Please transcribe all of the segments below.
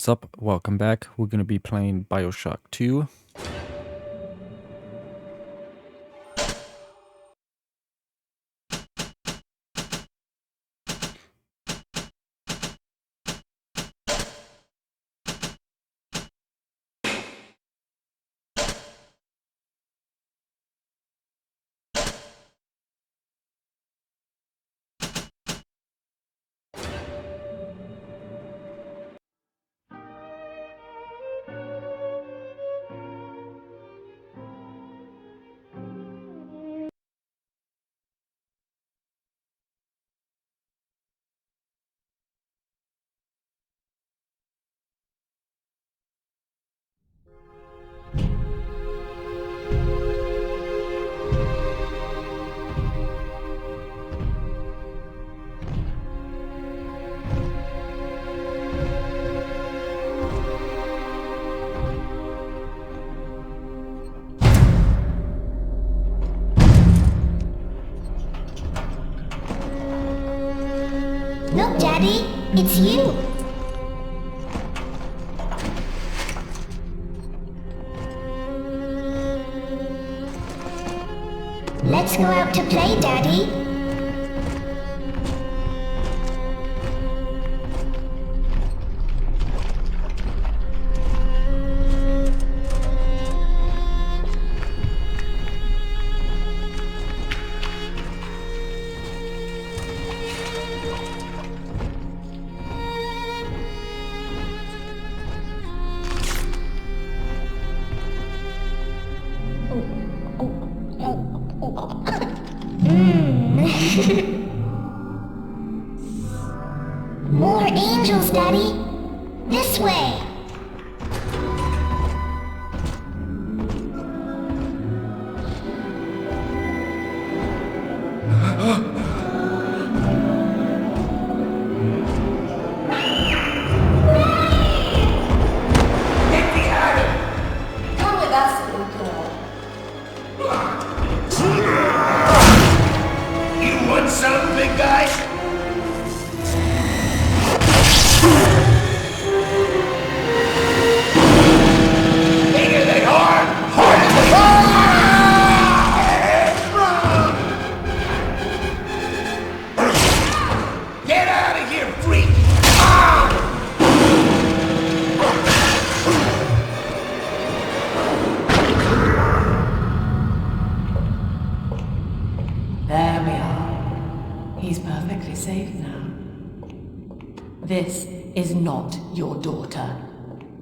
What's up? Welcome back. We're gonna be playing Bioshock 2. Look, Daddy, it's you. Let's go out to play, Daddy. More angels, Daddy. This way. Come with us, little girl. You want some, big guy? Bigger than hard, harder than Get out of here, freak! There we are. He's perfectly safe now. This is not your daughter.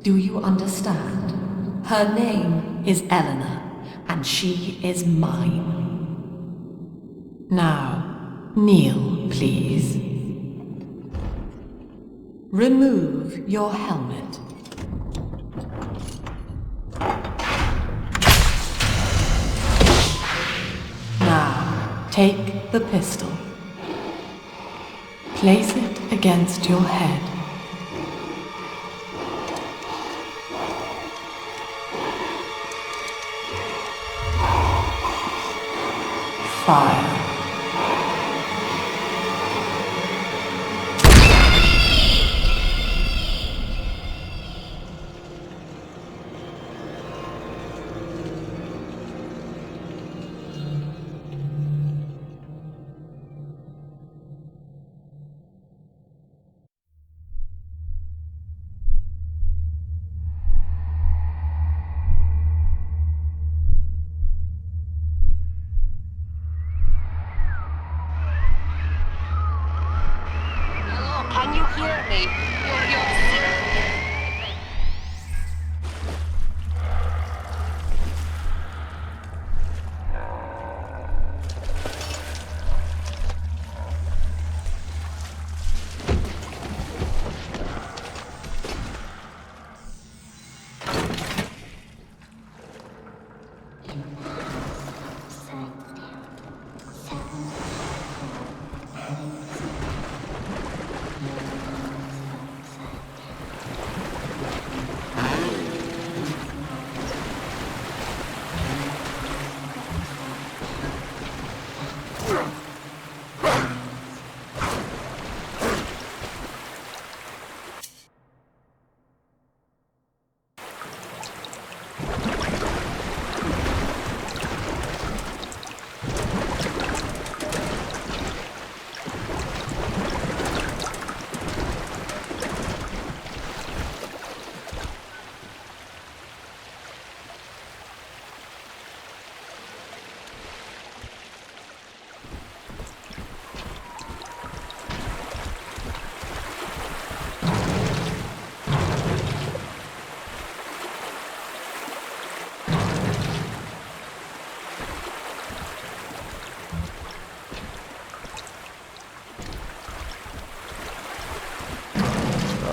Do you understand? Her name is Eleanor, and she is mine. Now, kneel, please. Remove your helmet. Now, take the pistol. Place it against your head. Fire. Hello, can you hear me?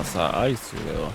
esa ice, weón.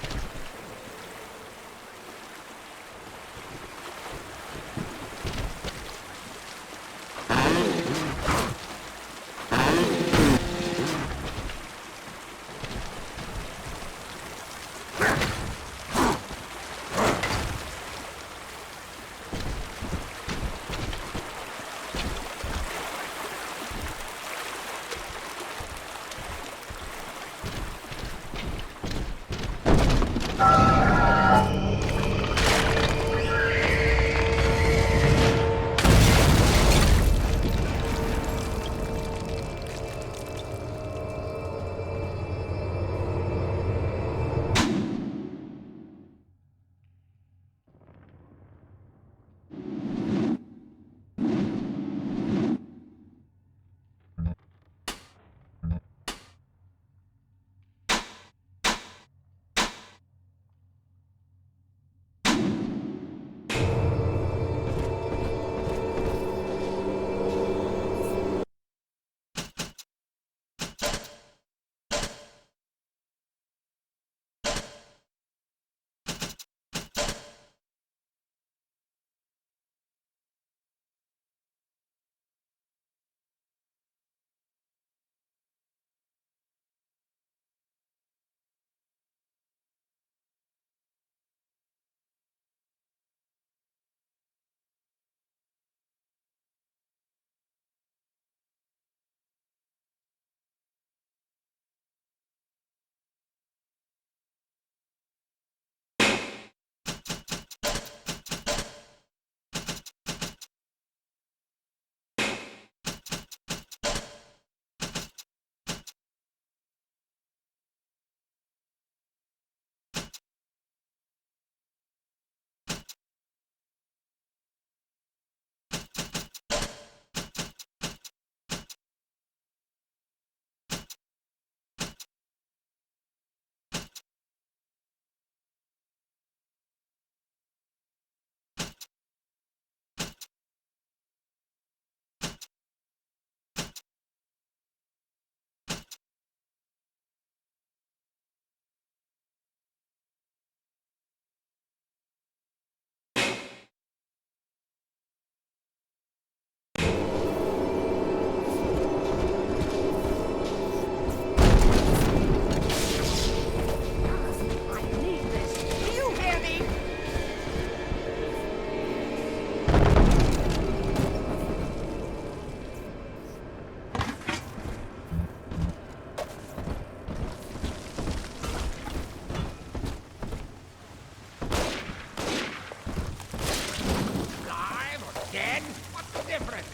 Dead? What's the difference?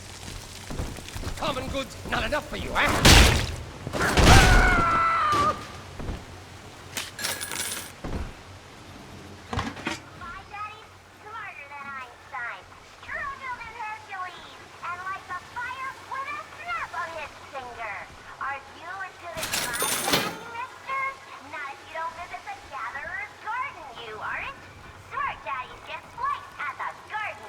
Common goods not enough for you, eh? My daddy's smarter than Einstein, stronger than Hercules, and like a fire with a snap of his finger. Are you as good as my daddy, mister? Not if you don't visit the gatherer's garden, you aren't. Smart daddies get flights at the garden.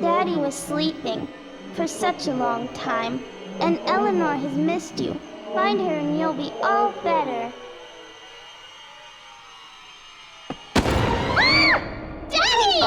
Daddy was sleeping for such a long time, and Eleanor has missed you. Find her and you'll be all better. Daddy!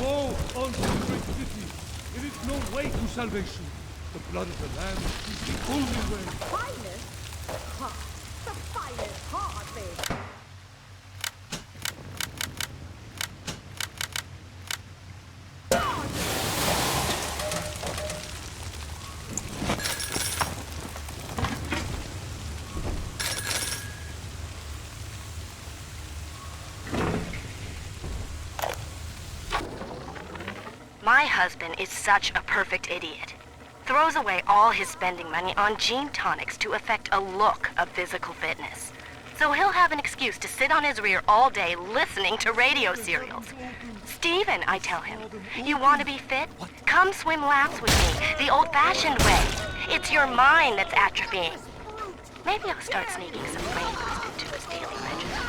Go on to the great city. There is no way to salvation. The blood of the Lamb is the only way. Finest? Ha! The finest, hardly. My husband is such a perfect idiot. Throws away all his spending money on gene tonics to affect a look of physical fitness. So he'll have an excuse to sit on his rear all day listening to radio serials. Steven, I tell him, you want to be fit? Come swim laps with me, the old-fashioned way. It's your mind that's atrophying. Maybe I'll start sneaking some brain boost into his daily regimen.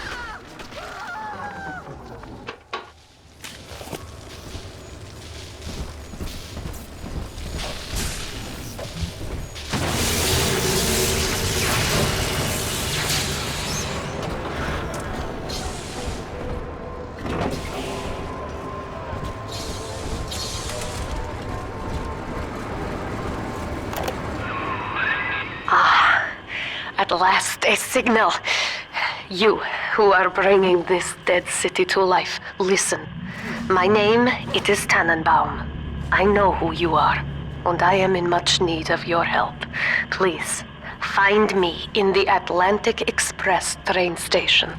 At last, a signal. You, who are bringing this dead city to life, listen. My name, it is Tannenbaum. I know who you are, and I am in much need of your help. Please, find me in the Atlantic Express train station.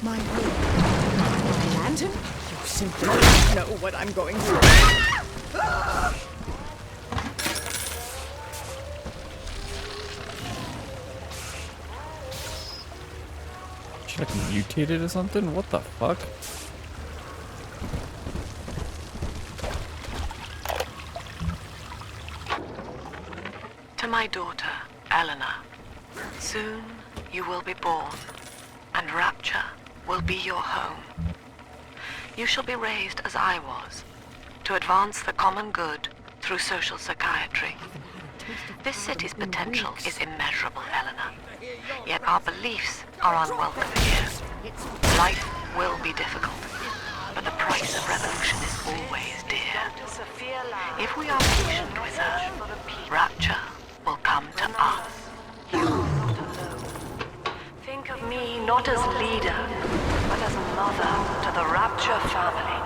My lantern? You simply don't know what I'm going through. She like mutated or something? What the fuck? To my daughter, Eleanor, soon you will be born, and Rapture will be your home. You shall be raised as I was, to advance the common good through social psychiatry. This city's potential is immeasurable, Eleanor, yet our beliefs are unwelcome here. Life will be difficult, but the price of revolution is always dear. If we are patient with her, Rapture will come to us. You are not alone. Think of me not as leader, but as mother to the Rapture family.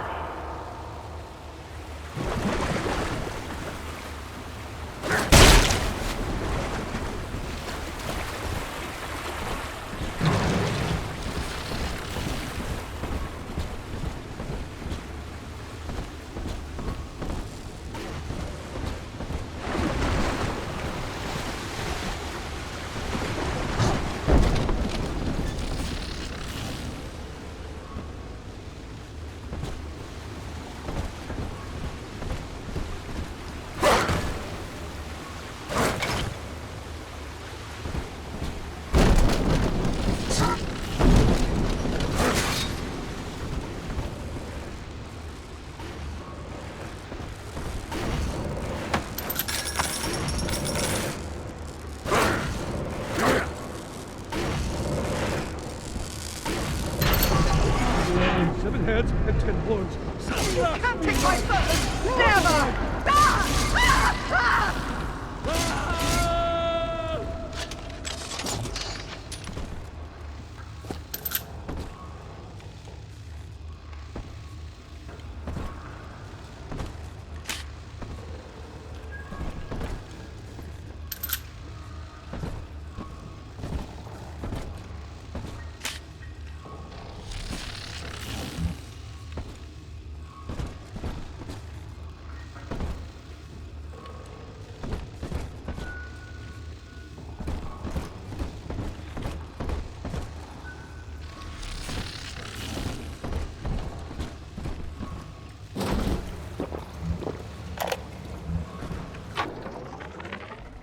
ten horns. Can't take my bird! Never!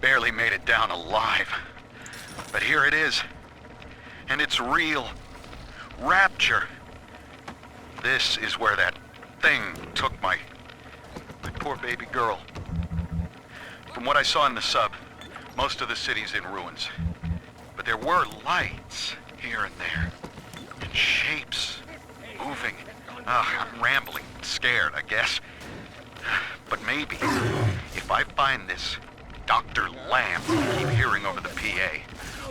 Barely made it down alive. But here it is. And it's real. Rapture. This is where that thing took my poor baby girl. From what I saw in the sub, most of the city's in ruins. But there were lights here and there. And shapes moving. I'm rambling, scared, I guess. But maybe, if I find this Dr. Lamb I keep hearing over the PA,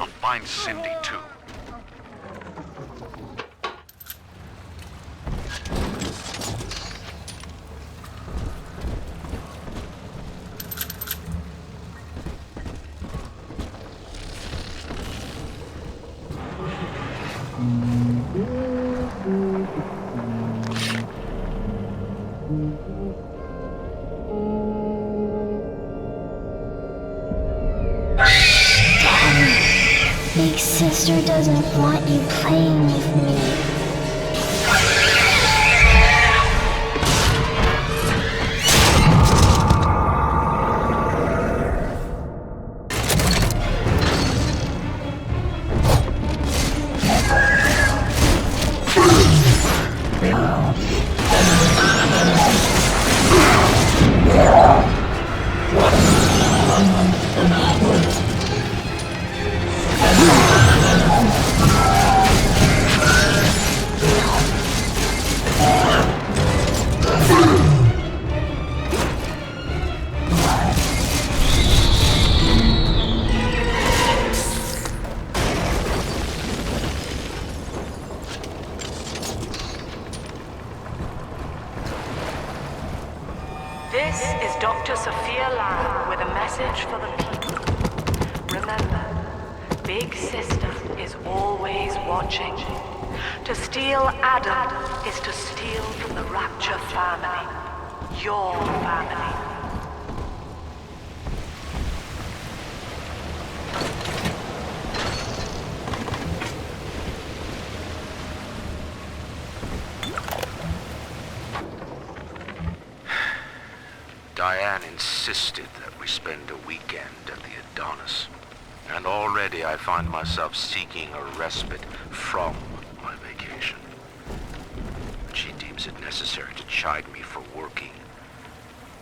I'll find Cindy too. Big sister doesn't want you playing with me. This is Dr. Sophia Lamb with a message for the people. Remember, Big Sister is always watching. To steal Adam is to steal from the Rapture family. Your family. Diane insisted that we spend a weekend at the Adonis. And already I find myself seeking a respite from my vacation. But she deems it necessary to chide me for working.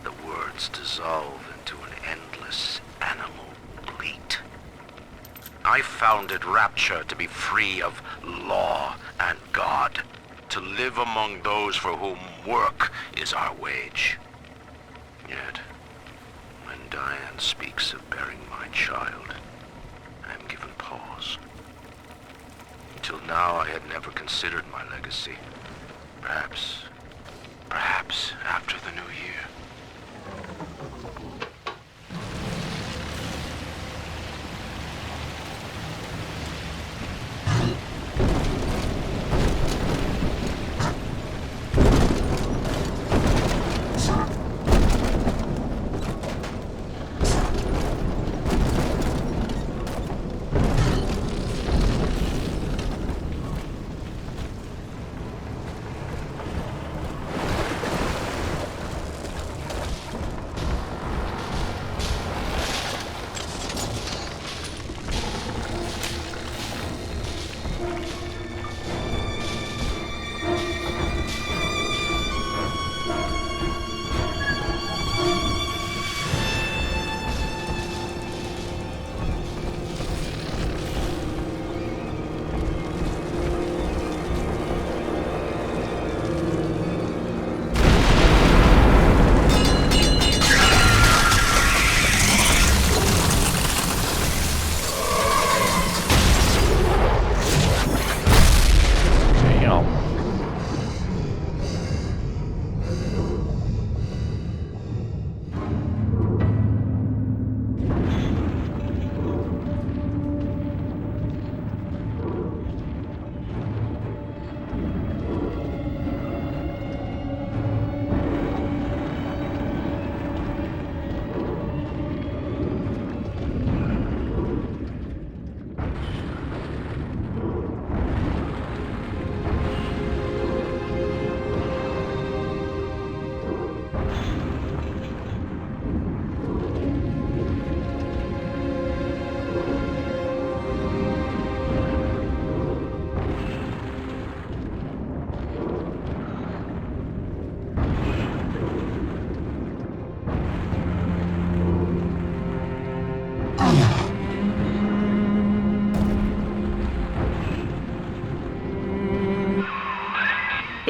The words dissolve into an endless animal bleat. I founded Rapture to be free of law and God, to live among those for whom work is our wage. Yet, when Diane speaks of bearing my child, I am given pause. Until now, I had never considered my legacy. Perhaps after the new year.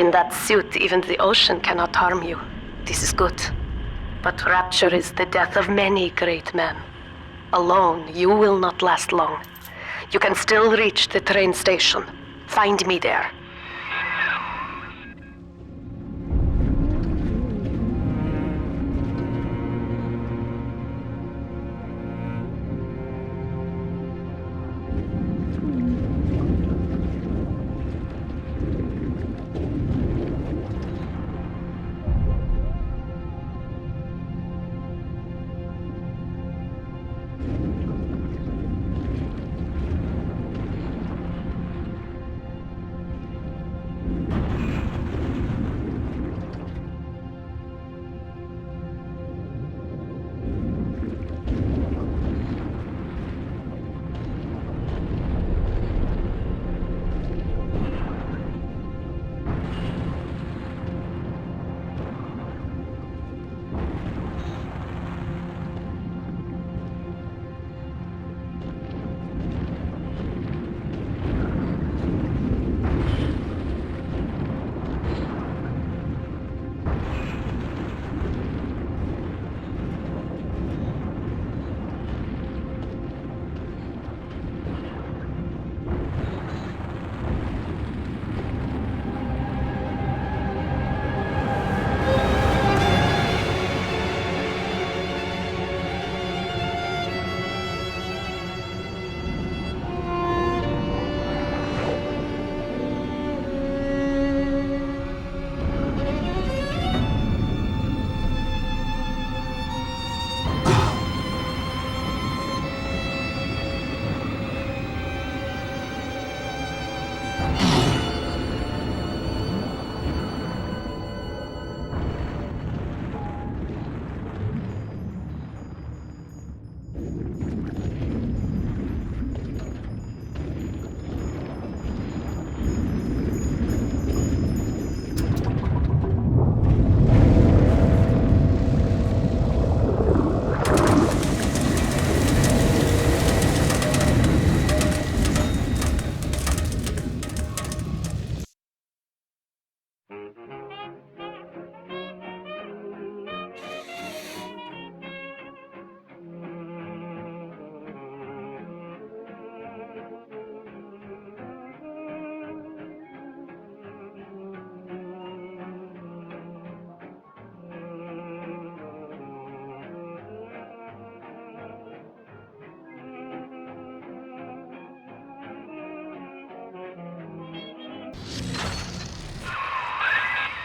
In that suit, even the ocean cannot harm you. This is good. But rapture is the death of many great men. Alone, you will not last long. You can still reach the train station. Find me there.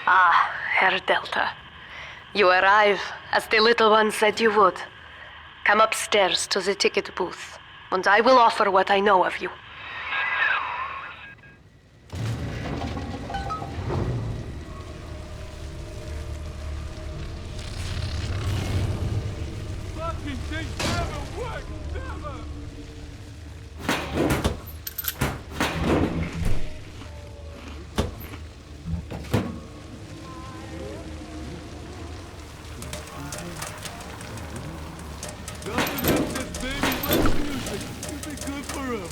Ah, Herr Delta. You arrive, as the little one said you would. Come upstairs to the ticket booth, and I will offer what I know of you. Fucking thing never works, never! Nothing else than baby rock music. It'd be good for him.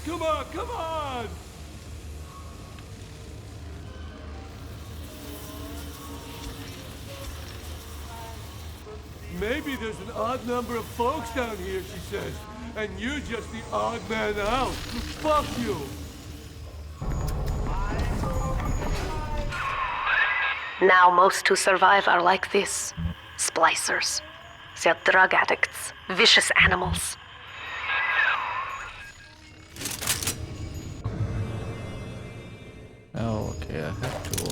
Come on, come on! Maybe there's an odd number of folks down here, she says, and you're just the odd man out. Fuck you! Now most who survive are like this. Splicers. They're drug addicts. Vicious animals. Oh, okay, I have to.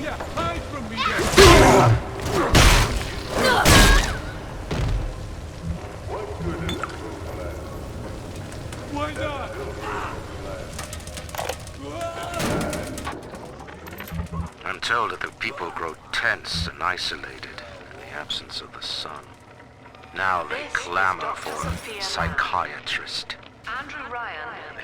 Yeah, hide from me then! Why not? I'm told that the people grow tense and isolated in the absence of the sun. Now they clamor for a psychiatrist. Andrew Ryan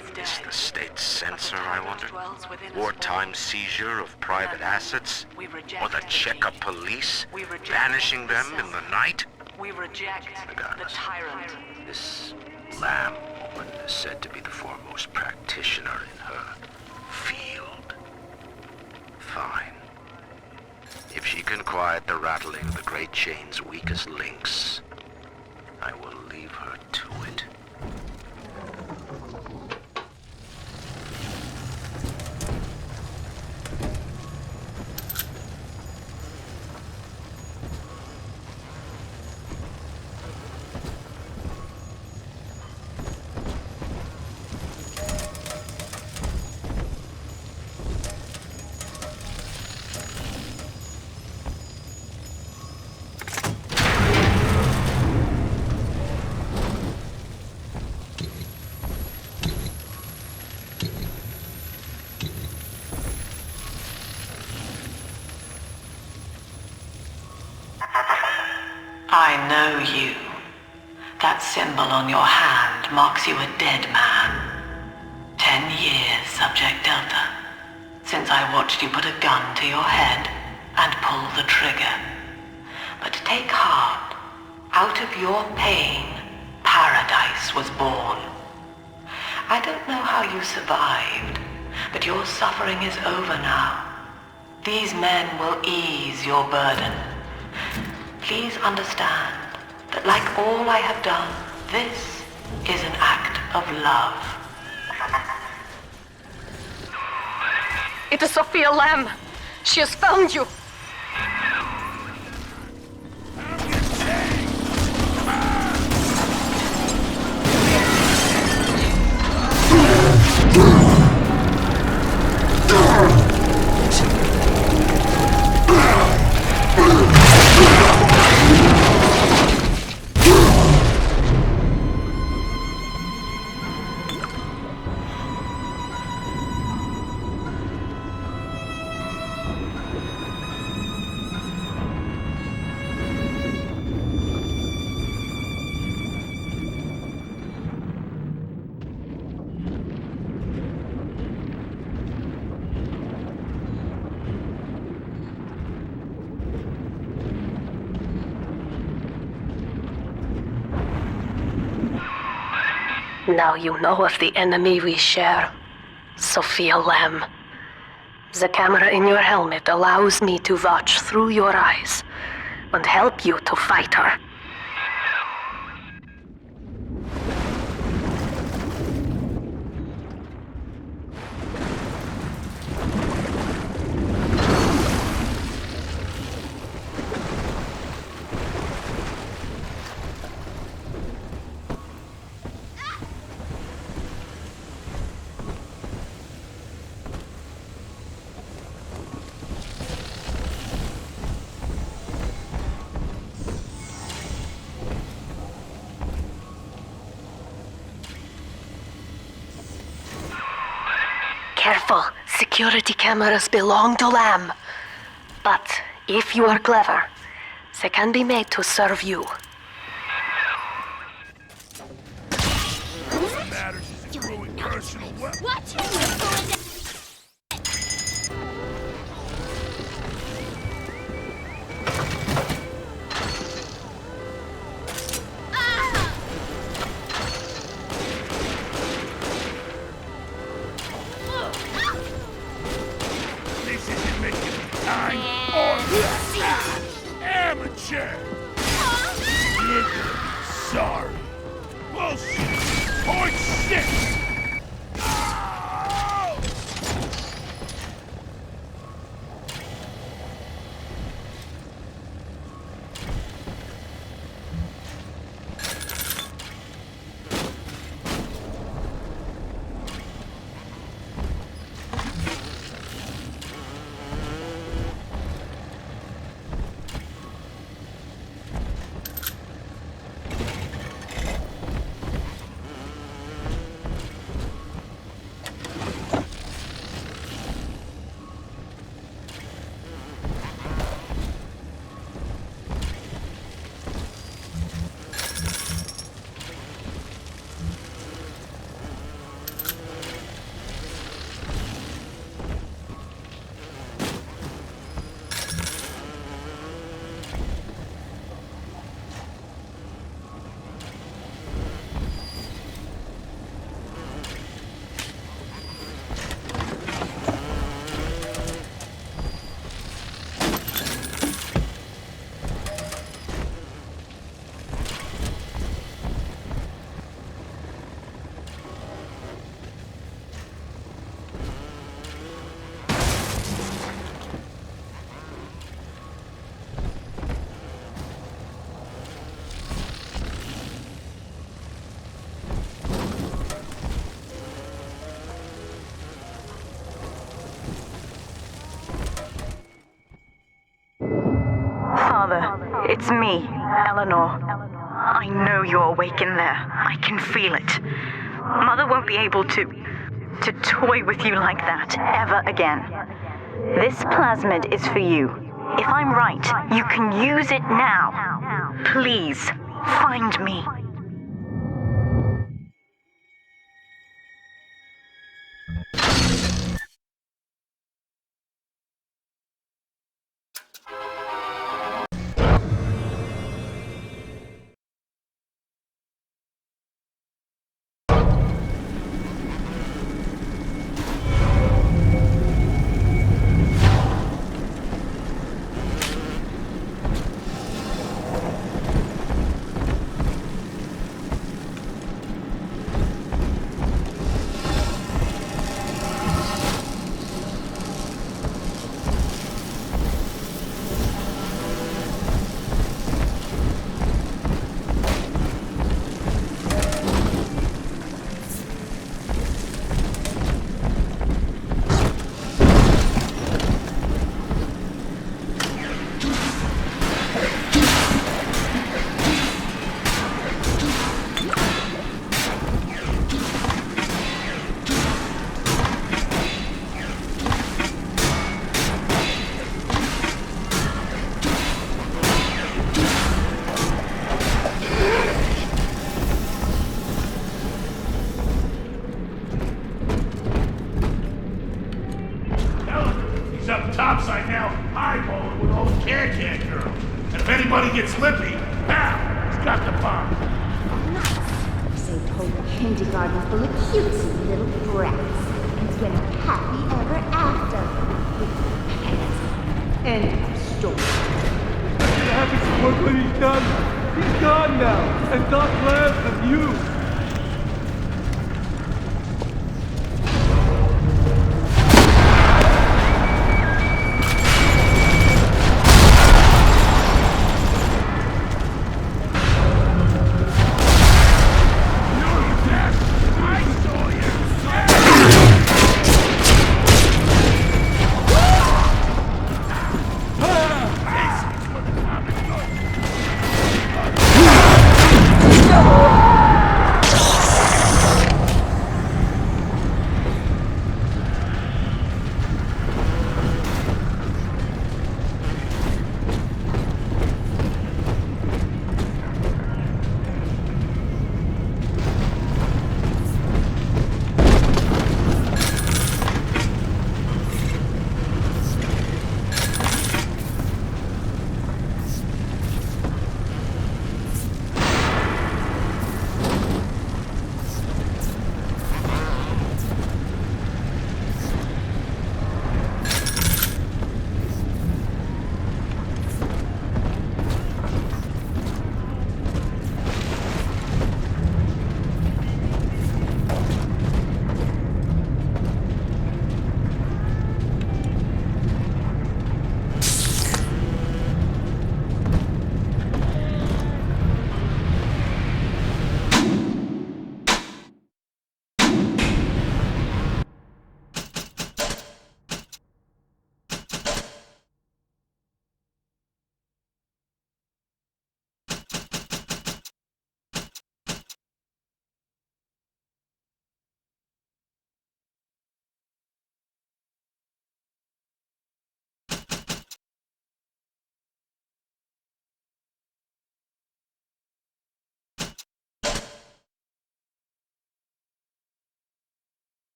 is dead. Is the state censor, I wonder? Dwells within us Wartime all. seizure of private assets? We reject Or the entity. checkup police? We reject Banishing them self. in the night? We reject the Regardless, tyrant. this Lamb woman is said to be the foremost practitioner in her field. Fine. If she can quiet the rattling of the Great Chain's weakest links, I will leave her to it. I know you. That symbol on your hand marks you a dead man. 10 years, Subject Delta, since I watched you put a gun to your head and pull the trigger. But take heart. Out of your pain, paradise was born. I don't know how you survived, but your suffering is over now. These men will ease your burden. Please understand that like all I have done, this is an act of love. It is Sophia Lamb. She has found you. Now you know of the enemy we share, Sophia Lamb. The camera in your helmet allows me to watch through your eyes and help you to fight her. Careful, security cameras belong to Lamb. But if you are clever, they can be made to serve you. What matters is it growing personal weapon. Watch him! This isn't making me kind or amateur. You're gonna be sorry. Bullshit. Point six. It's me, Eleanor. I know you're awake in there. I can feel it. Mother won't be able to toy with you like that ever again. This plasmid is for you. If I'm right, you can use it now. Please, find me. Gets lippy. Now, he's got the bomb. Nice. Saved a whole kindergarten full of cutesy little brats. And went happy ever after. With pets. End of story. What happens to work when he's done? He's gone now, and Doc laughs at you.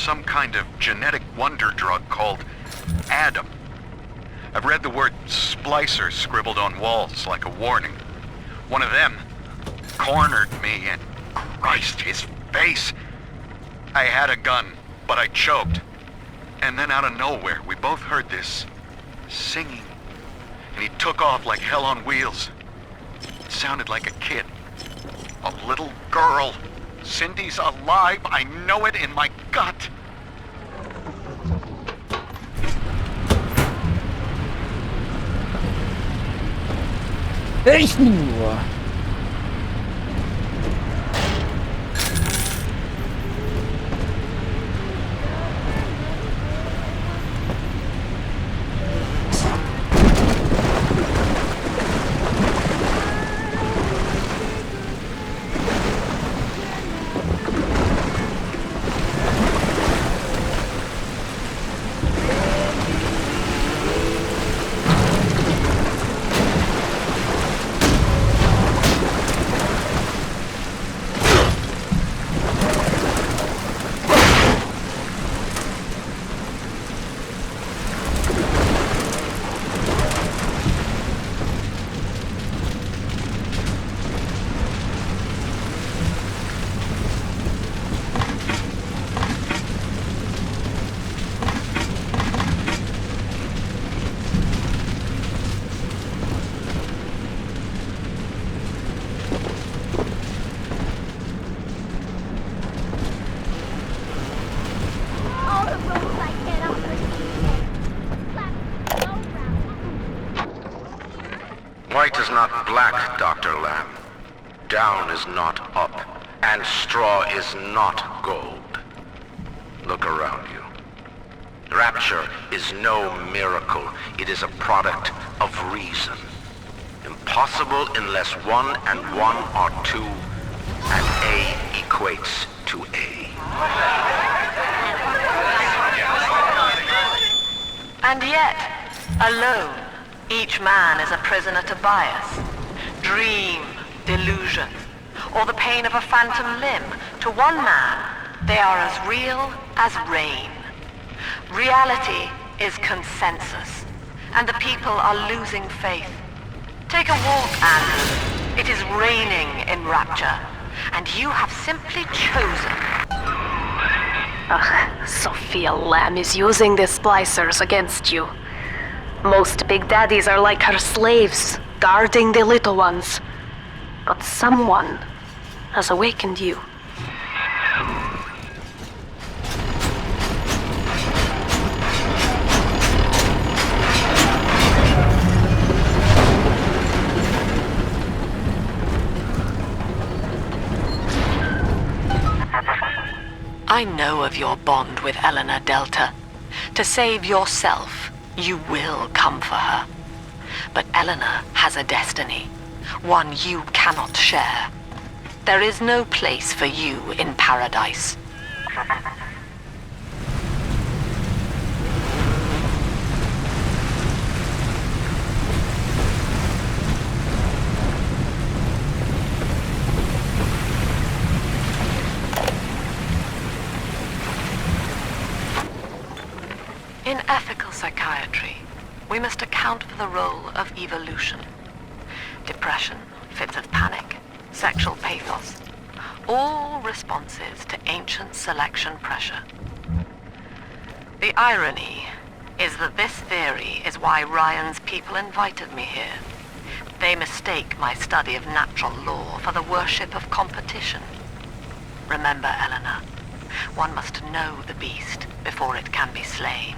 some kind of genetic wonder drug called Adam. I've read the word splicer scribbled on walls like a warning. One of them cornered me and Christ, his face. I had a gun, but I choked. And then out of nowhere, we both heard this singing. And he took off like hell on wheels. It sounded like a kid. A little girl. Cindy's alive. I know it in my gut. All the roads I get off are White is not black, Dr. Lamb. Down is not up, and straw is not gold. Look around you. Rapture is no miracle. It is a product of reason. Impossible unless 1 and 1 are 2, and A equates to A. And yet, alone, each man is a prisoner to bias, dream, delusion, or the pain of a phantom limb. To one man, they are as real as rain. Reality is consensus, and the people are losing faith. Take a walk, Andrew. It is raining in Rapture, and you have simply chosen. Ugh, Sophia Lamb is using the splicers against you. Most big daddies are like her slaves, guarding the little ones. But someone has awakened you. I know of your bond with Eleanor Delta. To save yourself, you will come for her. But Eleanor has a destiny, one you cannot share. There is no place for you in paradise. In ethical psychiatry, we must account for the role of evolution. Depression, fits of panic, sexual pathos, all responses to ancient selection pressure. The irony is that this theory is why Ryan's people invited me here. They mistake my study of natural law for the worship of competition. Remember, Eleanor, one must know the beast before it can be slain.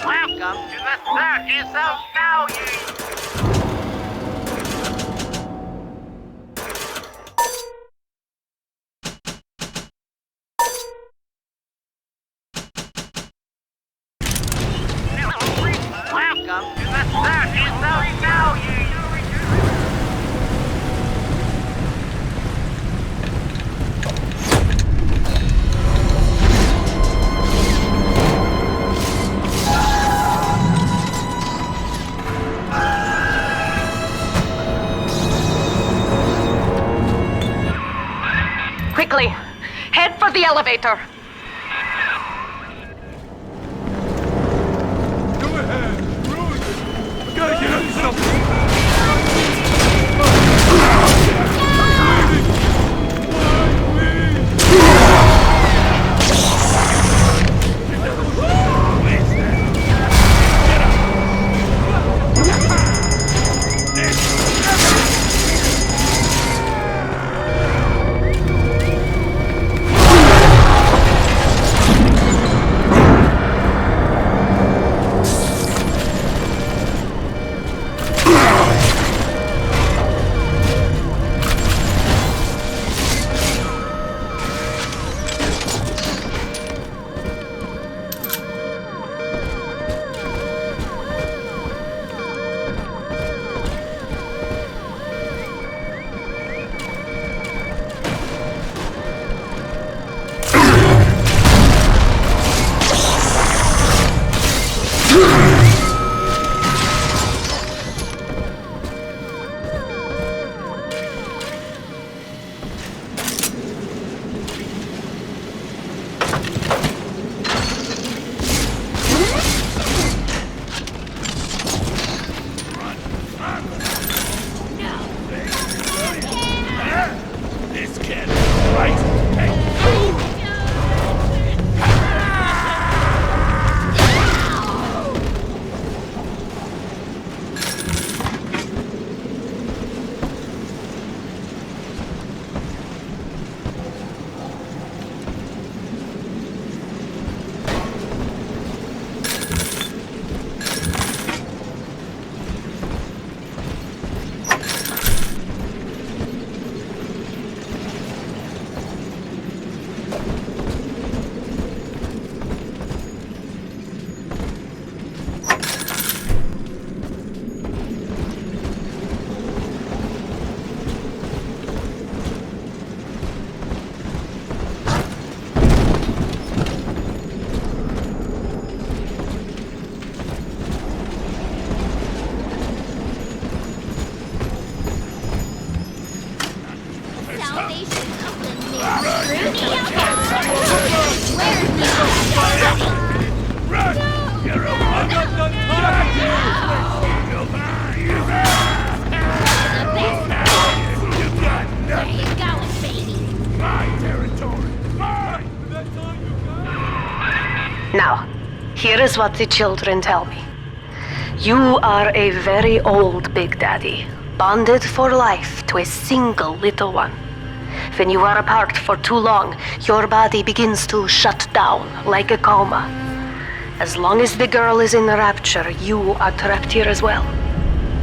Welcome to the circus of the elevator! Go ahead, ruin it! I gotta get up something! Now, here is what the children tell me. You are a very old Big Daddy, bonded for life to a single little one. When you are apart for too long, your body begins to shut down like a coma. As long as the girl is in rapture, you are trapped here as well.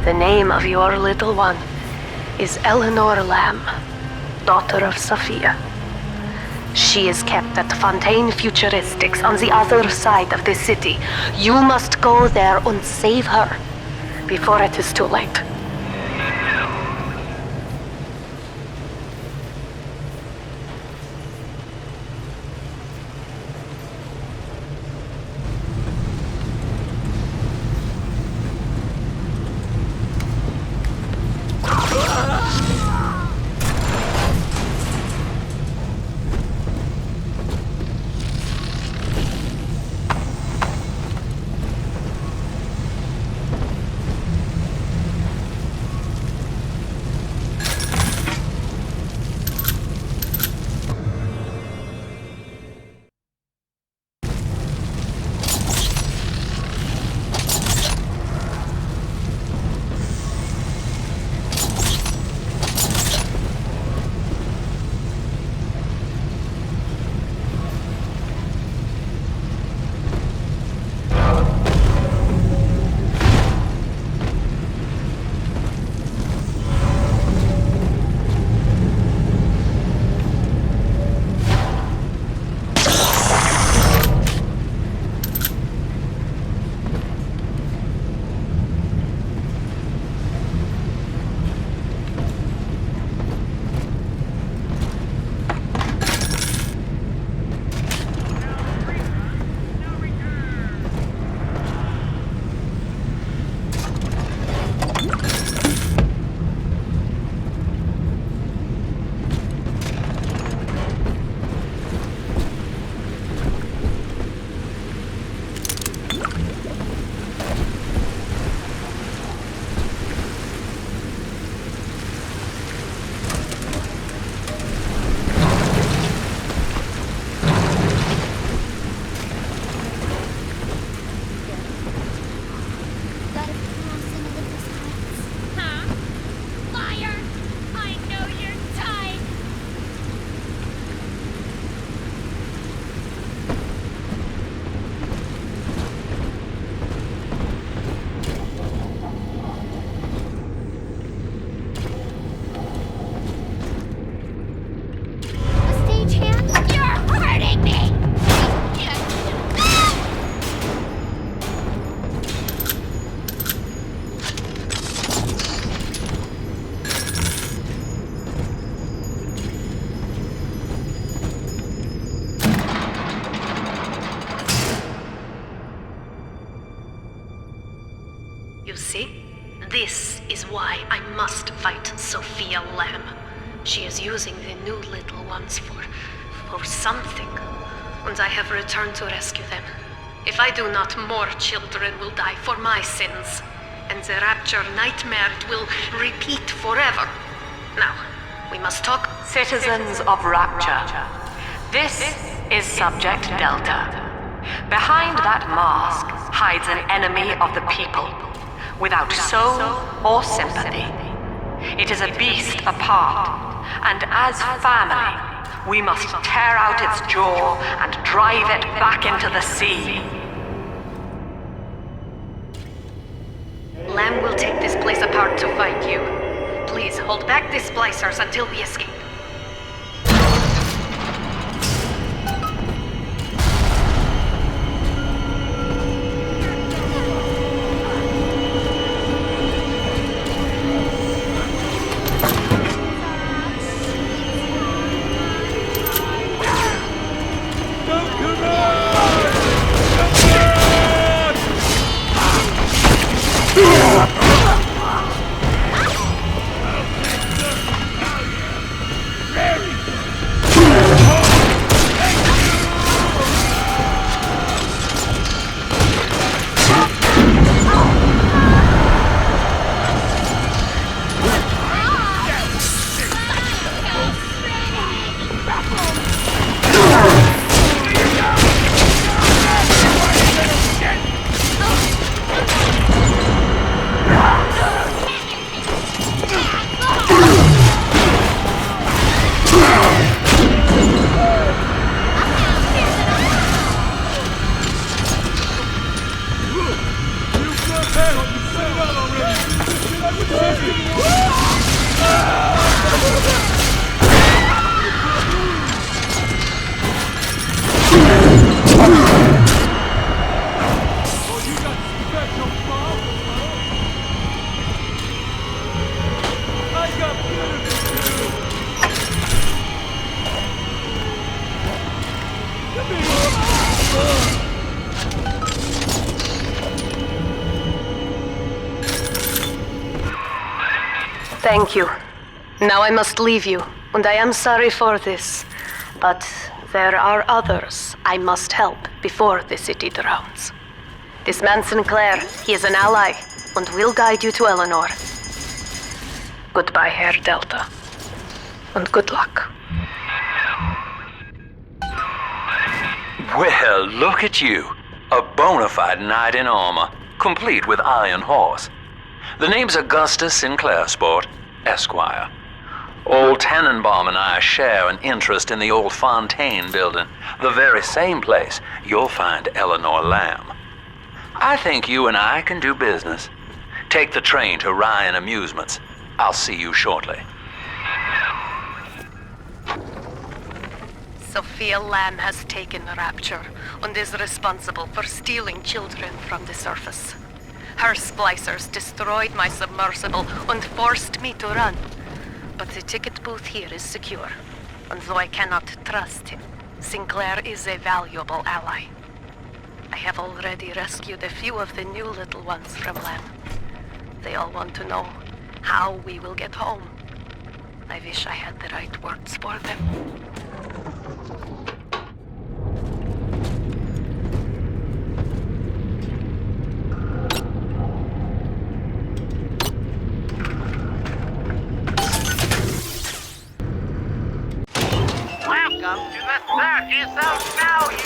The name of your little one is Eleanor Lamb, daughter of Sophia. She is kept at Fontaine Futuristics on the other side of the city. You must go there and save her before it is too late. is why I must fight Sophia Lamb. She is using the new little ones for something, and I have returned to rescue them. If I do not, more children will die for my sins, and the Rapture nightmare will repeat forever. Now, we must talk. Citizens of Rapture, this is Subject Delta. Behind that mask hides an enemy of the people, without soul or sympathy. It is a beast apart, and as family, we must tear out its jaw and drive it back into the sea. Lamb will take this place apart to find you. Please hold back the splicers until we escape. Thank you. Now I must leave you, and I am sorry for this. But there are others I must help before the city drowns. This man Sinclair, he is an ally, and will guide you to Eleanor. Goodbye, Herr Delta. And good luck. Well, look at you. A bona fide knight in armor, complete with iron horse. The name's Augustus Sinclair, Sport, Esquire. Old Tannenbaum and I share an interest in the old Fontaine building, the very same place you'll find Eleanor Lamb. I think you and I can do business. Take the train to Ryan Amusements. I'll see you shortly. Sophia Lamb has taken Rapture and is responsible for stealing children from the surface. Her splicers destroyed my submersible and forced me to run. But the ticket booth here is secure, and though I cannot trust him, Sinclair is a valuable ally. I have already rescued a few of the new little ones from Lamb. They all want to know how we will get home. I wish I had the right words for them. Welcome to the circus of value!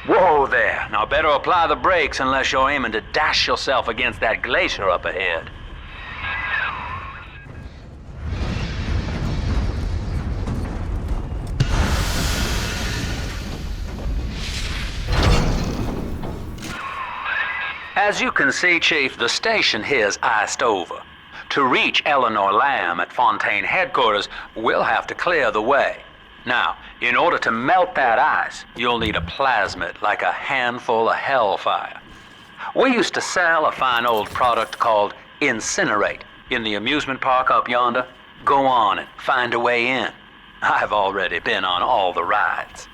Whoa there. Now better apply the brakes unless you're aiming to dash yourself against that glacier up ahead. As you can see, Chief, the station here's iced over. To reach Eleanor Lamb at Fontaine headquarters, we'll have to clear the way. Now, in order to melt that ice, you'll need a plasmid, like a handful of hellfire. We used to sell a fine old product called Incinerate in the amusement park up yonder. Go on and find a way in. I've already been on all the rides.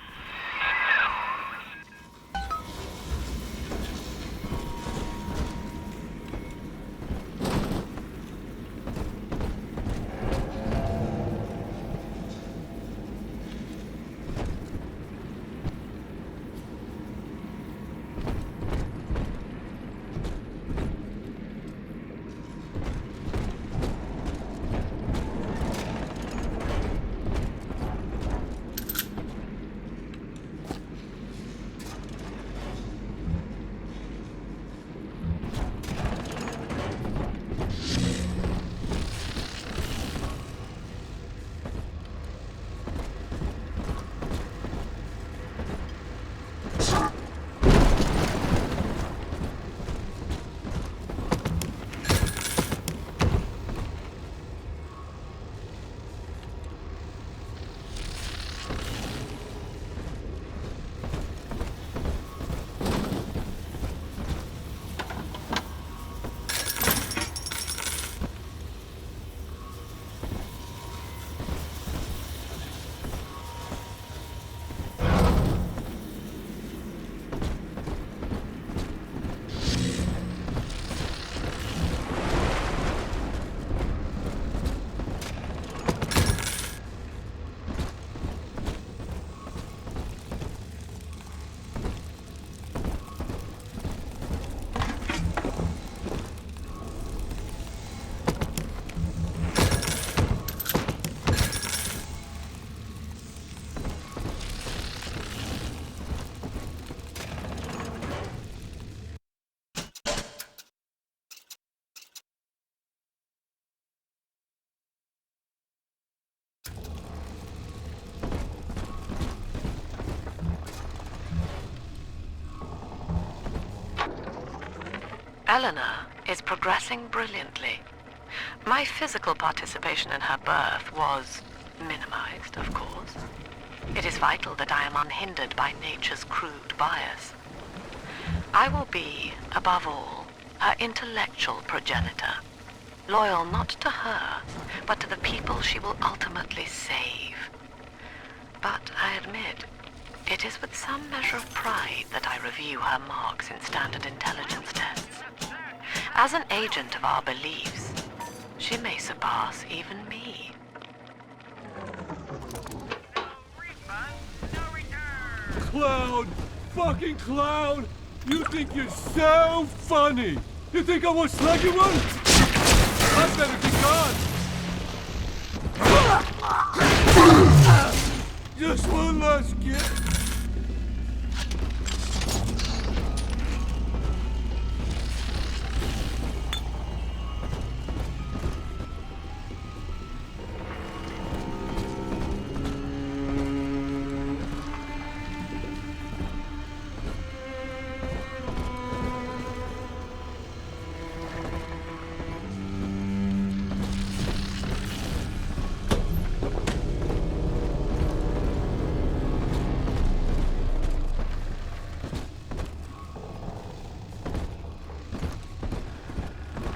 Eleanor is progressing brilliantly. My physical participation in her birth was minimized, of course. It is vital that I am unhindered by nature's crude bias. I will be, above all, her intellectual progenitor, loyal not to her, but to the people she will ultimately save. But I admit, it is with some measure of pride that I review her marks in standard intelligence tests. As an agent of our beliefs, she may surpass even me. Cloud! Fucking Cloud! You think you're so funny! You think I won't slug you one? I better be gone! Just one last gift.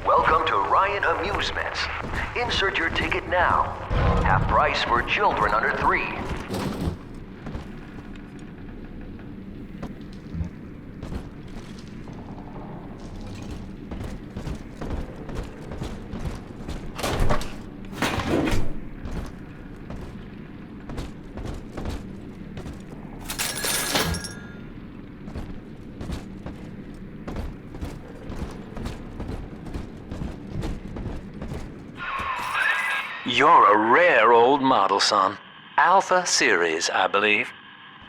Welcome to Ryan Amusements. Insert your ticket now. Half price for children under 3. You're a rare old model, son. Alpha Series, I believe.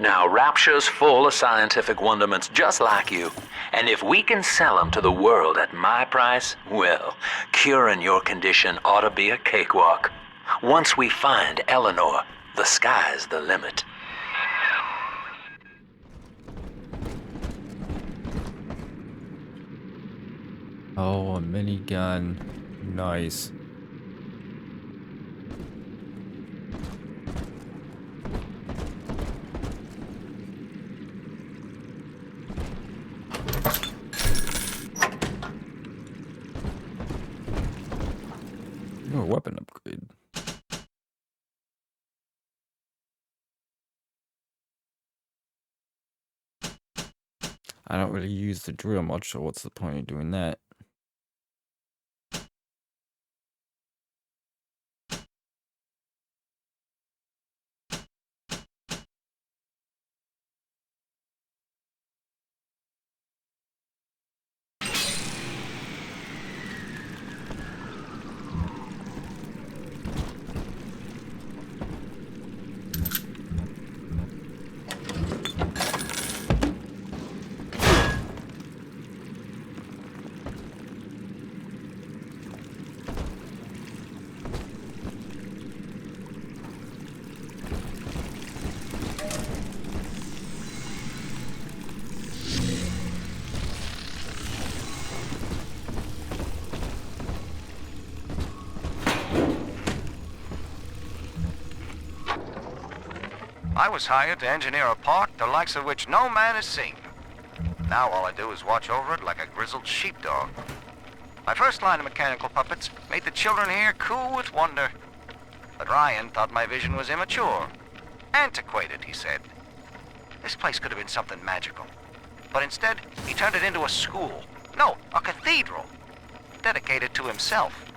Now, Rapture's full of scientific wonderments just like you. And if we can sell them to the world at my price, well, curing your condition ought to be a cakewalk. Once we find Eleanor, the sky's the limit. Oh, a minigun. Nice. Oh, a weapon upgrade. I don't really use the drill much, so what's the point of doing that? I was hired to engineer a park the likes of which no man has seen. Now all I do is watch over it like a grizzled sheepdog. My first line of mechanical puppets made the children here cool with wonder. But Ryan thought my vision was immature. Antiquated, he said. This place could have been something magical. But instead, he turned it into a school. No, a cathedral. Dedicated to himself.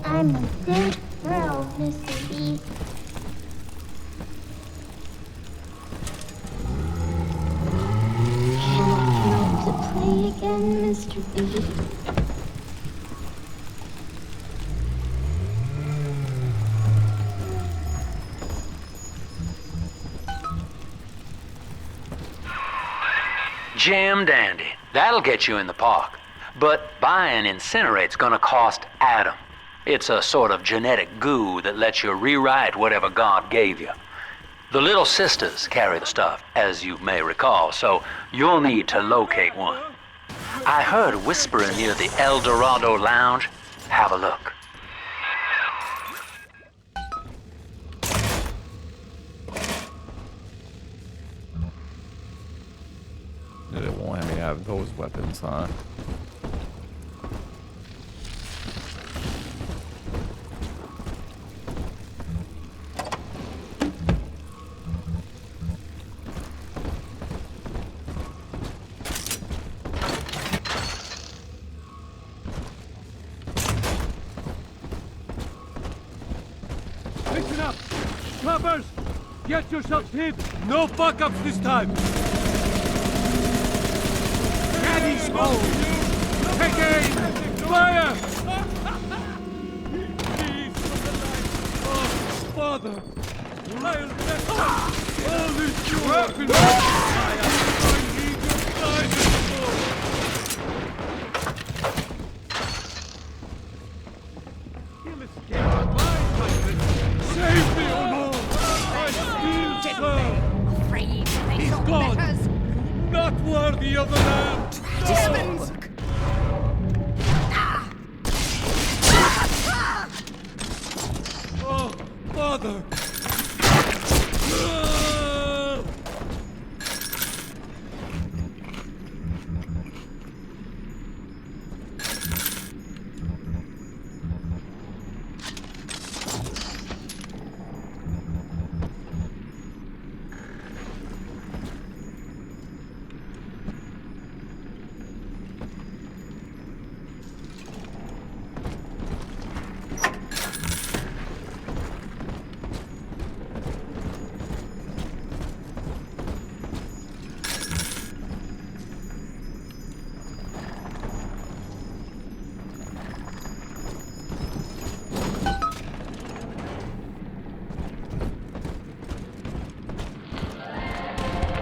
I'm a big thrill, Mr. Beast. Can I come to play again, Mr. Beast? Jam dandy. That'll get you in the park. But buying Incinerate's gonna cost Adam. It's a sort of genetic goo that lets you rewrite whatever God gave you. The Little Sisters carry the stuff, as you may recall, so you'll need to locate one. I heard whispering near the El Dorado Lounge. Have a look. They won't have me have those weapons, huh? Listen up! Clubbers! Get yourselves hid! No fuck-ups this time! Daddy smoke! Take aim! Fire! Oh, Father! I'll let all this weapons! I need your guidance! He'll escape my mind, my friend! Save me, oh no! I feel so! He's gone! Not worthy of the lamb! Heavens! Oh, Father!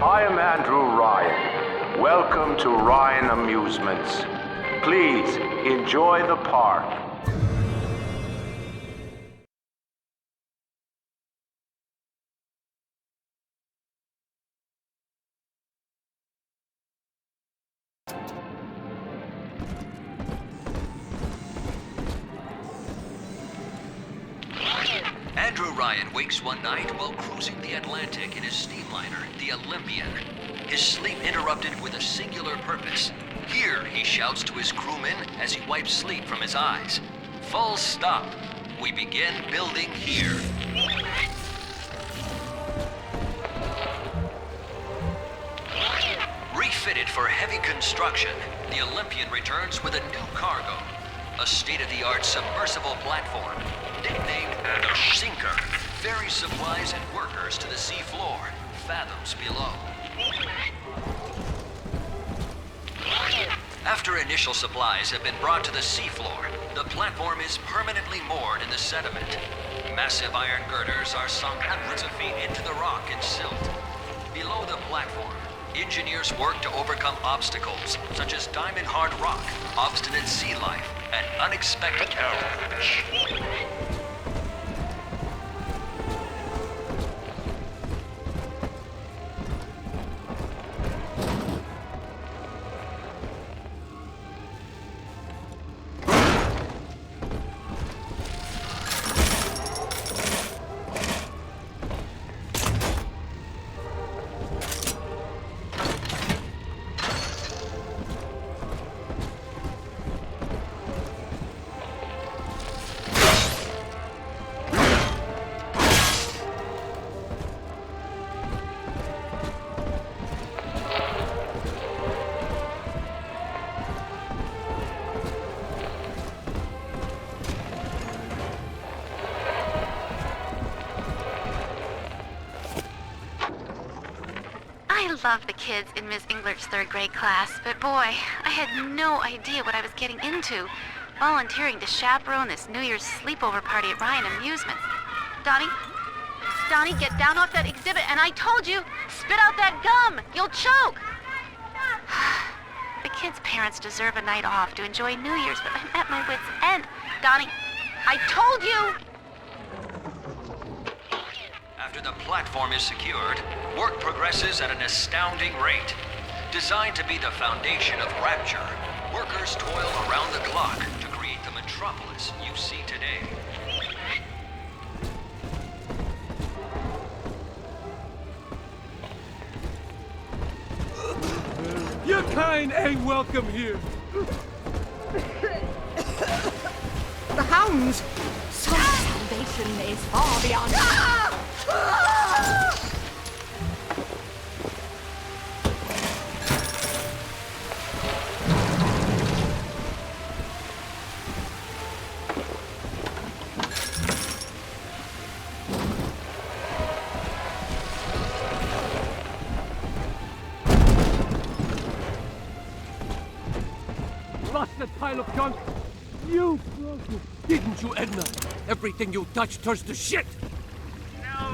I am Andrew Ryan. Welcome to Ryan Amusements. Please enjoy the park. Andrew Ryan wakes one night while cruising the Atlantic in his steamliner, the Olympian. His sleep interrupted with a singular purpose. Here, he shouts to his crewmen as he wipes sleep from his eyes. Full stop. We begin building here. Refitted for heavy construction, the Olympian returns with a new cargo. A state-of-the-art submersible platform, nicknamed the Sinker, ferries supplies and workers to the sea floor, fathoms below. After initial supplies have been brought to the seafloor, the platform is permanently moored in the sediment. Massive iron girders are sunk hundreds of feet into the rock and silt. Below the platform, engineers work to overcome obstacles such as diamond-hard rock, obstinate sea life, and unexpected terror. I love the kids in Miss Englert's third grade class, but boy, I had no idea what I was getting into. Volunteering to chaperone this New Year's sleepover party at Ryan Amusements. Donnie, get down off that exhibit, and I told you, spit out that gum! You'll choke! The kids' parents deserve a night off to enjoy New Year's, but I'm at my wit's end. Donnie, I told you! After the platform is secured, work progresses at an astounding rate. Designed to be the foundation of Rapture, workers toil around the clock to create the metropolis you see today. Your kind ain't welcome here. The hounds! So salvation is far beyond. Lost that pile of junk. You broke it, didn't you, Edna? Everything you touch turns to shit.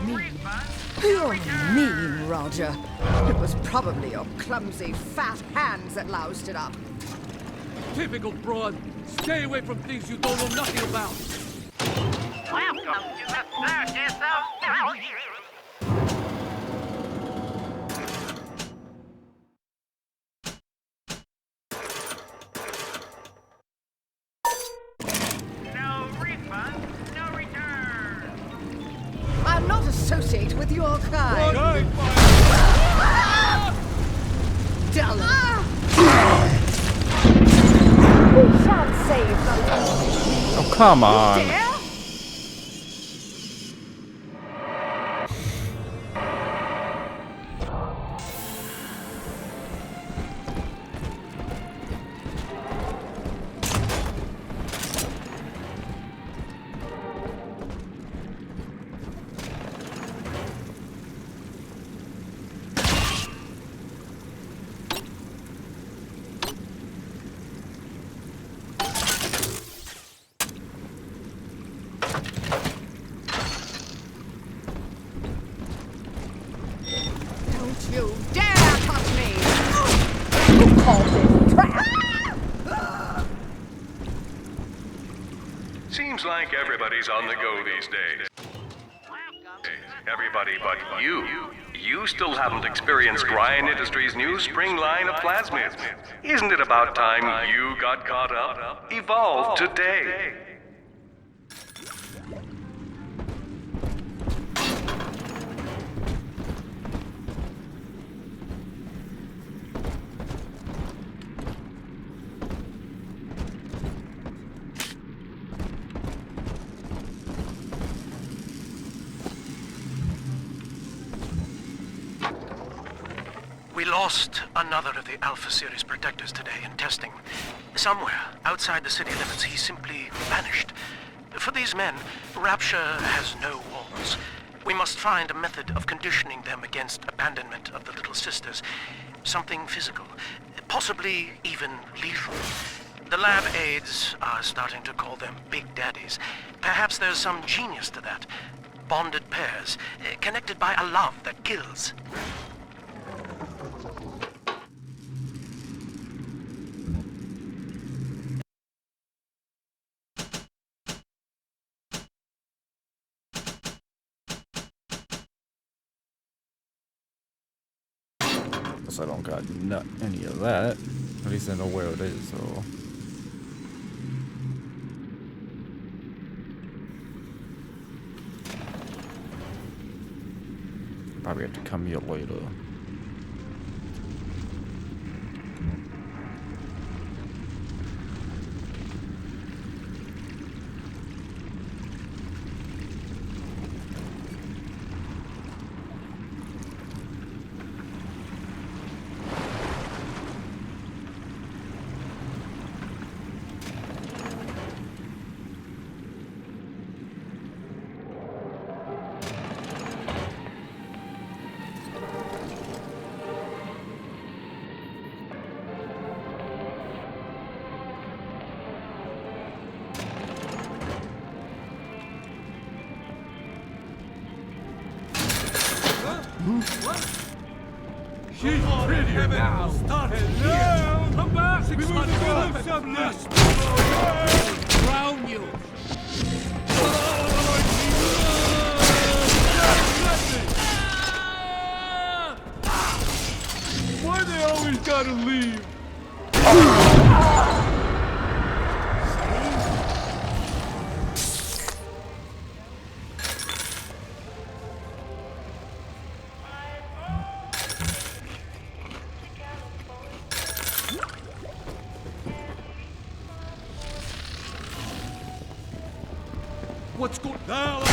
Mean. You're mean, Roger. It was probably your clumsy, fat hands that loused it up. Typical broad. Stay away from things you don't know nothing about. Welcome to the circus of value. I'll not associate with your kind. Dull. We shan't save the Oh, come on. Dare? You dare touch me! You call this trap? Seems like everybody's on the go these days. Everybody but you. You still haven't experienced Ryan Industries' new spring line of plasmids. Isn't it about time you got caught up? Evolve today. We lost another of the Alpha Series protectors today in testing. Somewhere outside the city limits, he simply vanished. For these men, Rapture has no walls. We must find a method of conditioning them against abandonment of the Little Sisters. Something physical, possibly even lethal. The lab aides are starting to call them Big Daddies. Perhaps there's some genius to that. Bonded pairs, connected by a love that kills. Guess I don't got any of that. At least I know where it is, so. Probably have to come here later. She's prettier now. Start here. Come back. We will have some less. Drown you. Why they always gotta leave? What's going on?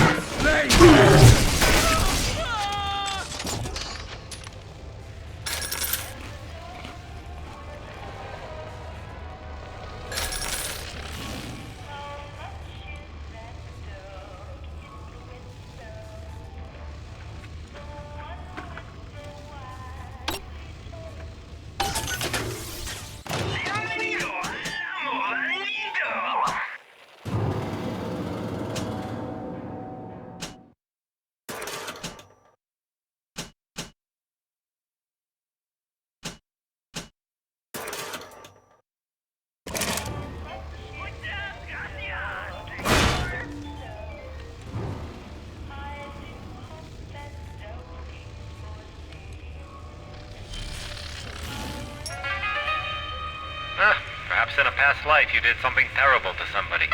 Perhaps in a past life you did something terrible to somebody.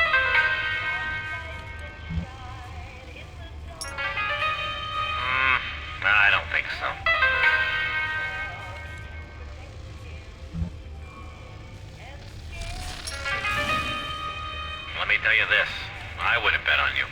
I don't think so. Let me tell you this, I wouldn't bet on you.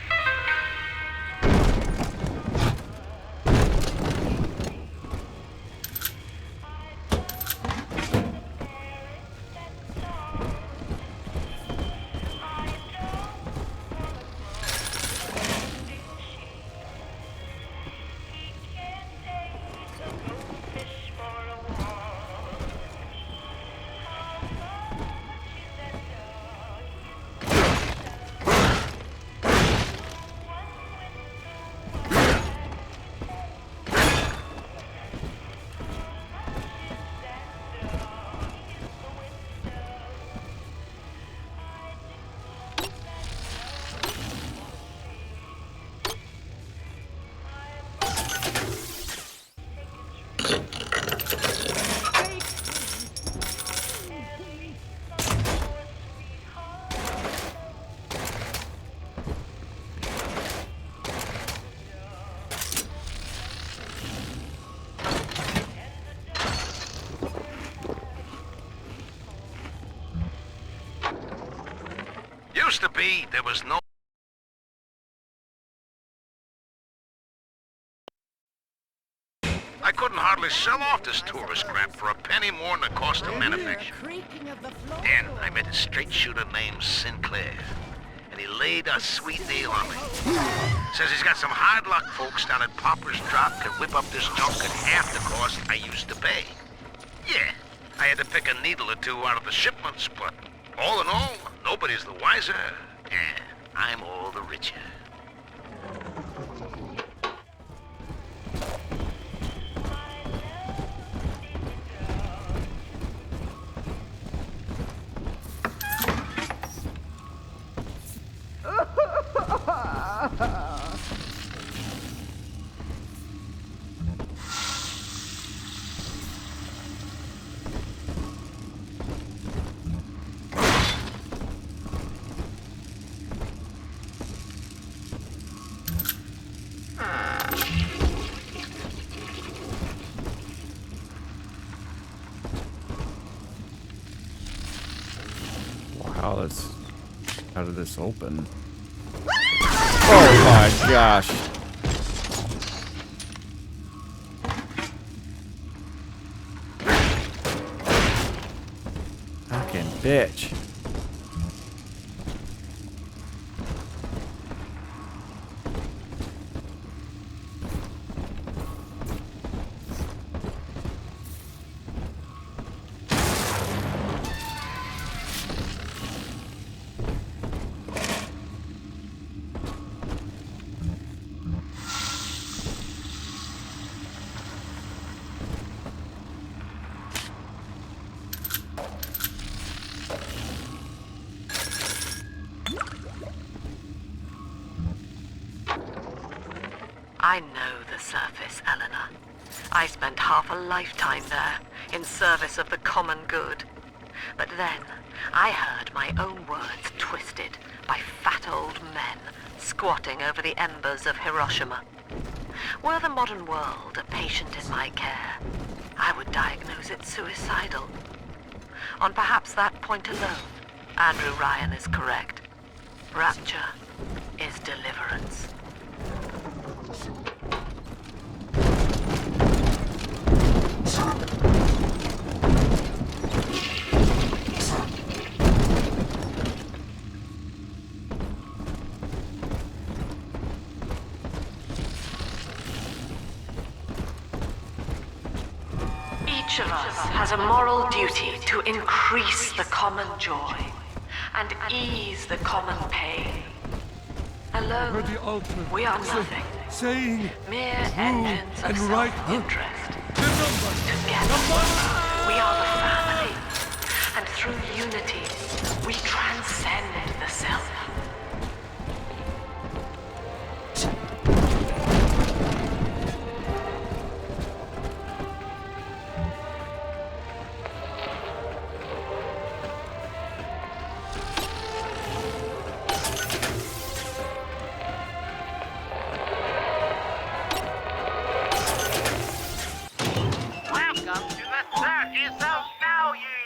to be, there was no... I couldn't hardly sell off this tourist crap for a penny more than it cost to manufacture. Then I met a straight shooter named Sinclair, and he laid a sweet deal on me. Says he's got some hard luck folks down at Popper's Drop can whip up this junk at half the cost I used to pay. Yeah, I had to pick a needle or two out of the shipments, but all in all, nobody's the wiser, and I'm all the richer. How did this open? Oh my gosh. Fucking bitch. I know the surface, Eleanor. I spent half a lifetime there, in service of the common good. But then, I heard my own words twisted by fat old men squatting over the embers of Hiroshima. Were the modern world a patient in my care, I would diagnose it suicidal. On perhaps that point alone, Andrew Ryan is correct. Rapture is deliverance. Each of us has a moral duty to increase the common joy and ease the common pain. Alone, we are nothing. Saying Mere engines of and right, self-interest. Together, we are the family. And through unity, we transcend the self. Welcome to the circus of value!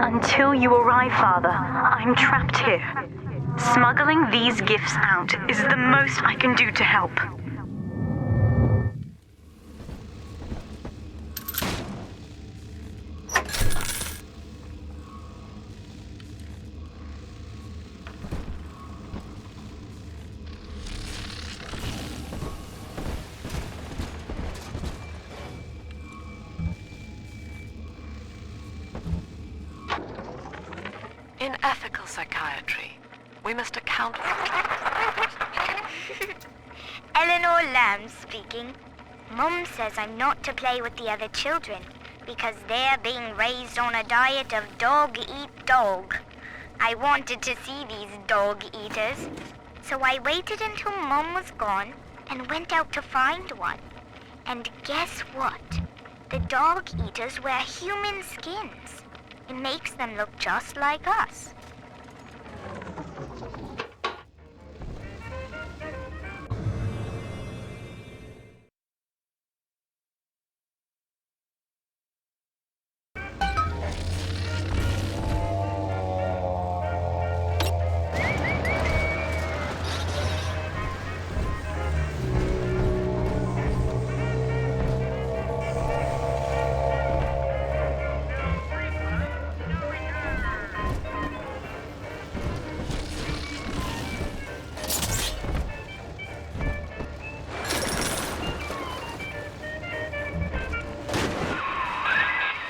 Until you arrive, Father, I'm trapped here. Smuggling these gifts out is the most I can do to help. In ethical psychiatry, we must account for... Eleanor Lamb speaking. Mum says I'm not to play with the other children because they're being raised on a diet of dog eat dog. I wanted to see these dog eaters, so I waited until Mum was gone and went out to find one. And guess what? The dog eaters wear human skins. It makes them look just like us.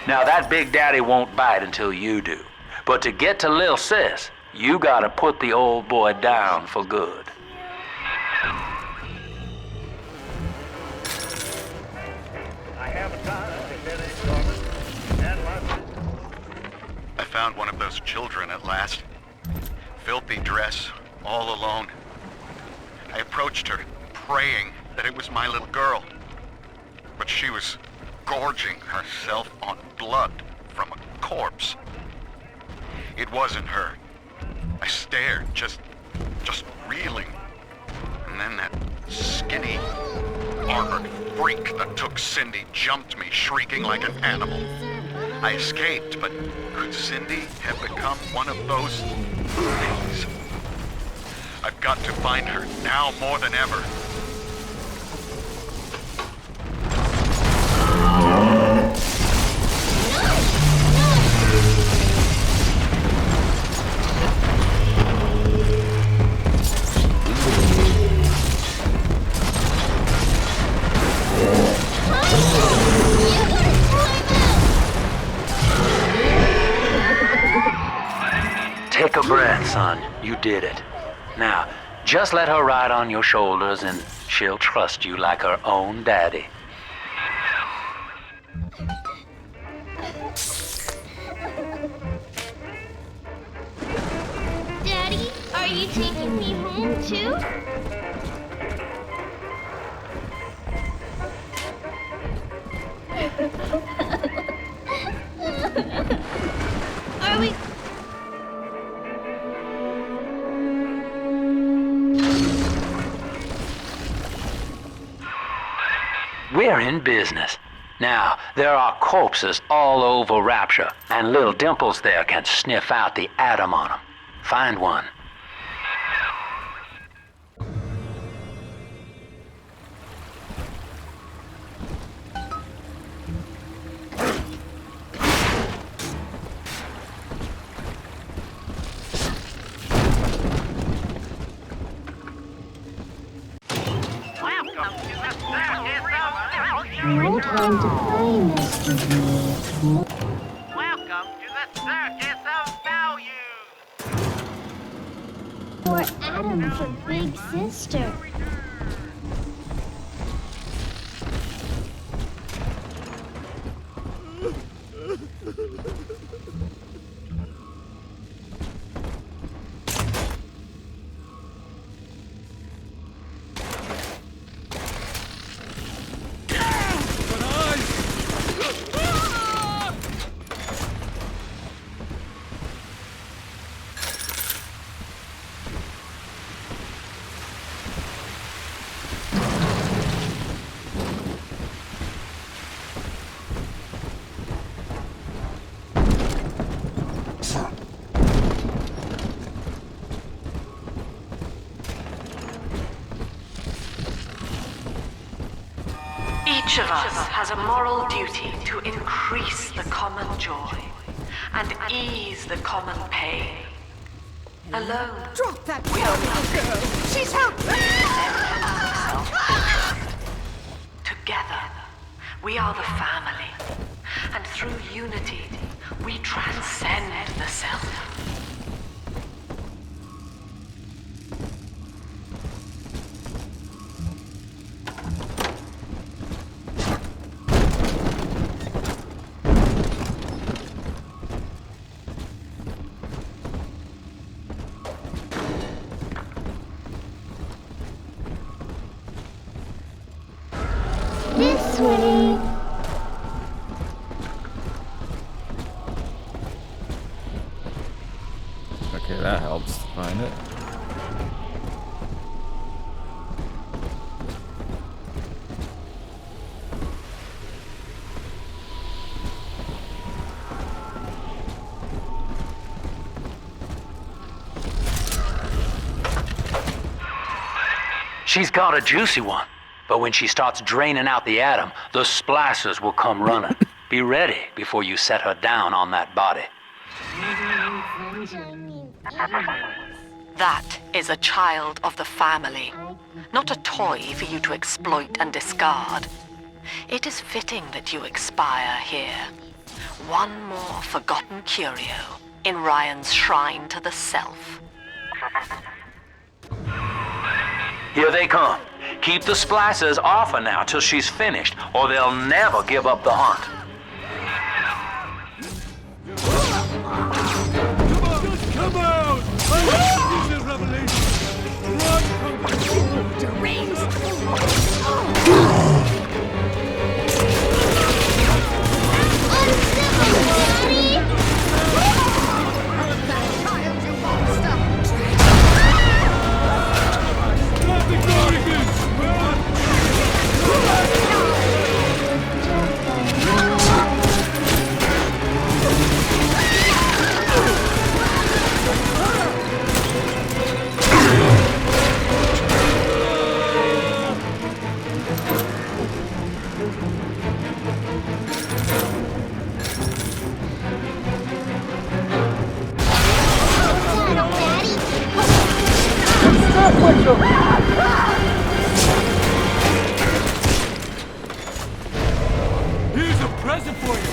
Now that Big Daddy won't bite until you do. But to get to Lil Sis, you gotta put the old boy down for good. I found one of those children at last. Filthy dress, all alone. I approached her, praying that it was my little girl. But she was gorging herself on blood from a corpse. It wasn't her. I stared, just reeling. And then that skinny, armored freak that took Cindy jumped me, shrieking like an animal. I escaped, but could Cindy have become one of those things? I've got to find her now more than ever. Take a breath, son. You did it. Now, just let her ride on your shoulders and she'll trust you like her own daddy. Daddy, are you taking me home too? Are we... We're in business. Now, there are corpses all over Rapture, and little Dimples there can sniff out the atom on them. Find one. No time to play, Mr. B. Welcome to the Circus of Value! Or Adam for Big Sister. Each of us has a moral duty to increase the common joy and ease the common pain. Alone, Drop that we are nothing. She's helpless! Together, we are the family. And through unity, we transcend the self. This way. Okay, that helps find it. She's got a juicy one, but when she starts draining out the atom, the splicers will come running. Be ready before you set her down on that body. That is a child of the family, not a toy for you to exploit and discard. It is fitting that you expire here. One more forgotten curio in Ryan's shrine to the self. Here they come. Keep the splicers off her now till she's finished, or they'll never give up the hunt. Come out! This is a revelation! Run from the deranged! Here's a present for you!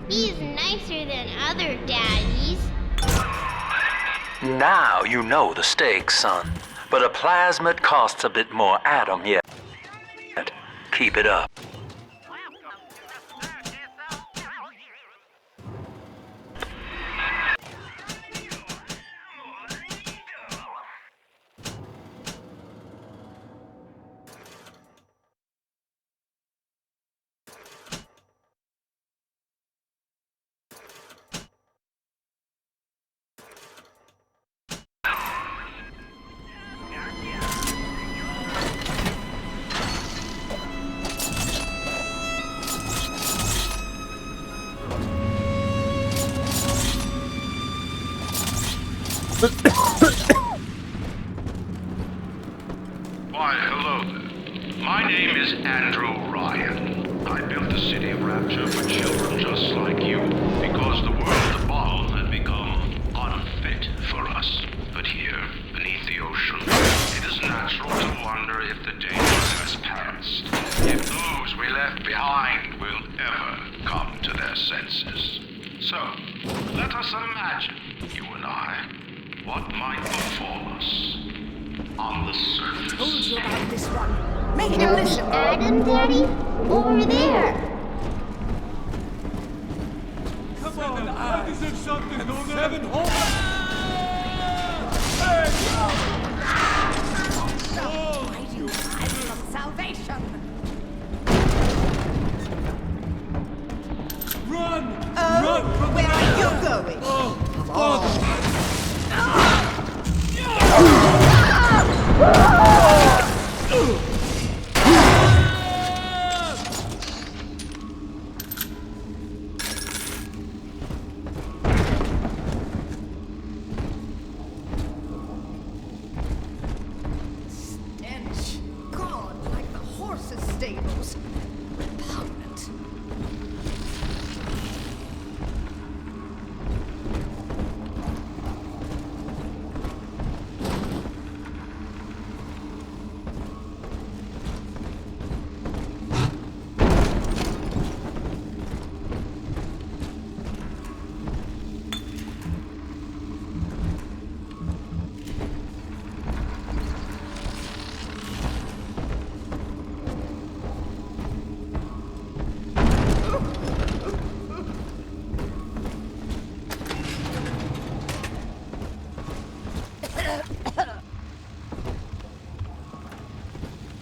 He's nicer than other daddies. Now you know the stakes, son. But a plasmid costs a bit more atom yet. Keep it up. Why, hello there. My name is Andrew Ryan. I built the city of Rapture for children just like you, because the world above had become unfit for us. But here, beneath the ocean, it is natural to wonder if the danger has passed. If those we left behind will ever come to their senses. So, let us imagine, you and I, what might befall us on the surface. Told you about this one. Make him listen. Adam, Daddy? Over there. Come on, I deserve something, don't 7 holes! Salvation! Run! Oh, Run from where the are you going? Stench. God, like the horses' stables. Repugnant.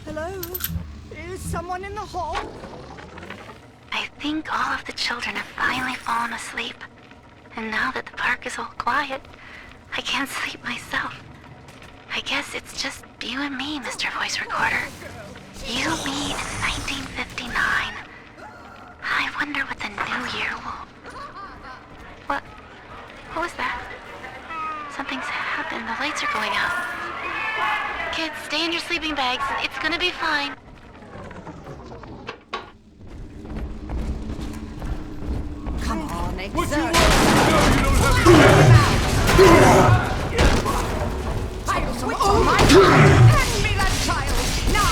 Hello? Is someone in the hall? I think all of the children have finally fallen asleep. And now that the park is all quiet, I can't sleep myself. I guess it's just you and me, Mr. Voice Recorder. You, me, and 1959. I wonder what the new year will... What was that? Something's happened. The lights are going out. Kids, stay in your sleeping bags. It's gonna be fine. Come on, What you exert. want? No, you don't have to. Oh my God! Hand me that child now!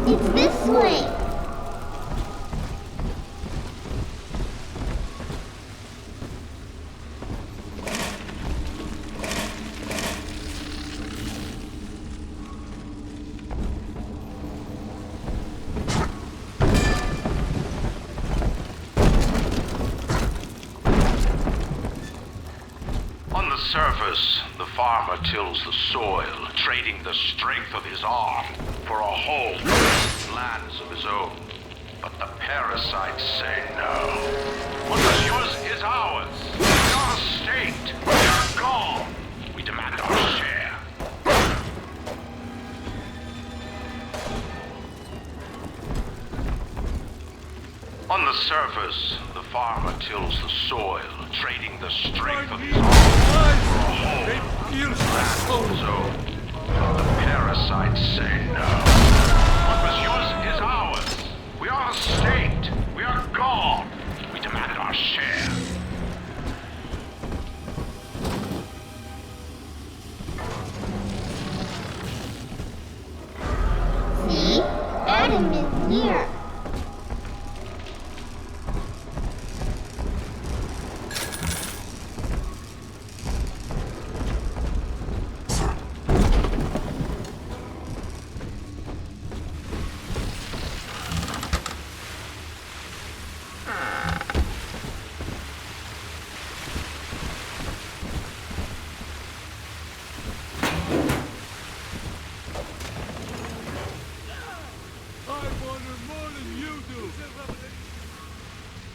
It's this way. On the surface, the farmer tills the soil, trading the strength of his arm for a home, lands of his own. But the parasites say no. What was yours is ours. We are a state. We are gone. We demand our share. On the surface, the farmer tills the soil, trading the strength of his arm for a home, land of his own. But the parasites say no. What was yours is ours. We are a state. We are gone. We demand our share. See? Adam is near.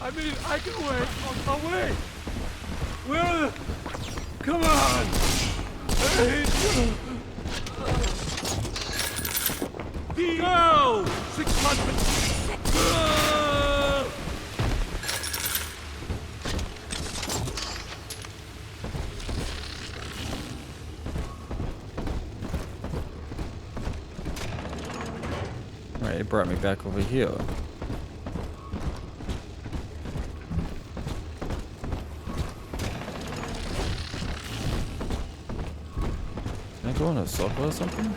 I mean, I can wait. I'll wait. Where are the... Come on. Go! 600. Right, it brought me back over here. going to supper or something?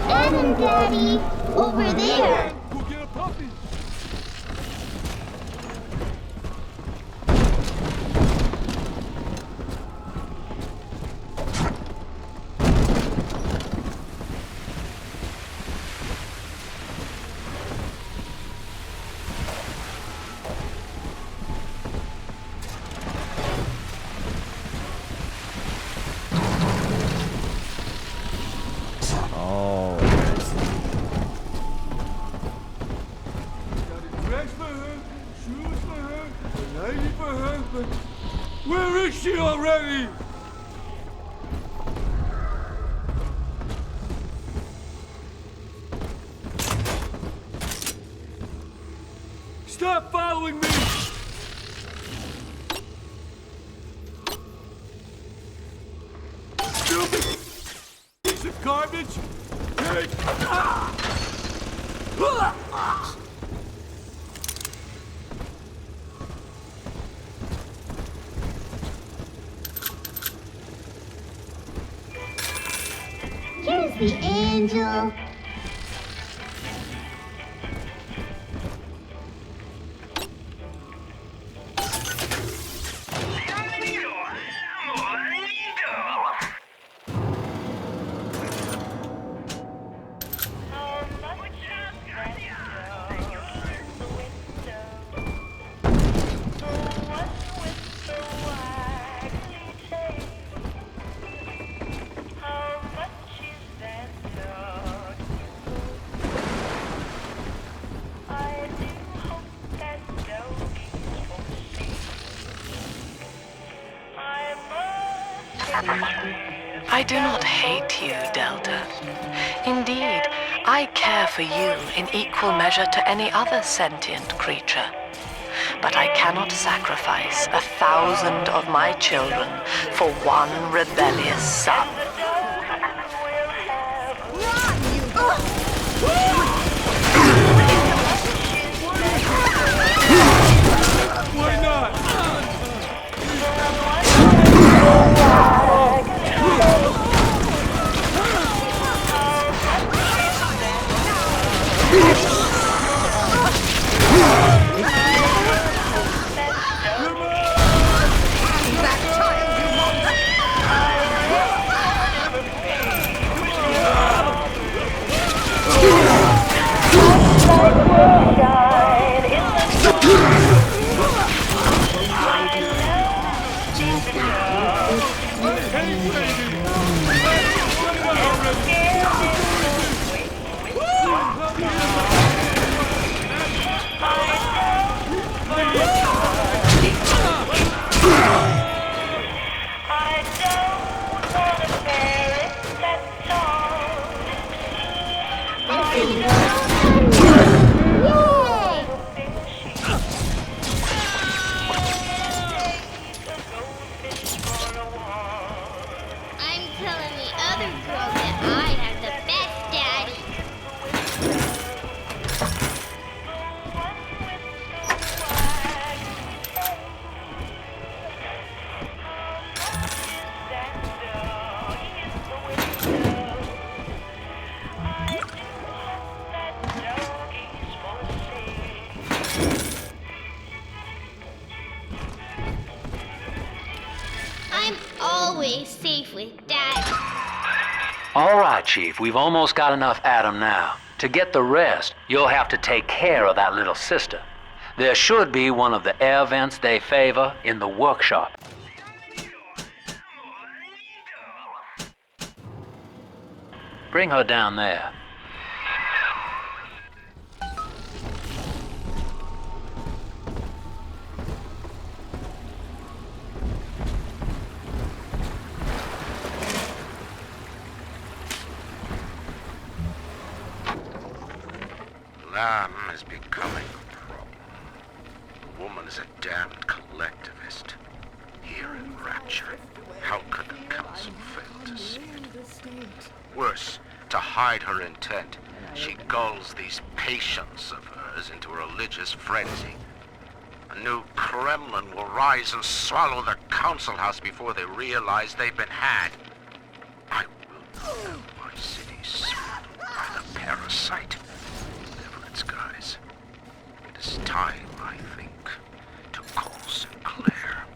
Adam, Daddy! Over there! Go get a puppy! Oh, Dress for her, shoes for her, a lady for her, but where is she already? Stop following me! Stupid piece of garbage! Hey! Ah! Ah! Here's the angel. I do not hate you, Delta. Indeed, I care for you in equal measure to any other sentient creature. But I cannot sacrifice 1,000 of my children for one rebellious son. Why not? I'm telling the other girls that I have the best daddy. I'm always safe with Daddy. All right, Chief, we've almost got enough Adam now. To get the rest, you'll have to take care of that little sister. There should be one of the air vents they favor in the workshop. Bring her down there. Lamb is becoming a problem. The woman is a damned collectivist. Here in Rapture, how could the council fail to see it? Worse, to hide her intent, she gulls these patients of hers into a religious frenzy. A new Kremlin will rise and swallow the council house before they realize they've been had. I will have my city swallowed by the parasite, whatever its guise. It is time, I think, to call Sinclair.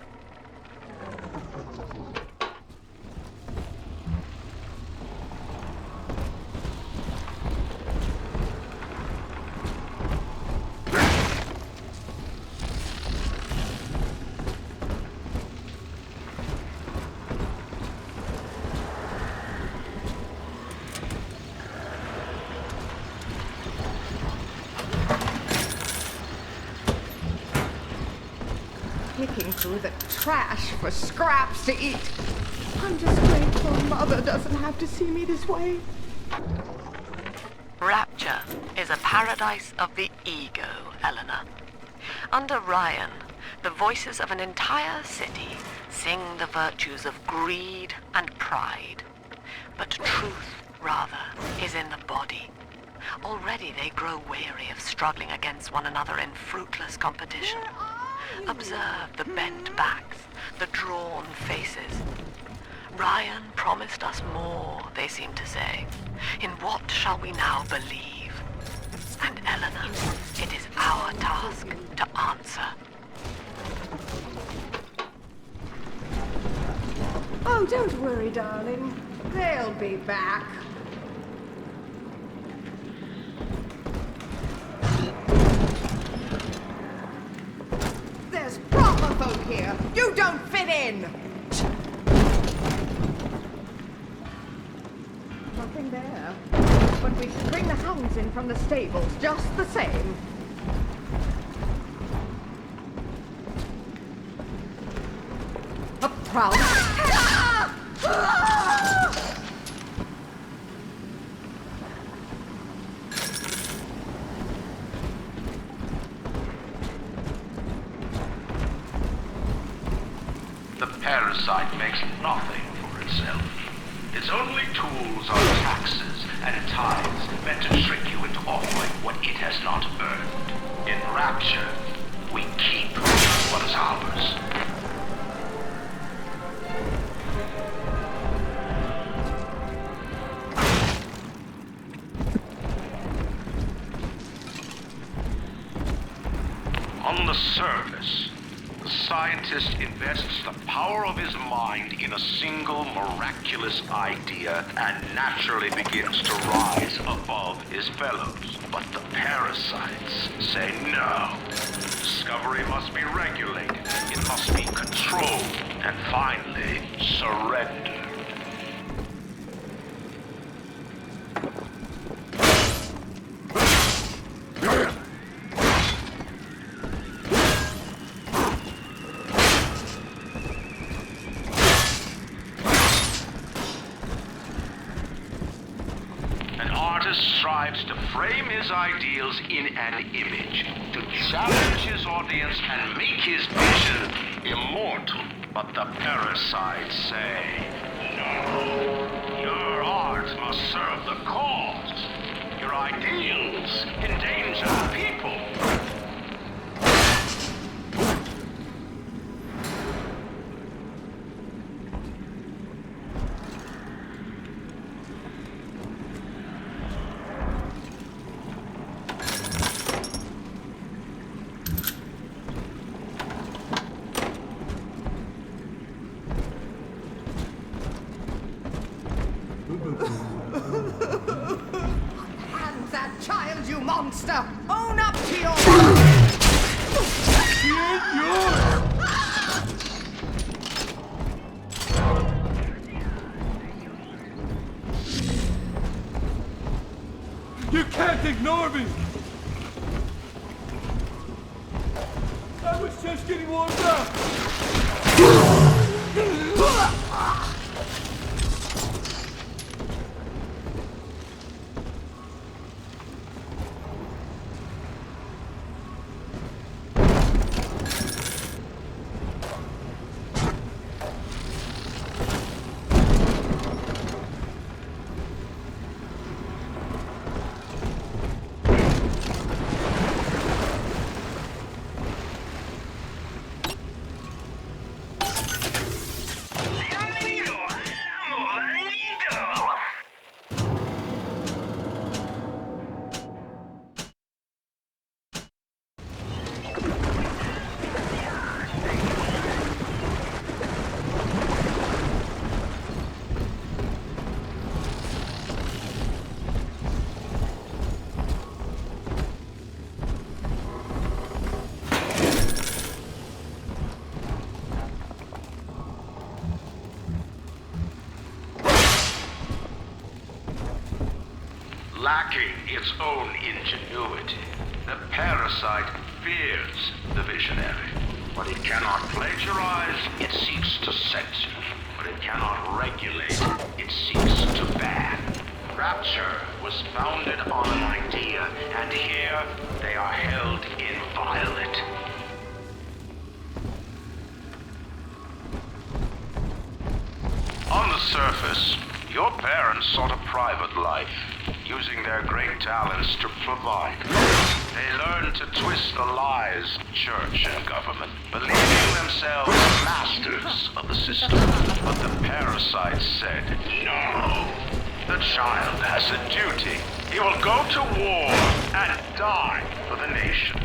Picking through the trash for scraps to eat. I'm just grateful Mother doesn't have to see me this way. Rapture is a paradise of the ego, Eleanor. Under Ryan, the voices of an entire city sing the virtues of greed and pride. But truth, rather, is in the body. Already they grow weary of struggling against one another in fruitless competition. Observe the bent backs, the drawn faces. Ryan promised us more, they seem to say. In what shall we now believe? And Eleanor, it is our task to answer. Oh, don't worry, darling. They'll be back. There's proper folk here. You don't fit in. Nothing there. But we should bring the hounds in from the stables just the same. A proud... The parasite makes nothing for itself. Its only tools are taxes and tithes meant to trick you into offering what it has not earned. In Rapture, we keep what is ours. On the surface, the scientist invests the power of his mind in a single miraculous idea and naturally begins to rise above his fellows. But the parasites say no. Discovery must be regulated, it must be controlled, and finally, surrendered. Strives to frame his ideals in an image, to challenge his audience and make his vision immortal. But the parasites say, no, your art must serve the cause. Your ideals endanger the people. Hands that child, you monster! Own up to your... You can't ignore me! I was just getting warmed up! lacking its own ingenuity. The parasite fears the visionary. What it cannot plagiarize, it seeks to censor. What it cannot regulate, it seeks to ban. Rapture was founded on an idea, and here they are held inviolate. On the surface, your parents sought a private life, using their great talents to provide. They learned to twist the lies of church and government, believing themselves masters of the system. But the parasite said, no. The child has a duty. He will go to war and die for the nation.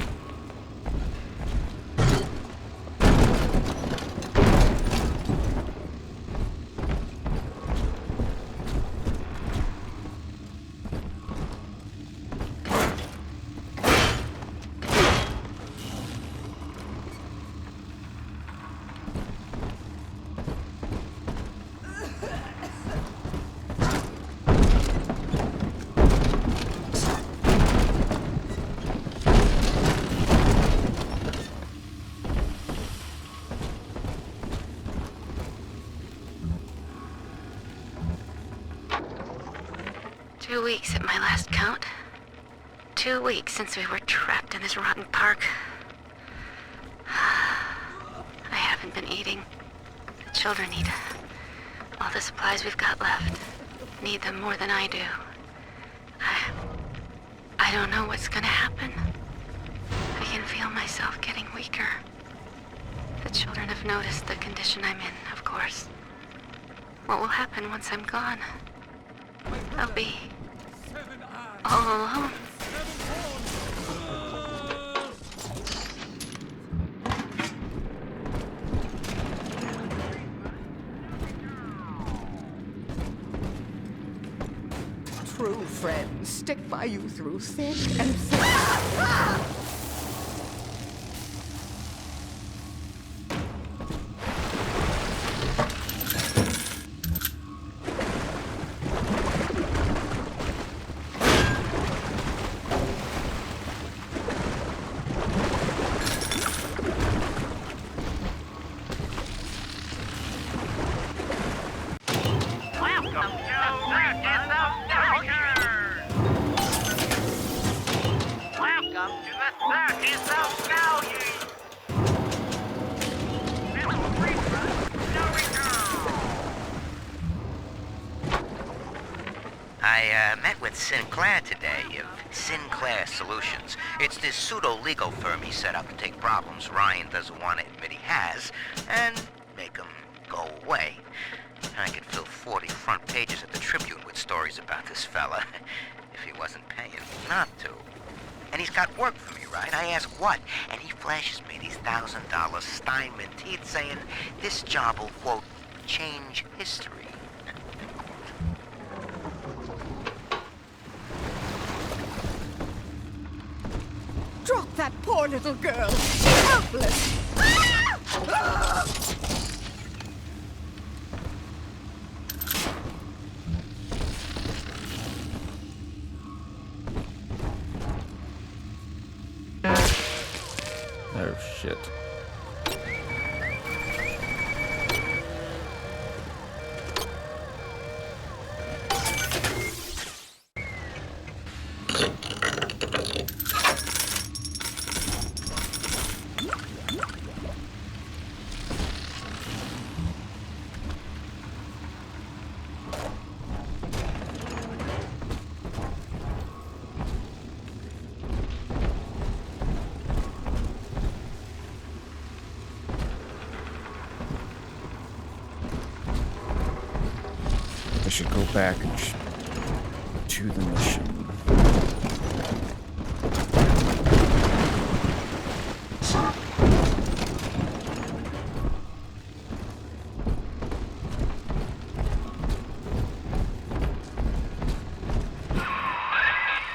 Weeks at my last count. 2 weeks since we were trapped in this rotten park. I haven't been eating. The children need all the supplies we've got left. Need them more than I do. I don't know what's gonna happen. I can feel myself getting weaker. The children have noticed the condition I'm in, of course. What will happen once I'm gone? I'll be all alone. True friends stick by you through thick and thin. I met with Sinclair today of Sinclair Solutions. It's this pseudo-legal firm he set up to take problems Ryan doesn't want to admit he has and make them go away. I could fill 40 front pages of the Tribune with stories about this fella if he wasn't paying not to. And he's got work for me, right? I ask what? And he flashes me these $1,000 Steinman teeth saying this job will, quote, change history. Drop that poor little girl! Helpless! Oh shit. I should go back to the mission.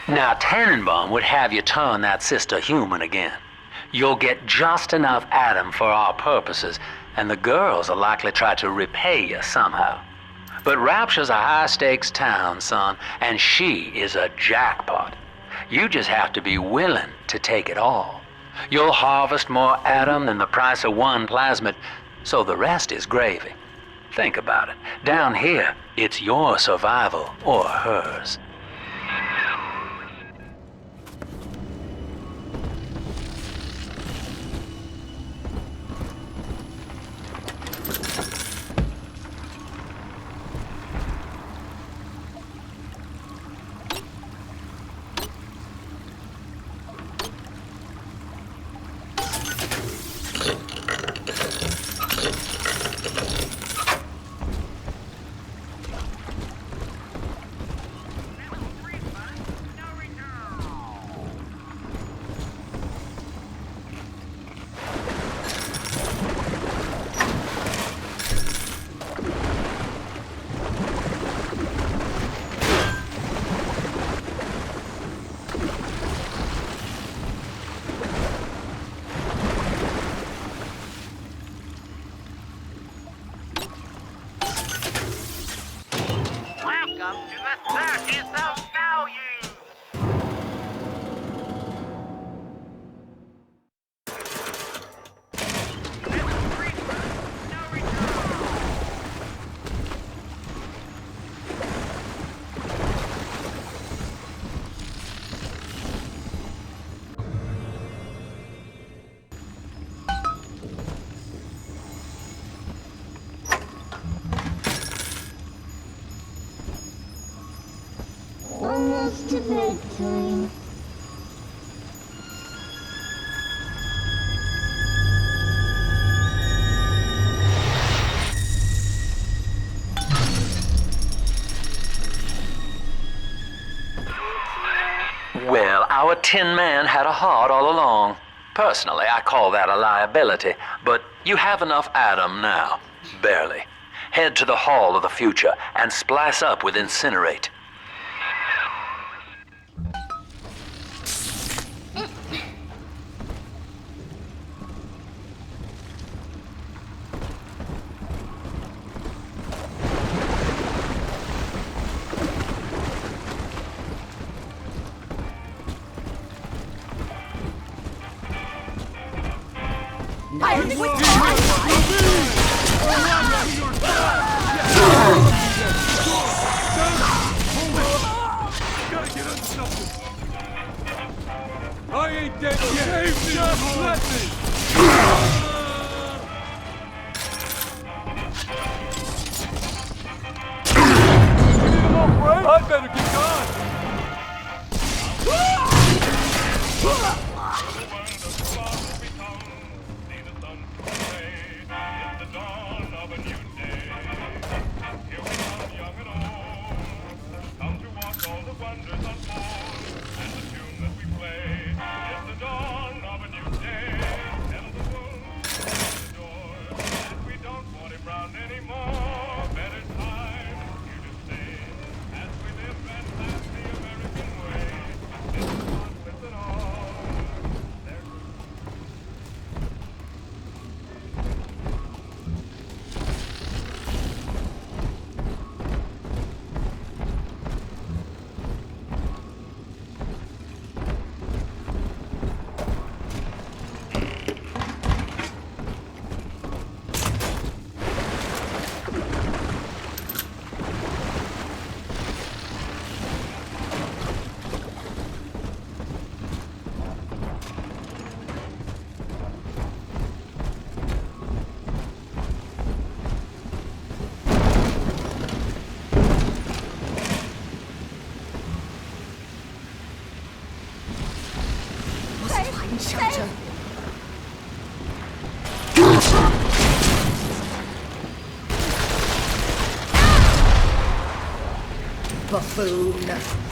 Now, Tannenbaum would have you turn that sister human again. You'll get just enough Adam for our purposes, and the girls will likely try to repay you somehow. But Rapture's a high-stakes town, son, and she is a jackpot. You just have to be willing to take it all. You'll harvest more atom than the price of one plasmid, so the rest is gravy. Think about it. Down here, it's your survival or hers. Welcome to the Circus of Value! Almost to bedtime. Well, our Tin Man had a heart all along. Personally, I call that a liability, but you have enough atom now. Barely. Head to the Hall of the Future and splice up with Incinerate. I ain't dead yet! Just let me! I better get gone! Shelter. Buffoon.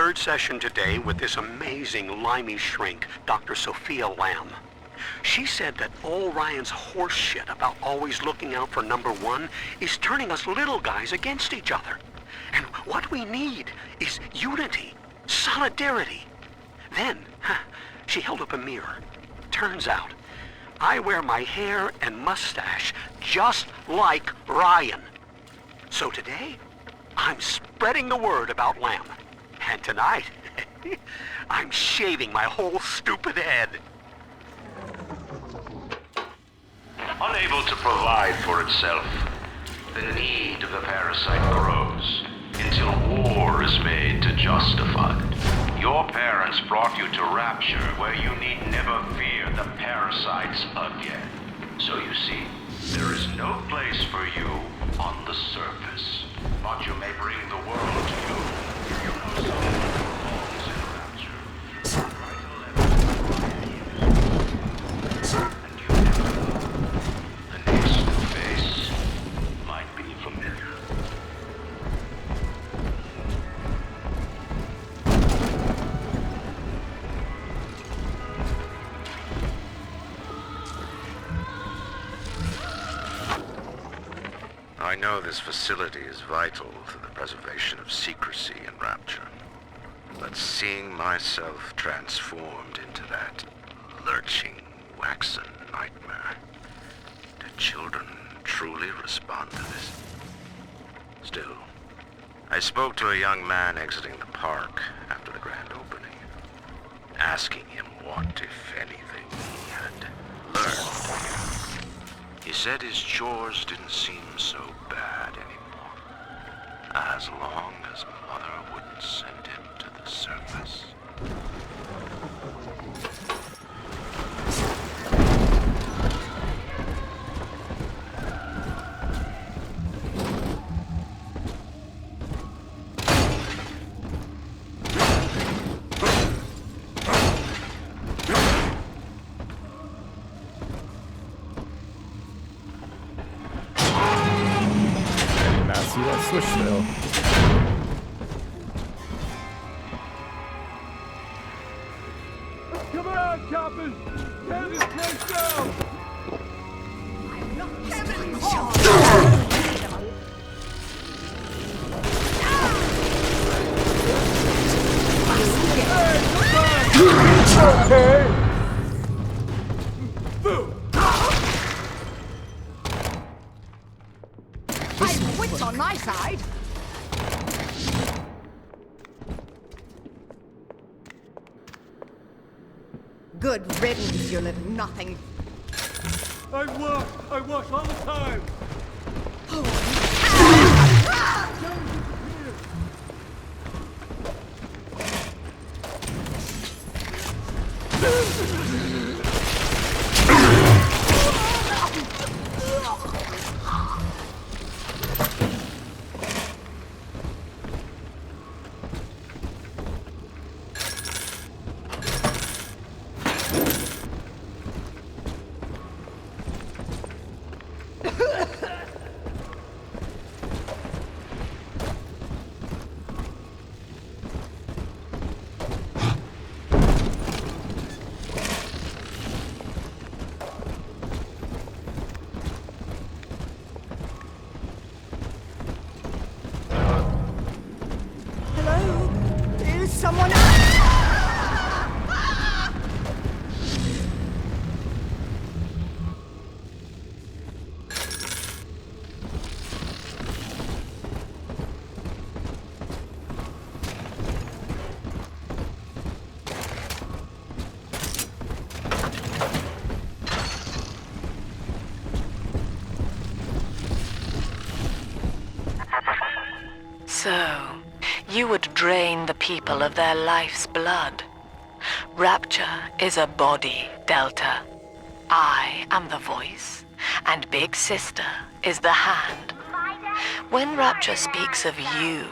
third session today with this amazing limey shrink, Dr. Sophia Lamb. She said that all Ryan's horse shit about always looking out for number one is turning us little guys against each other. And what we need is unity, solidarity. Then, she held up a mirror. Turns out, I wear my hair and mustache just like Ryan. So today, I'm spreading the word about Lamb. And tonight, I'm shaving my whole stupid head. Unable to provide for itself, the need of the parasite grows until war is made to justify it. Your parents brought you to Rapture, where you need never fear the parasites again. So you see, there is no place for you on the surface, but you may bring the world to you. You know someone who belongs in Rapture. Try to let and you never know. The next face might be familiar. I know this facility is vital to the preservation of secrecy in Rapture, but seeing myself transformed into that lurching, waxen nightmare, do children truly respond to this? Still, I spoke to a young man exiting the park after the grand opening, asking him what, if anything, he had learned. He said his chores didn't seem so bad anymore, as long as Mother wouldn't send him to the surface. See that switch though. Come on, coppers! Tear this place down! Okay! Wits on my side. Good riddance, you little nothing. I wash all the time! Someone So, you would drain the people of their life's blood. Rapture is a body, Delta. I am the voice, and Big Sister is the hand. When Rapture speaks of you,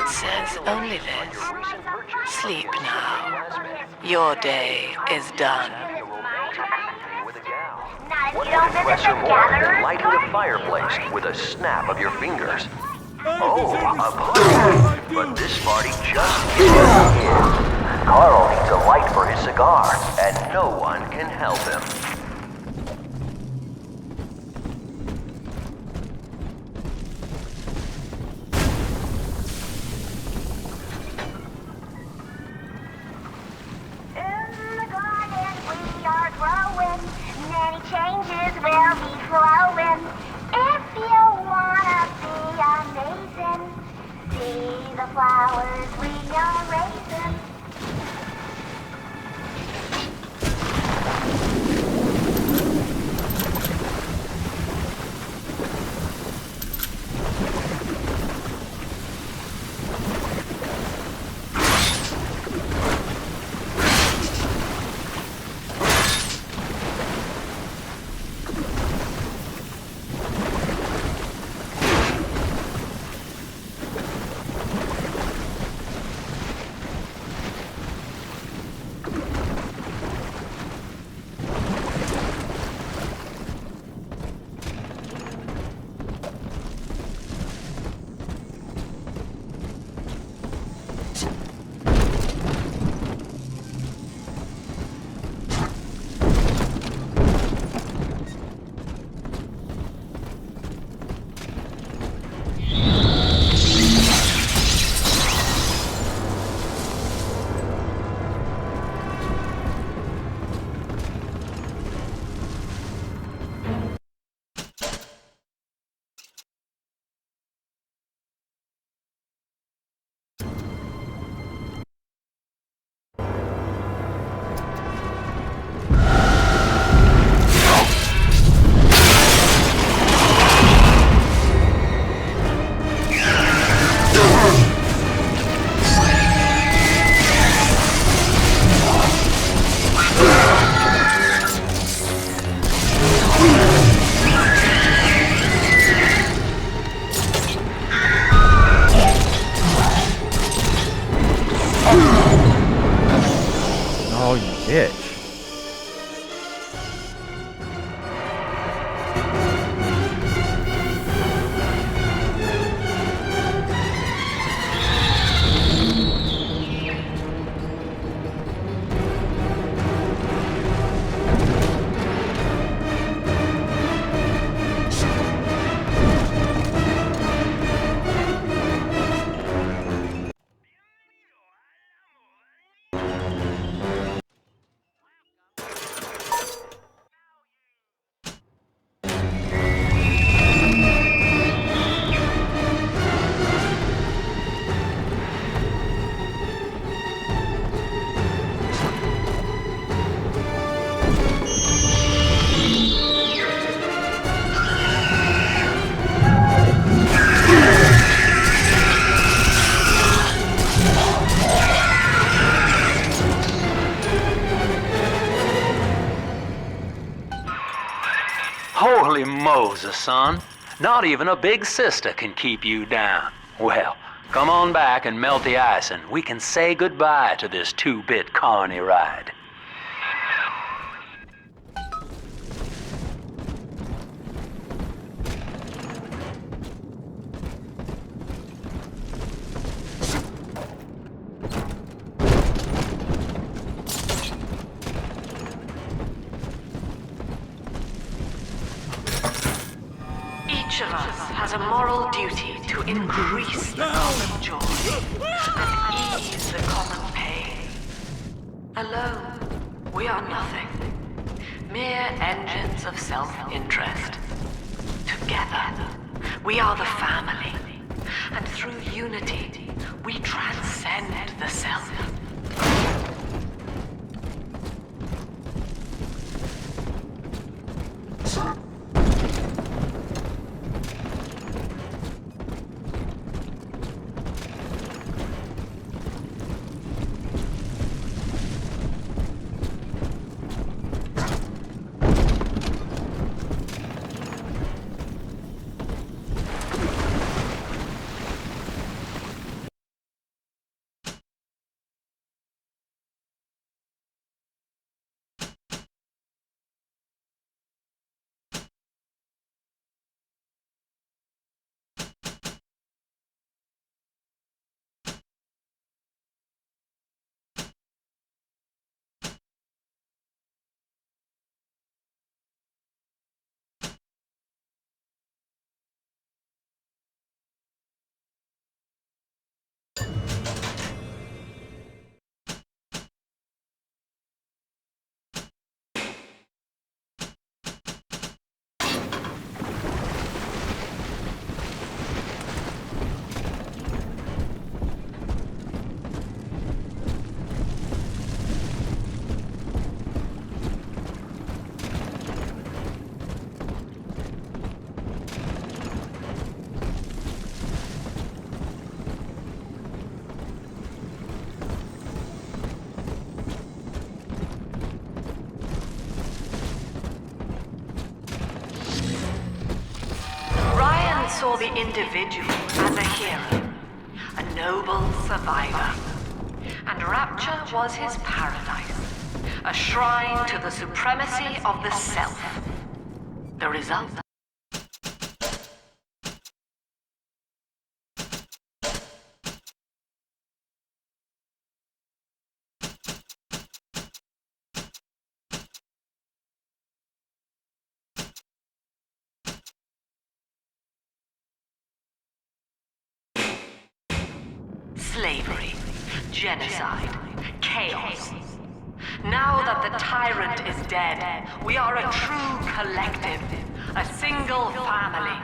It says only this. Sleep now. Your day is done. Wouldn't impress her more than lighting a fireplace with a snap of your fingers. Oh, a party! But this party just can't begin. Carl needs a light for his cigar, and no one can help him. In the garden we are growing, many changes will be flowing. If you wanna be amazing, see the flowers we are raising. Oh, you bitch. Holy Moses, son. Not even a big sister can keep you down. Well, come on back and melt the ice and we can say goodbye to this 2-bit carny ride. Each of us has a moral duty to increase the common joy and ease the common pain. Alone, we are nothing. Mere engines of self-interest. Together, we are the family. And through unity, we transcend the self. saw the individual as a hero, a noble survivor. And Rapture was his paradise, a shrine to the supremacy of the self. The result? Slavery, genocide, chaos. Now that the tyrant is dead, we are a true collective, a single family.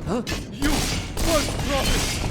Huh? You once promised!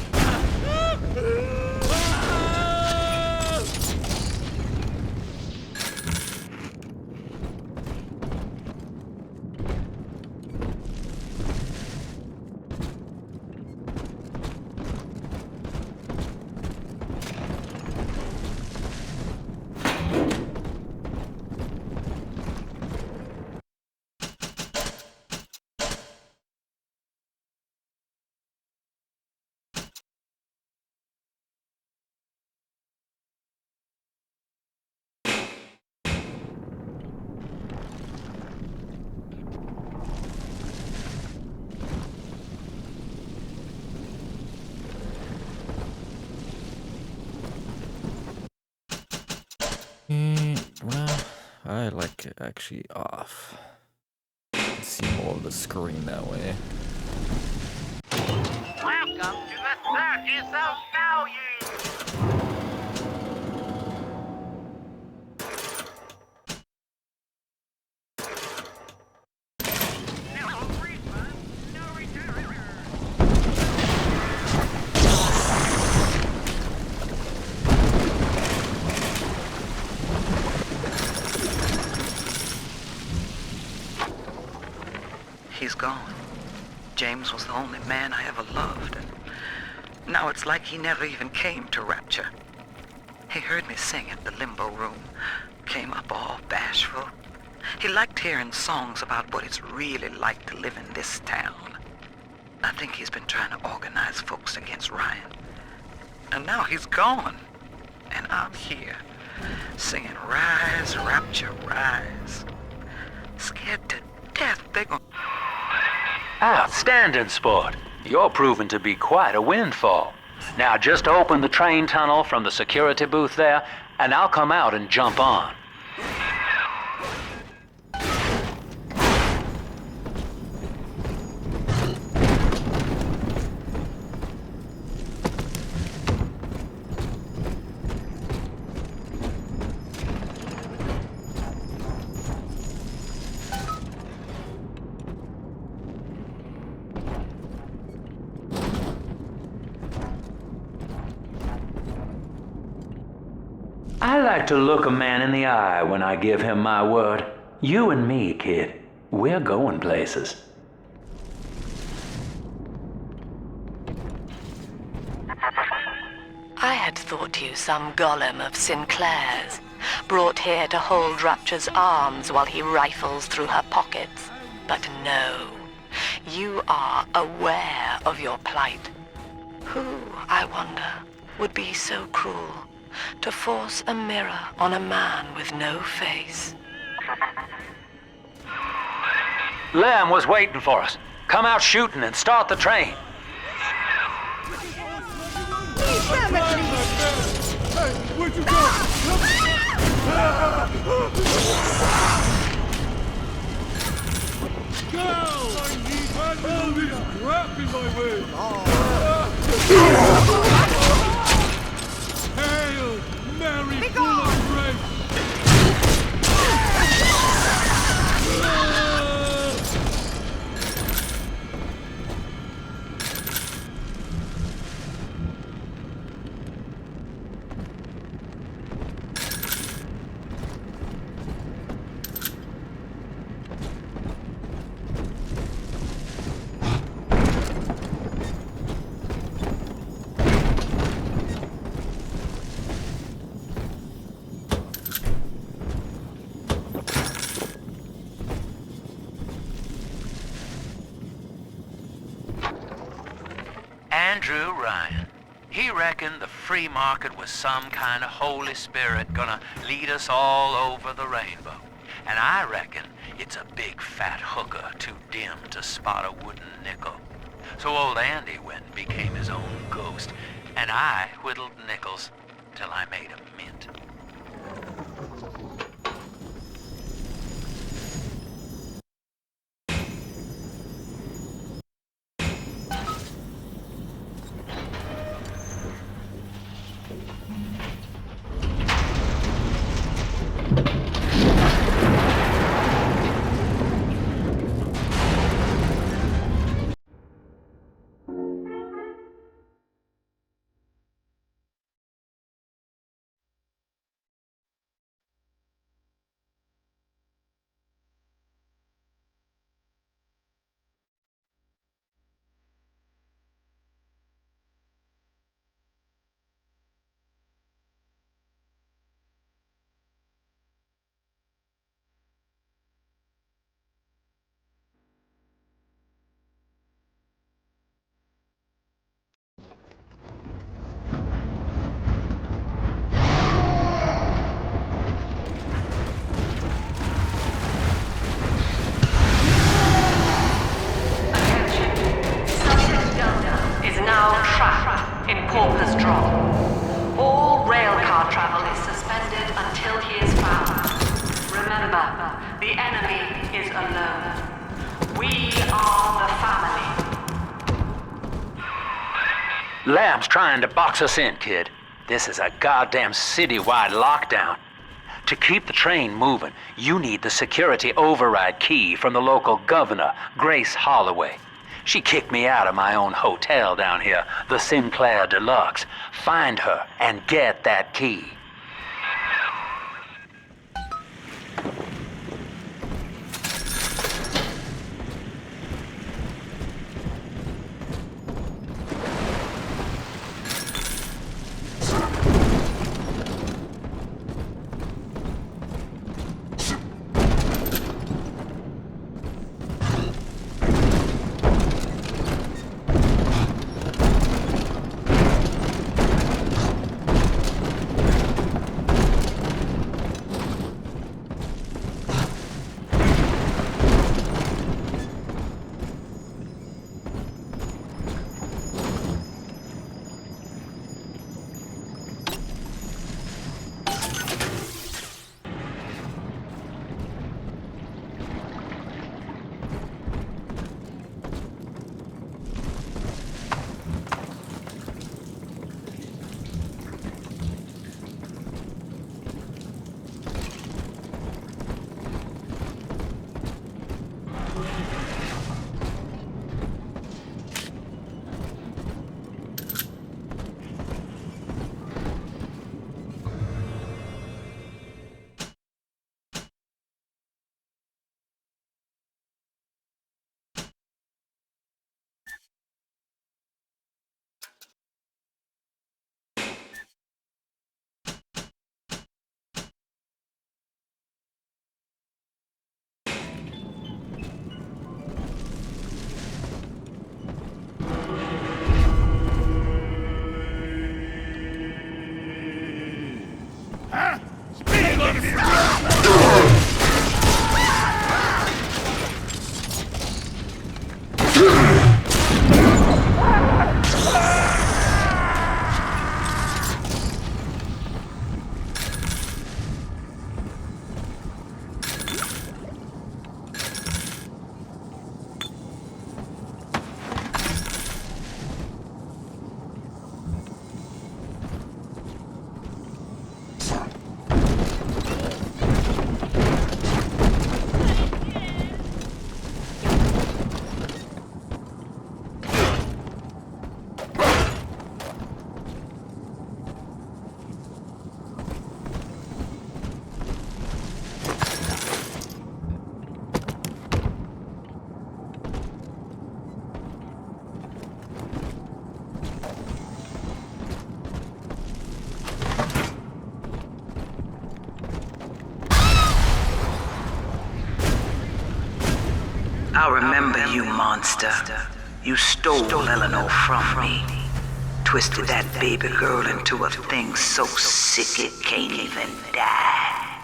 Well, I like it actually off. See more of the screen that way. Welcome to the circus of value! He's gone. James was the only man I ever loved, and now it's like he never even came to Rapture. He heard me sing at the limbo room, came up all bashful. He liked hearing songs about what it's really like to live in this town. I think he's been trying to organize folks against Ryan. And now he's gone, and I'm here, singing Rise, Rapture, Rise. Scared to death they're gonna... Outstanding, sport. You're proving to be quite a windfall. Now just open the train tunnel from the security booth there, and I'll come out and jump on. I like to look a man in the eye when I give him my word. You and me, kid, we're going places. I had thought you some golem of Sinclair's, brought here to hold Rapture's arms while he rifles through her pockets. But no, you are aware of your plight. Who, I wonder, would be so cruel to force a mirror on a man with no face? Lamb was waiting for us. Come out shooting and start the train. Hey, where'd you go? Go! I need all this crap in my way! Hail, Mary, full of grace! Andrew Ryan. He reckoned the free market was some kind of Holy Spirit gonna lead us all over the rainbow. And I reckon it's a big fat hooker too dim to spot a wooden nickel. So old Andy went and became his own ghost, and I whittled nickels till I made a mint. Lamb's trying to box us in, kid. This is a goddamn citywide lockdown. To keep the train moving, you need the security override key from the local governor, Grace Holloway. She kicked me out of my own hotel down here, the Sinclair Deluxe. Find her and get that key. I remember you, monster. You stole Eleanor from me. Twisted that baby girl into a thing so sick it can't even die.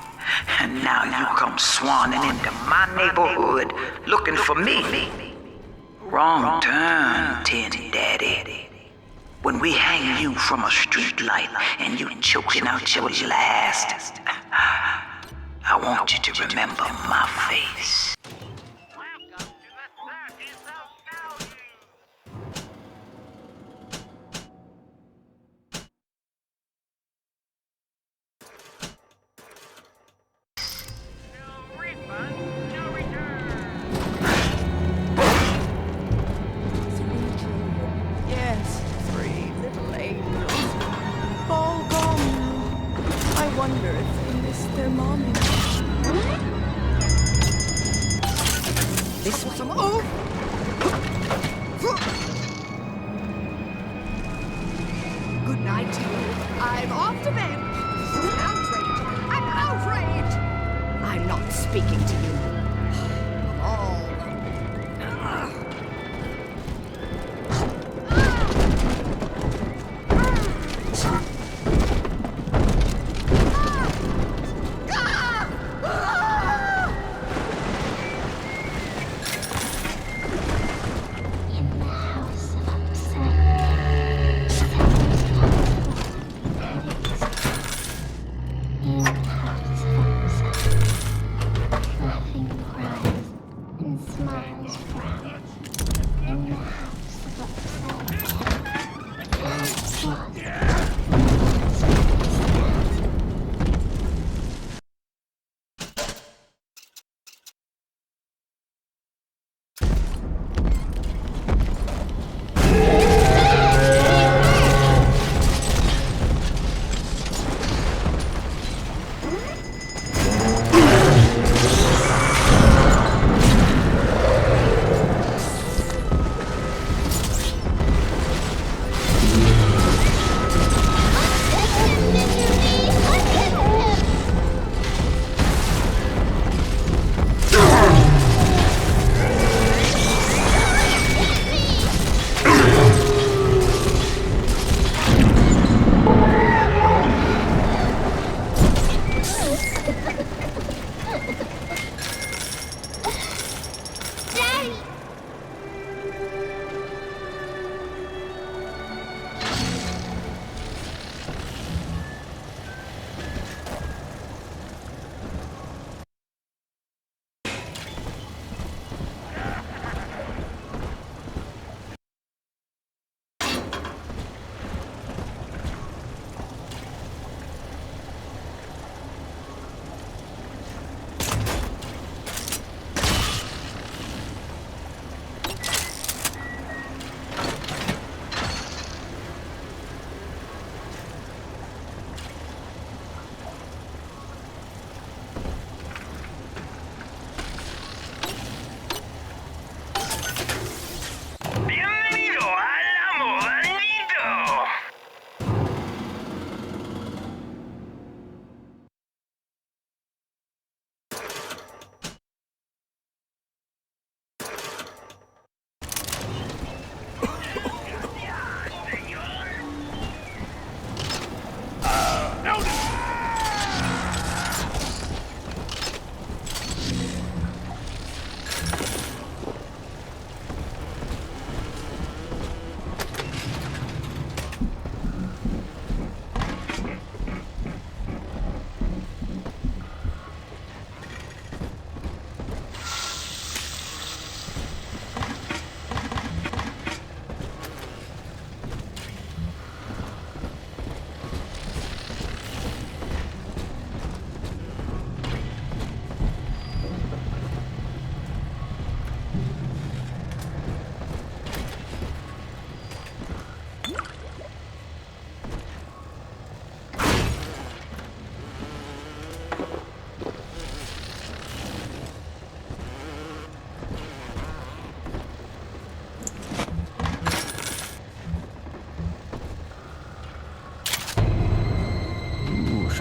And now you come swanning into my neighborhood looking for me. Wrong turn, Tin Daddy. When we hang you from a street light and you choking out your last, I want you to remember my face. Yes, 3 little angels. All gone now. I wonder if they missed their mommy. This was some. Oh! Good night to you. I'm off to bed. This is an outrage. An outrage! I'm not speaking to you. All.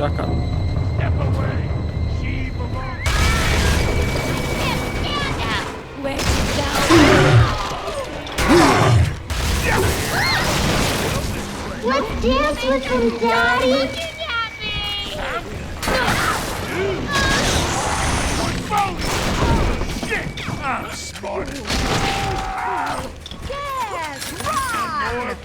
Shotgun. Step away. She belongs. Where'd you go? Dance with him, Daddy! I'm smart. Yes, run!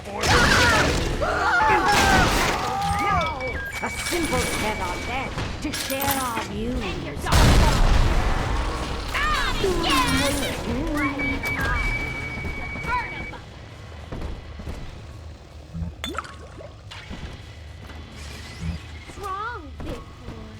A simple set on that to share our views. What's wrong, big boy?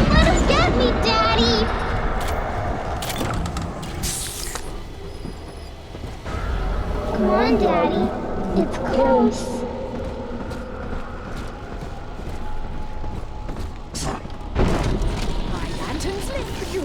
Let him get me, Daddy! Come on, Daddy. It's close. My lanterns lit for you.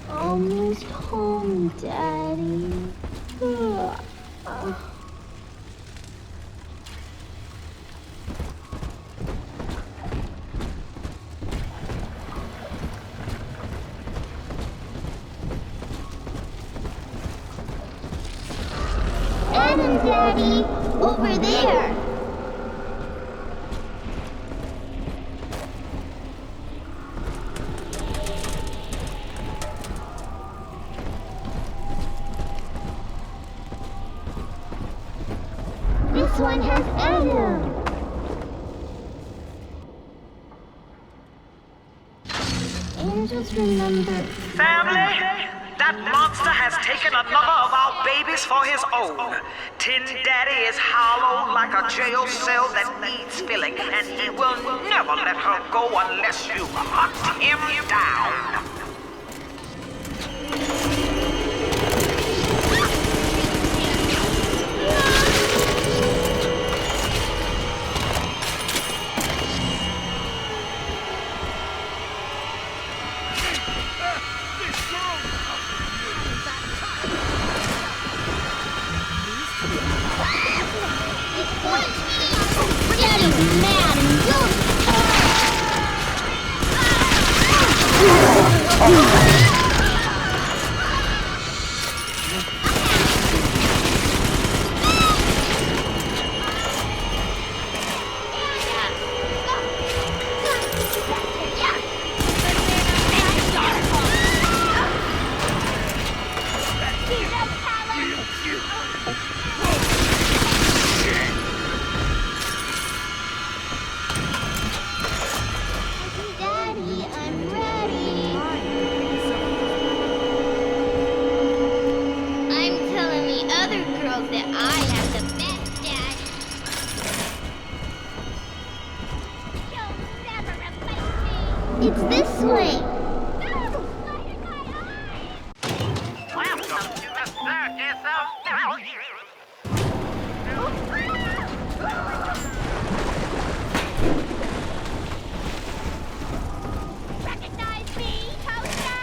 Almost home, Daddy. Adam, Daddy! Over there! This one has Adam! Angels remember... Family, that monster has taken another of our babies for his own. Tin Daddy is hollow like a jail cell that needs filling, and he will never let her go unless you hunt him down. Daddy's mad and you'll... Daddy, I'm ready. I'm telling the other girls that I have the best dad. It's this way. Welcome to the circus of value. Recognize me, toaster?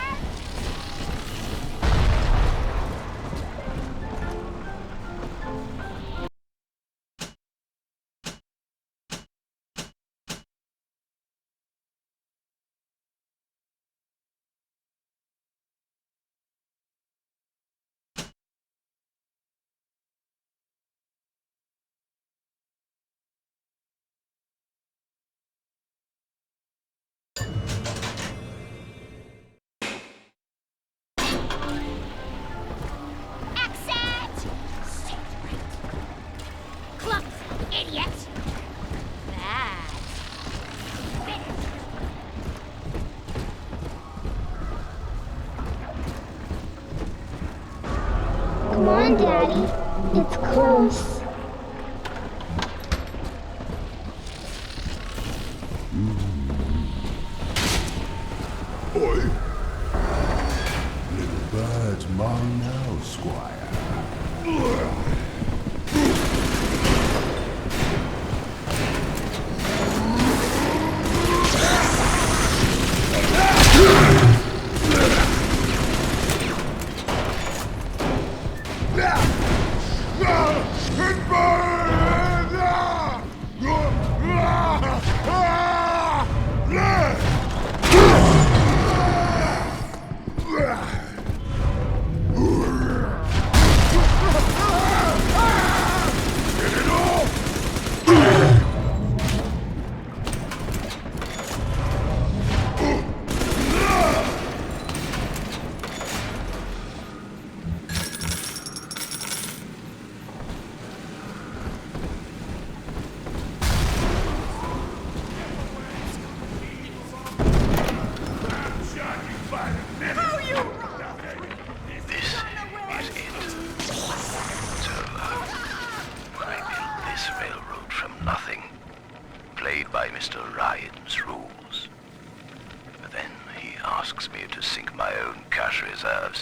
Exit! Clumsy idiot! That's finished. Come on, Daddy. It's close. Oi! Little bird's mine now, Squire.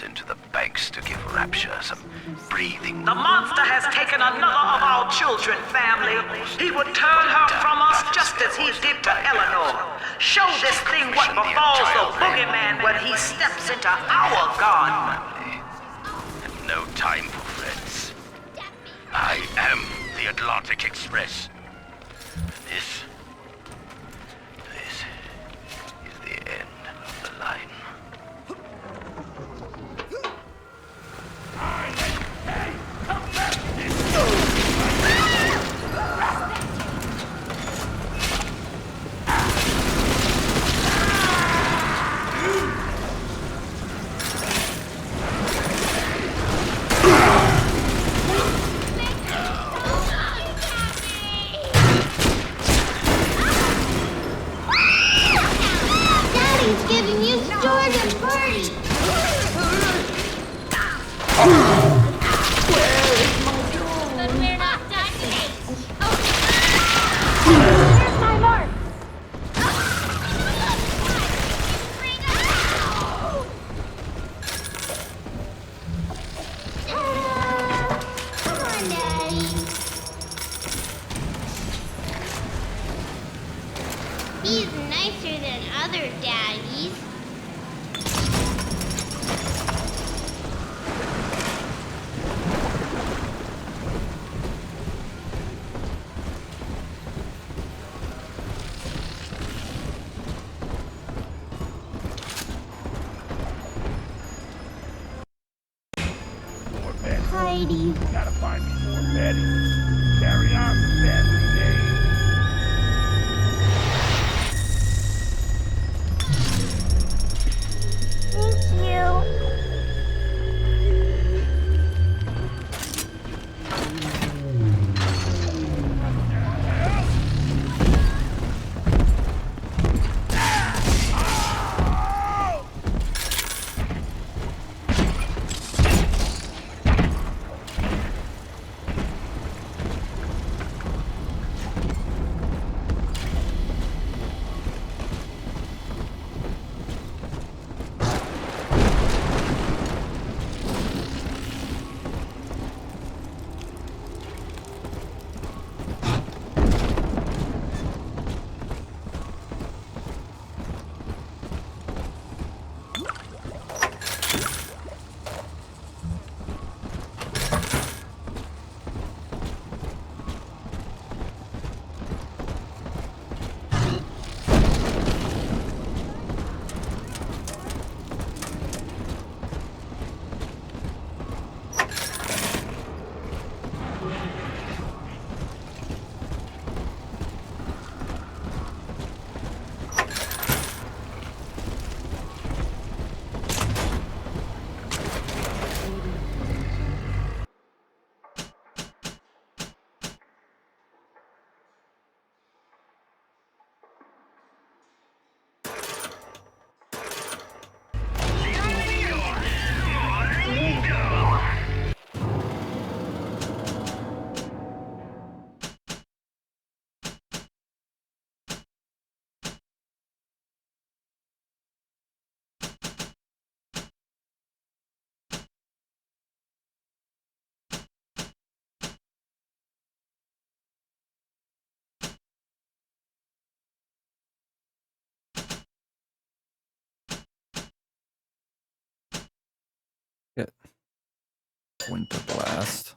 Into the banks to give Rapture some breathing. The monster has taken another of our children, family. He would turn her from us just as he did to Eleanor. Show this thing what befalls the boogeyman when he steps into our garden. No time for friends. I am the Atlantic Express. This is the end of the line. Daddy's giving you storm and party. But we're not done yet. Here's my mark. Come on, Daddy. He's nicer than other daddies. Heidi. Gotta find me more Betty. Carry on the family name. Thank you. Get Winter Blast.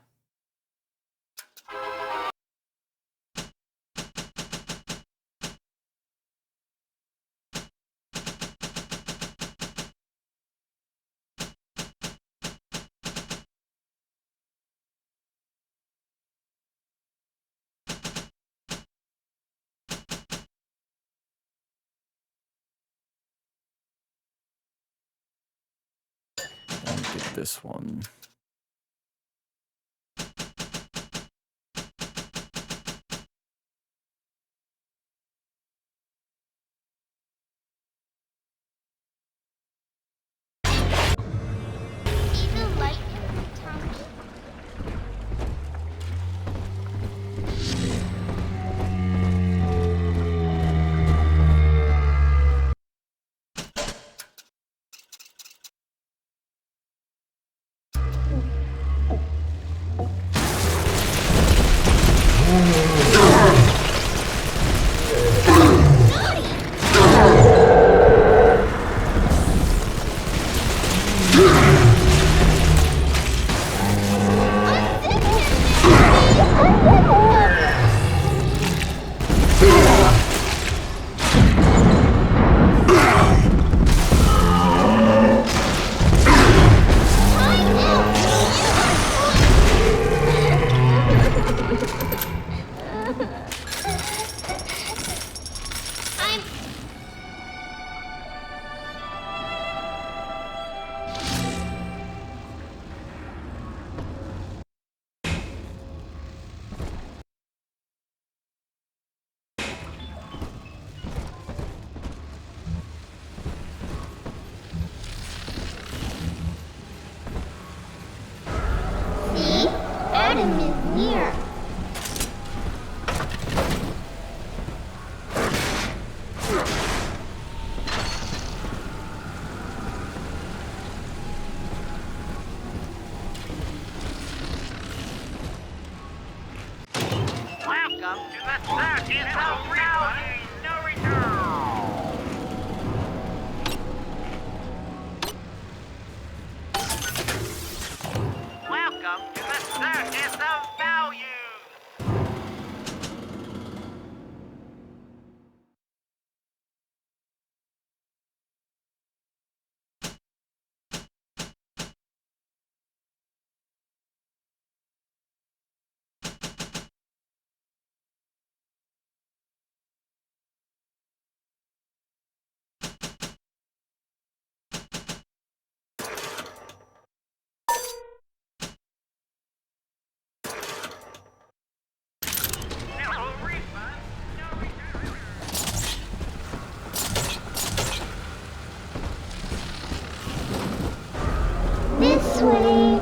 And get this one. Even like Tommy. See? Adam is near. Welcome to the 30th of reality. No return. Welcome to the 30th of value. This way.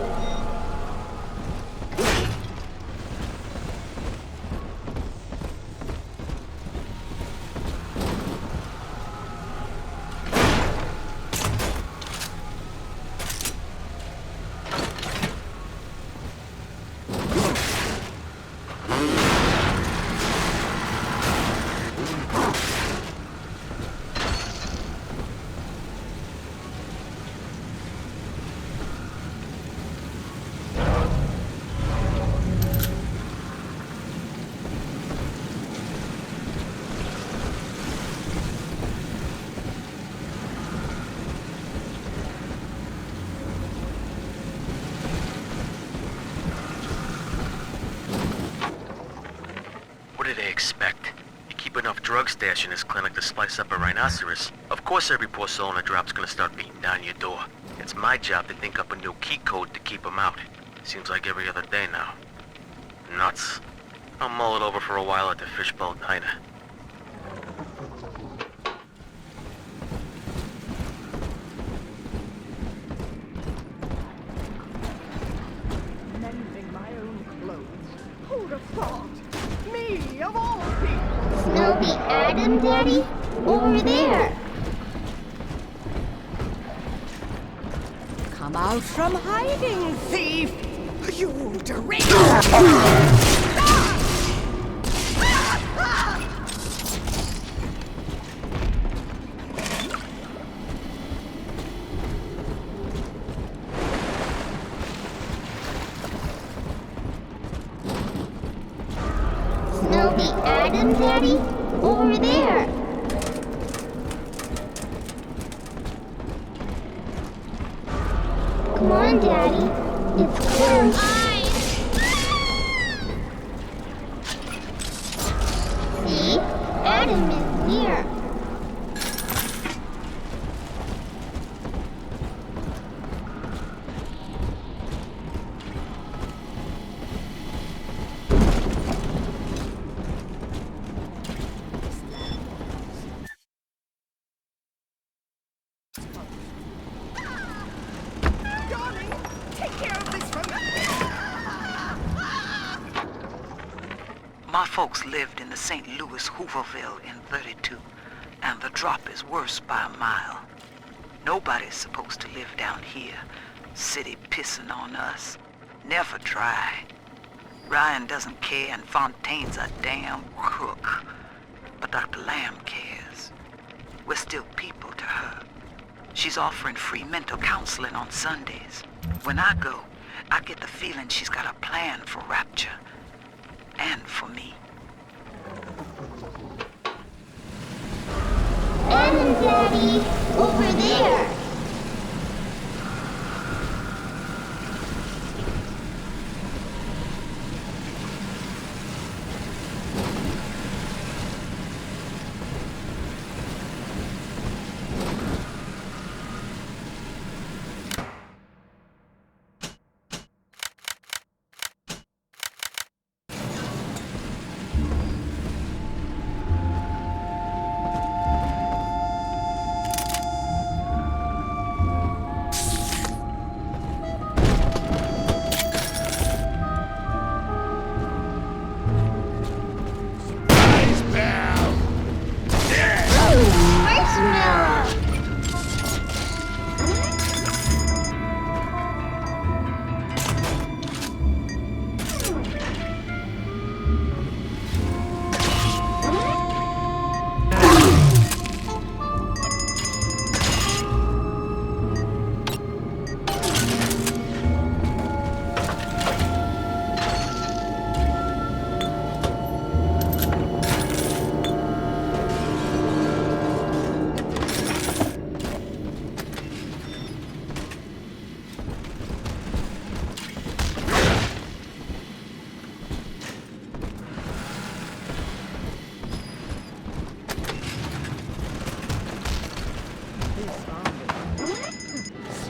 What do they expect? You keep enough drug stash in this clinic to slice up a rhinoceros. Of course every poor soul in a drop's gonna start beating down your door. It's my job to think up a new key code to keep them out. Seems like every other day now. Nuts. I'll mull it over for a while at the Fishbowl Diner. Mending my own clothes. Who'd have thought? Me, of all people! Smell the Adam, Daddy? Over there. Come out from hiding, thief! You deranged! The Adam Daddy? Over there. Come on, Daddy. It's close. See? Adam is near. Darling, take care of this for me. My folks lived in the St. Louis Hooverville in 32, and the drop is worse by a mile. Nobody's supposed to live down here. City pissing on us. Never dry. Ryan doesn't care, and Fontaine's a damn crook. But Dr. Lamb cares. We're still people to her. She's offering free mental counseling on Sundays. When I go, I get the feeling she's got a plan for Rapture. And for me. Adam Daddy, over there.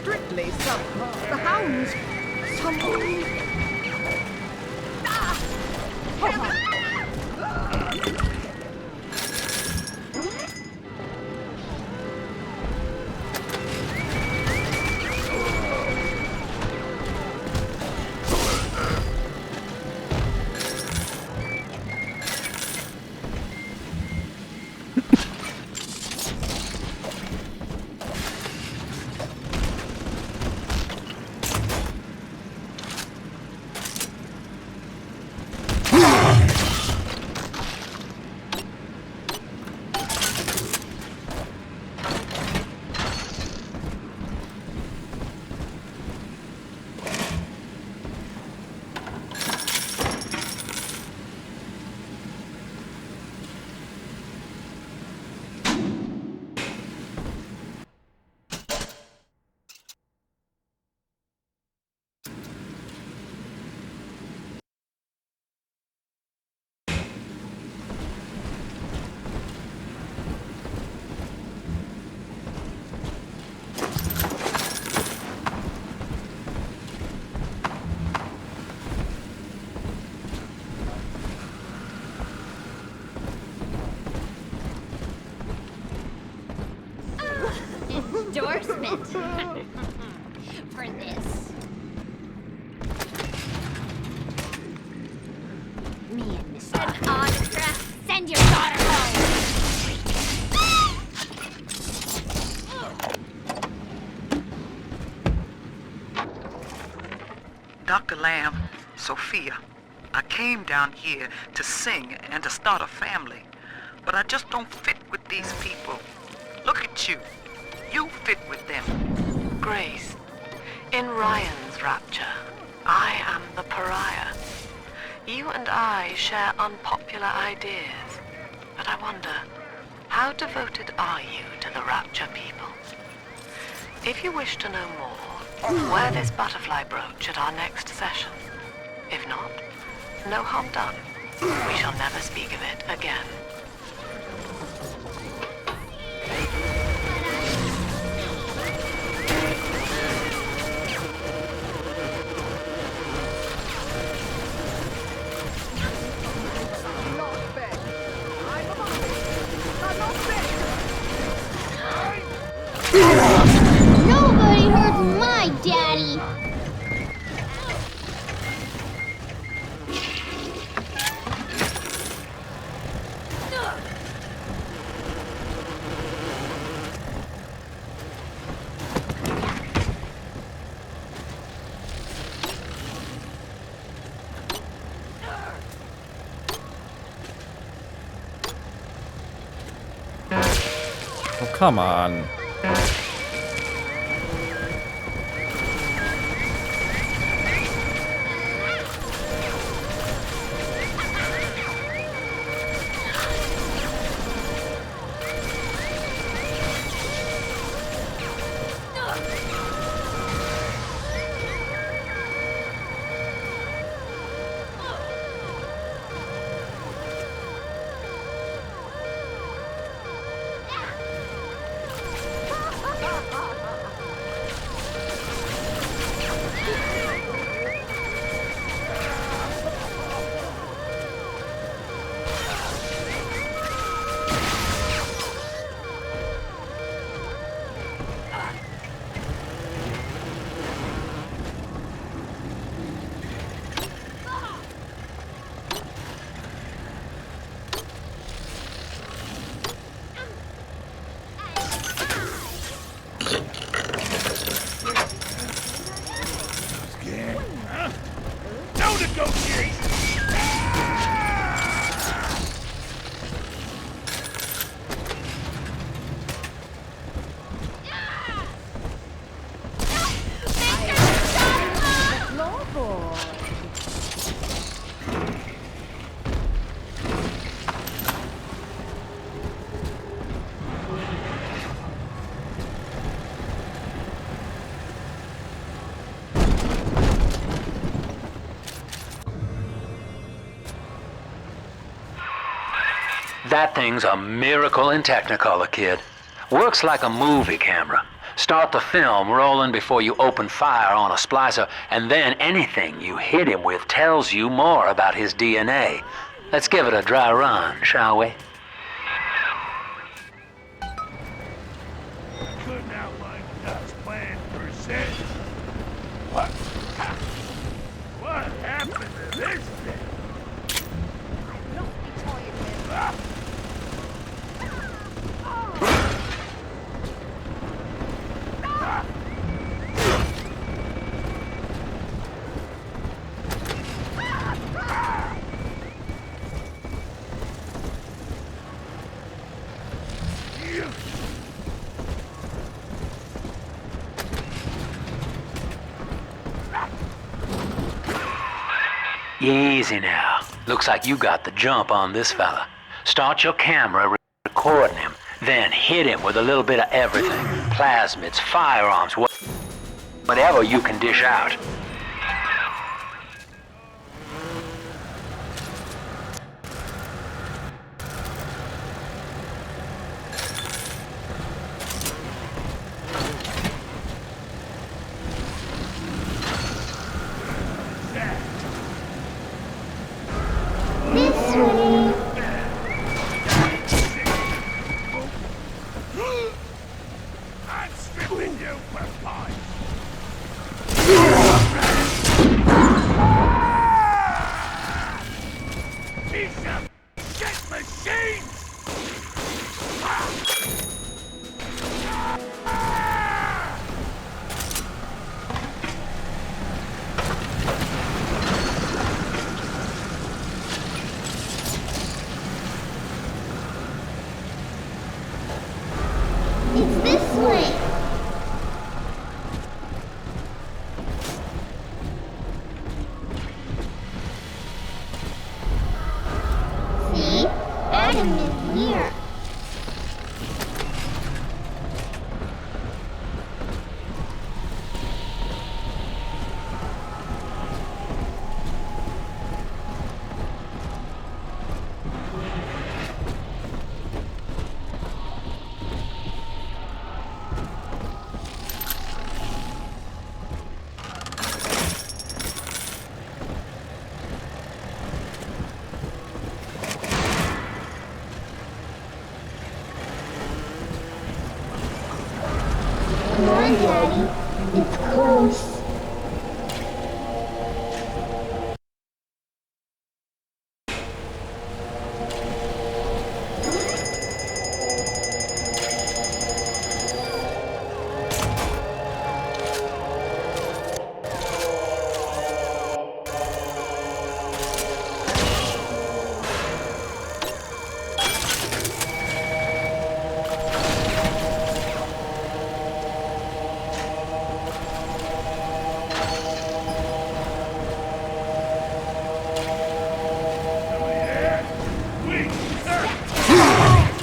Strictly subpar. The hounds. Someone. Endorsement for this. Me and Mr. An autograph. Send your daughter home. Dr. Lamb, Sophia, I came down here to sing and to start a family, but I just don't fit with these people. Look at you. You fit with them. Grace, in Ryan's rapture, I am the pariah. You and I share unpopular ideas, but I wonder, how devoted are you to the Rapture people? If you wish to know more, wear this butterfly brooch at our next session. If not, no harm done. We shall never speak of it again. Nobody hurts my daddy! Oh, come on. No negotiation! That thing's a miracle in Technicolor, kid. Works like a movie camera. Start the film rolling before you open fire on a splicer, and then anything you hit him with tells you more about his DNA. Let's give it a dry run, shall we? Couldn't outline God's plan per se. What? What happened to this thing? Easy now. Looks like you got the jump on this fella. Start your camera recording him, then hit him with a little bit of everything. Plasmids, firearms, whatever you can dish out. This way. I'm stripping you for fun. on, Daddy. It's close.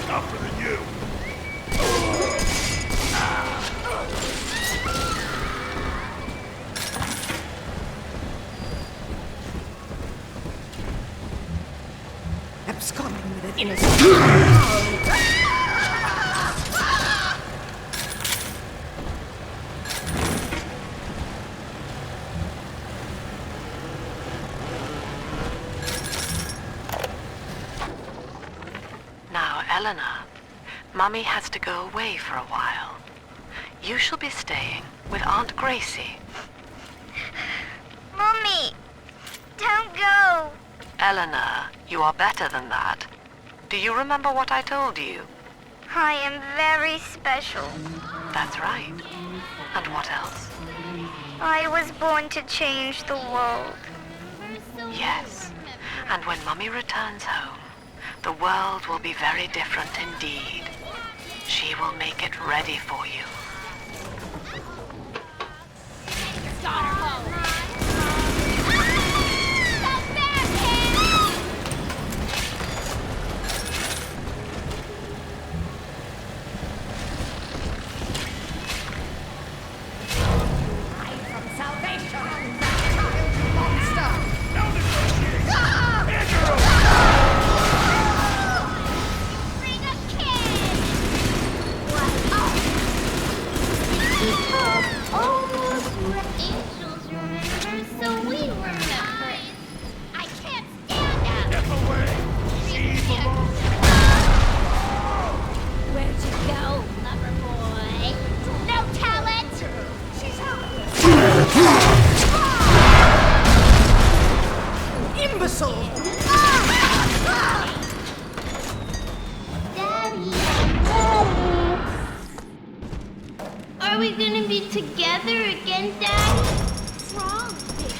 Tougher than you. Absconding with an innocent. Now, Eleanor, Mummy has to go away for a while. You shall be staying with Aunt Gracie. Mommy, don't go. Eleanor, you are better than that. Do you remember what I told you? I am very special. That's right. And what else? I was born to change the world. Yes. And when Mummy returns home, the world will be very different indeed. She will make it ready for you. Where'd you go, lover boy? No talent! She's Imbecile! Daddy. Are we gonna be together again, Daddy? What's wrong, baby?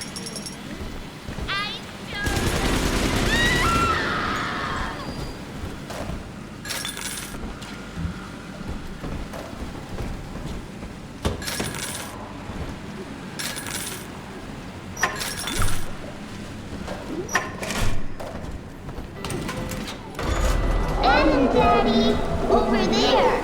And Daddy, over there.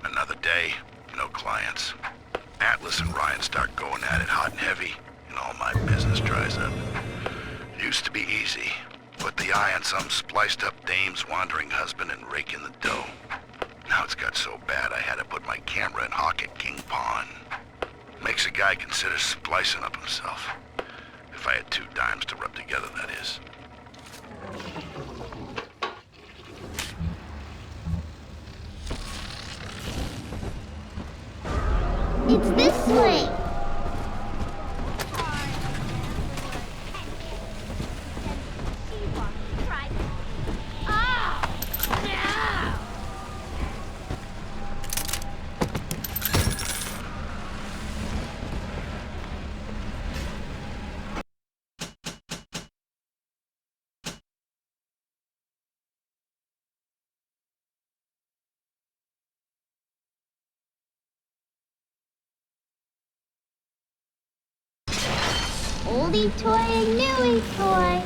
Another day, no clients. Atlas and Ryan start going at it hot and heavy, and all my business dries up. It used to be easy. Put the eye on some spliced up dame's wandering husband and rake in the dough. Now it's got so bad I had to put my camera and hawk at King Pawn. Makes a guy consider splicing up himself. If I had 2 dimes to rub together, that is. It's this way. Oldie toy and newie toy.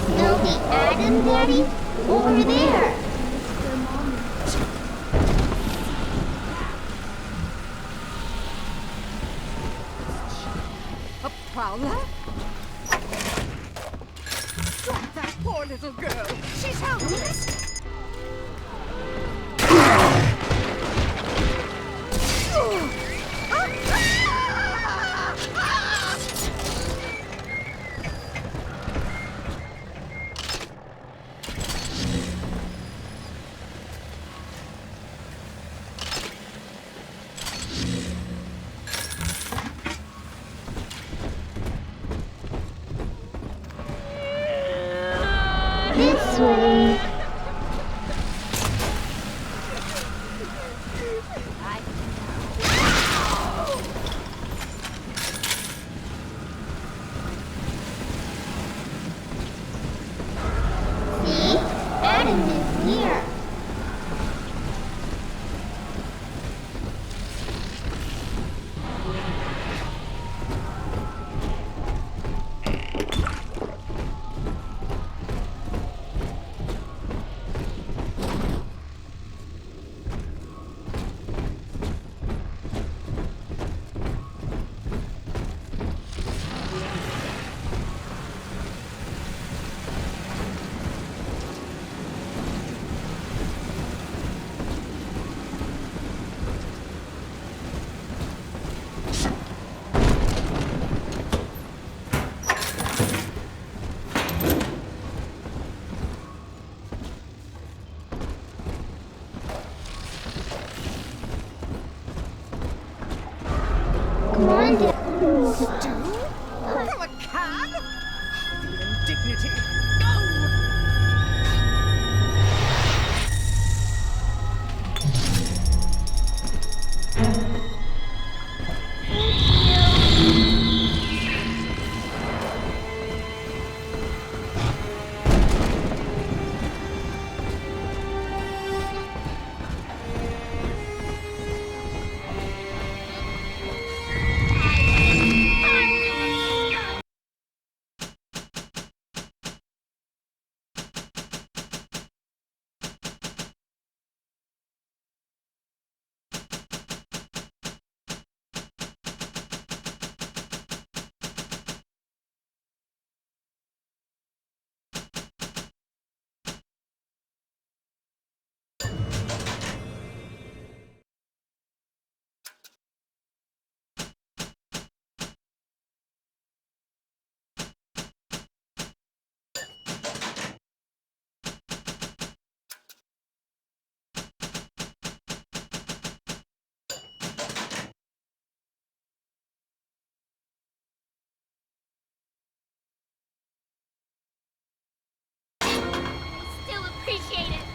Still the Adam, Daddy? Over there. A prowler? Drop that poor little girl. She's helpless. This way. See? Adam is here. Come on, Dad. From a cab? The indignity. Go! Still appreciate it.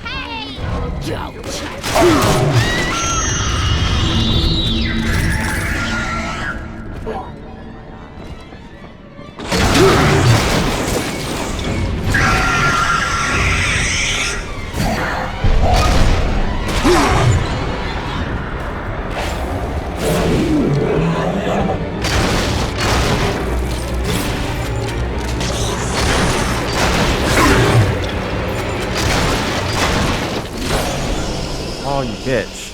Hey! Oh, you bitch.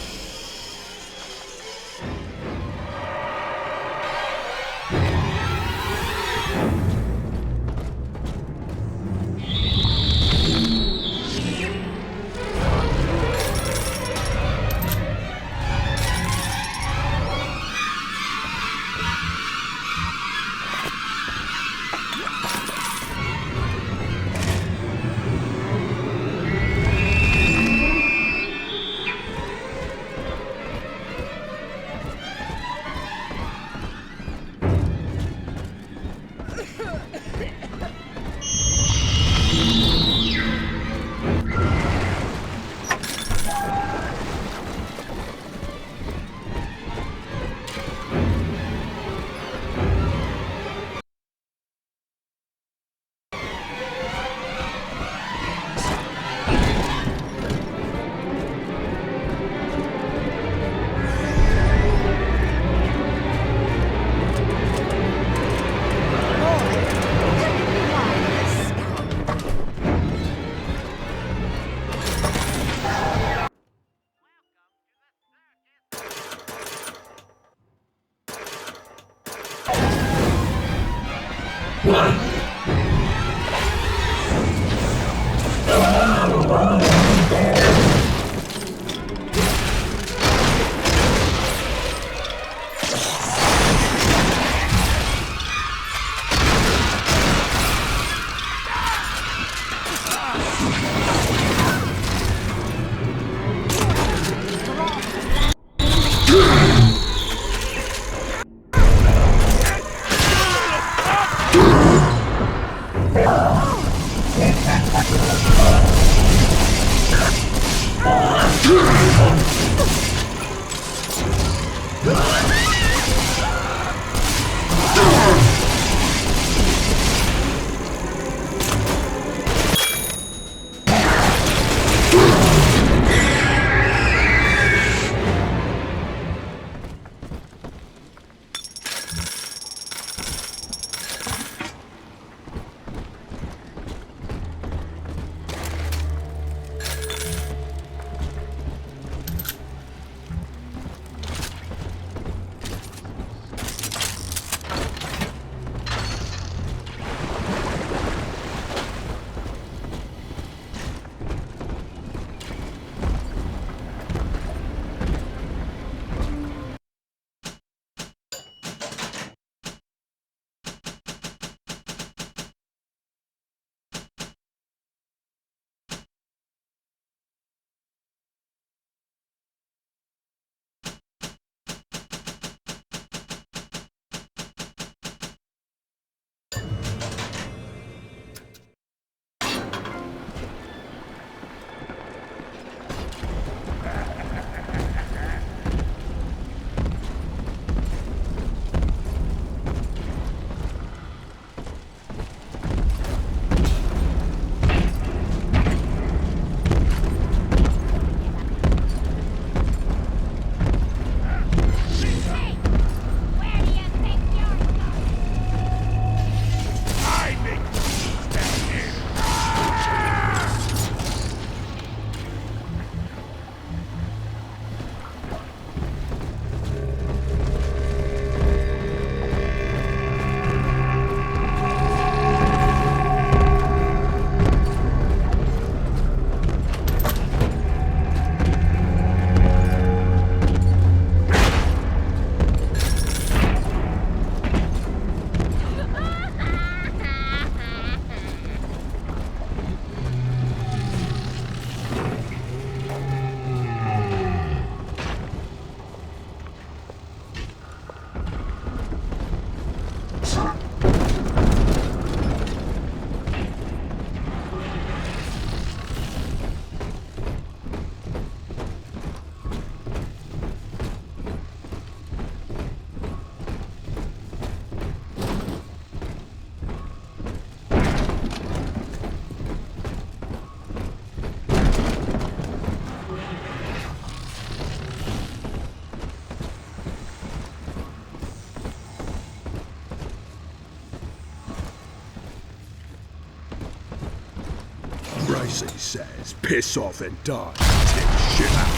Gracie says, piss off and die. Take shit out.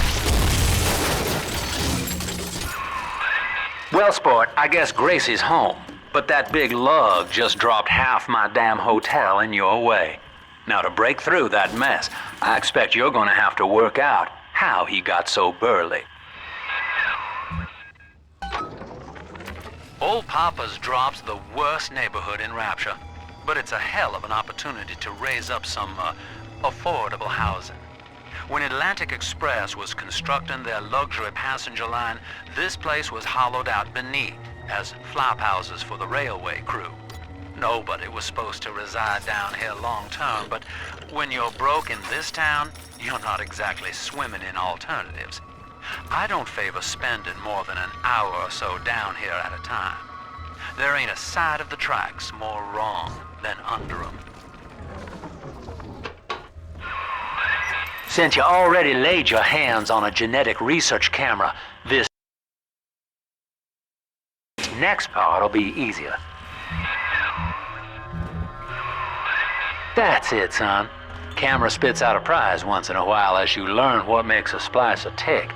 Well, sport, I guess Gracie's home. But that big lug just dropped half my damn hotel in your way. Now, to break through that mess, I expect you're gonna have to work out how he got so burly. Old Papa's Drop's the worst neighborhood in Rapture, but it's a hell of an opportunity to raise up some, affordable housing. When Atlantic Express was constructing their luxury passenger line, this place was hollowed out beneath as flop houses for the railway crew. Nobody was supposed to reside down here long term, but when you're broke in this town, you're not exactly swimming in alternatives. I don't favor spending more than an hour or so down here at a time. There ain't a side of the tracks more wrong than under 'em. Since you already laid your hands on a genetic research camera, this next part will be easier. That's it, son. Camera spits out a prize once in a while as you learn what makes a splicer tick.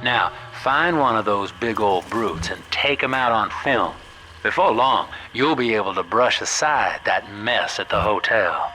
Now, find one of those big old brutes and take him out on film. Before long, you'll be able to brush aside that mess at the hotel.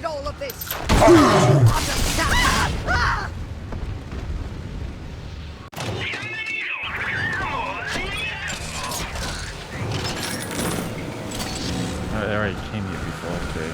started all of this. Understand? I already came here before, okay.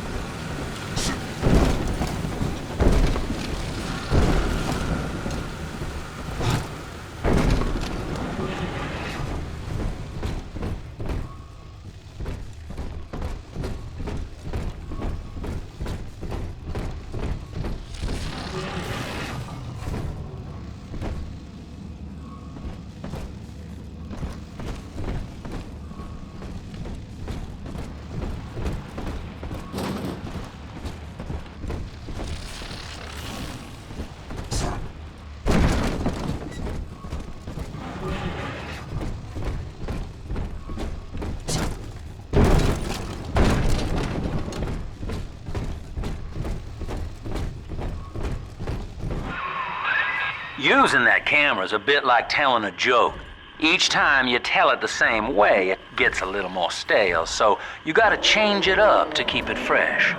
Using that camera is a bit like telling a joke. Each time you tell it the same way, it gets a little more stale, so you gotta change it up to keep it fresh.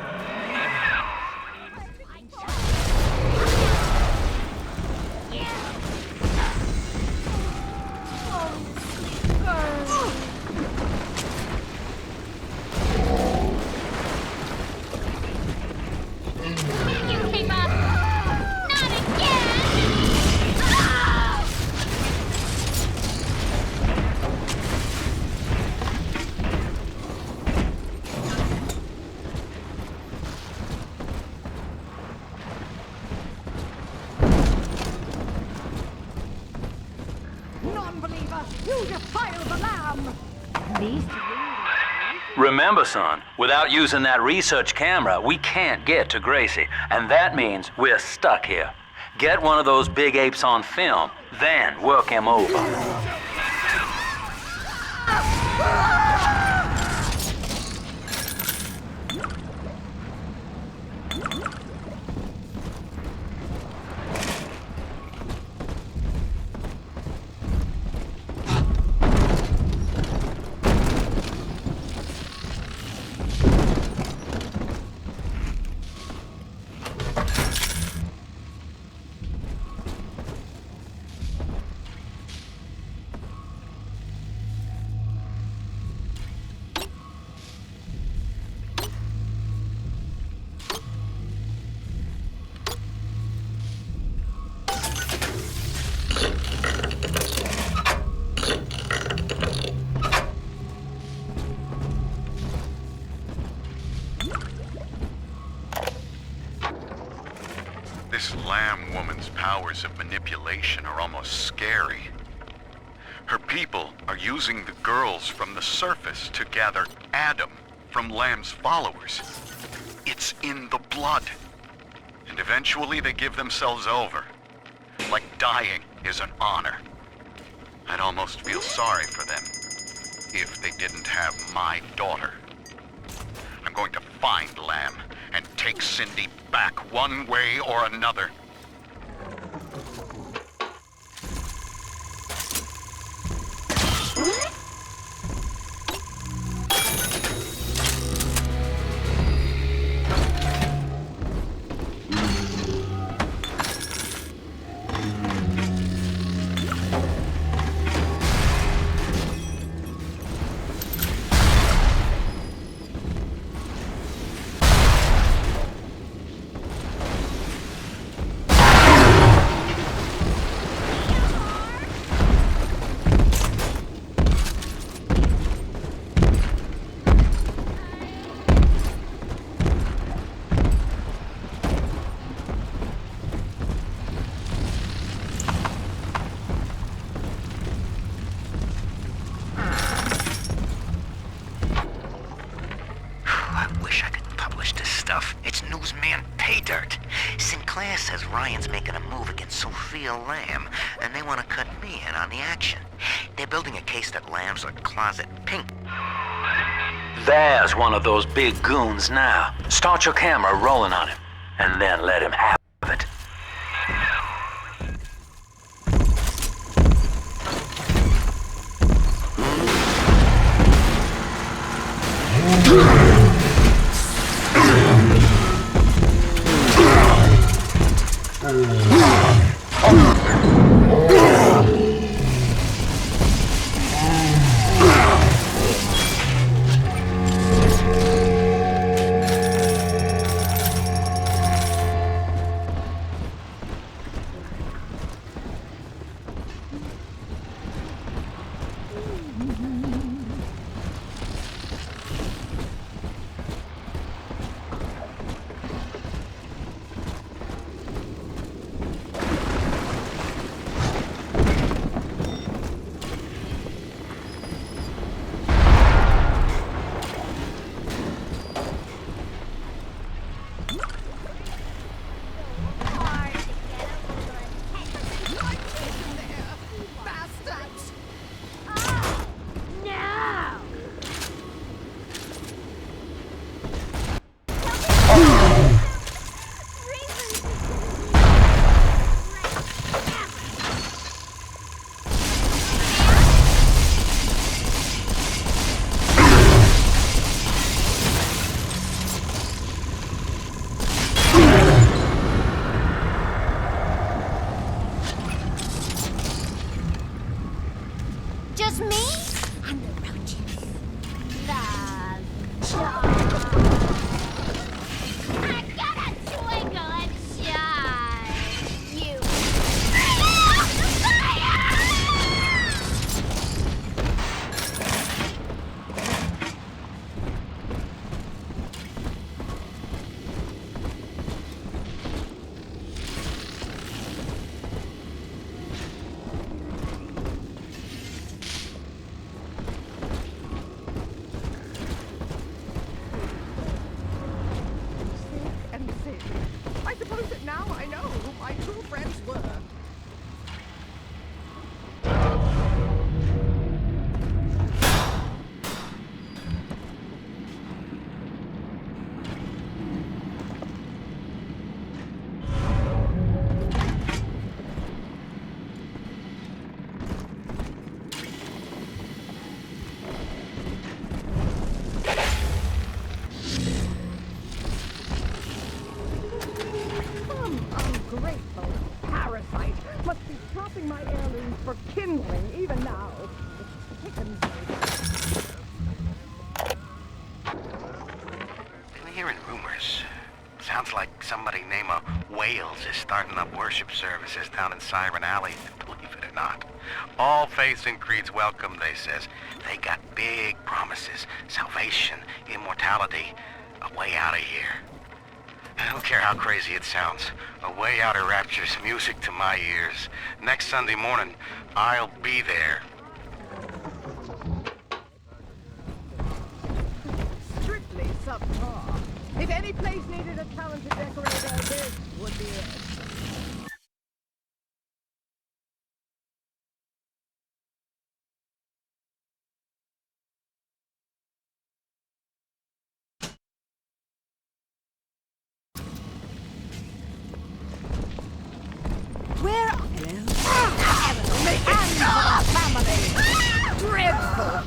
Non-believer, you defile the lamb! Remember, son, without using that research camera, we can't get to Gracie, and that means we're stuck here. Get one of those big apes on film, then work him over. This Lamb woman's powers of manipulation are almost scary. Her people are using the girls from the surface to gather Adam from Lamb's followers. It's in the blood. And eventually they give themselves over. Like dying is an honor. I'd almost feel sorry for them if they didn't have my daughter. I'm going to find Lamb and take Cindy back one way or another. Says Ryan's making a move against Sophia Lamb, and they want to cut me in on the action. They're building a case that Lamb's a closet pink. There's one of those big goons now. Start your camera rolling on him, and then let him have it. Just me and the roaches. I got a twinkle and shine. You. I suppose that now I know who my true friends were. Ungrateful parasite must be dropping my heirlooms for kindling even now. Been hearing rumors. Sounds like somebody named Wales is starting up worship services down in Siren Alley, believe it or not. All faiths and creeds welcome, they says. They got big promises, salvation, immortality, a way out of here. I don't care how crazy it sounds. A way out of Rapture's music to my ears. Next Sunday morning, I'll be there. Strictly subpar. If any place needed a talented decorator, this would be it. Where are you? Make it stop! Family! Dreadful!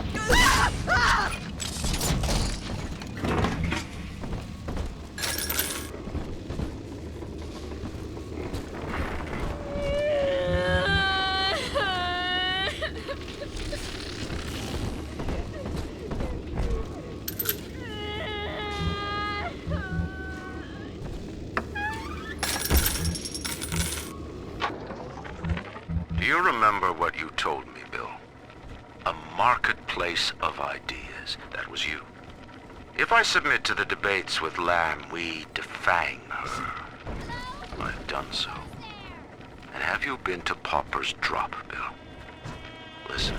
Do you remember what you told me, Bill? A marketplace of ideas. That was you. If I submit to the debates with Lamb, we defang her. I've done so. And have you been to Pauper's Drop, Bill? Listen.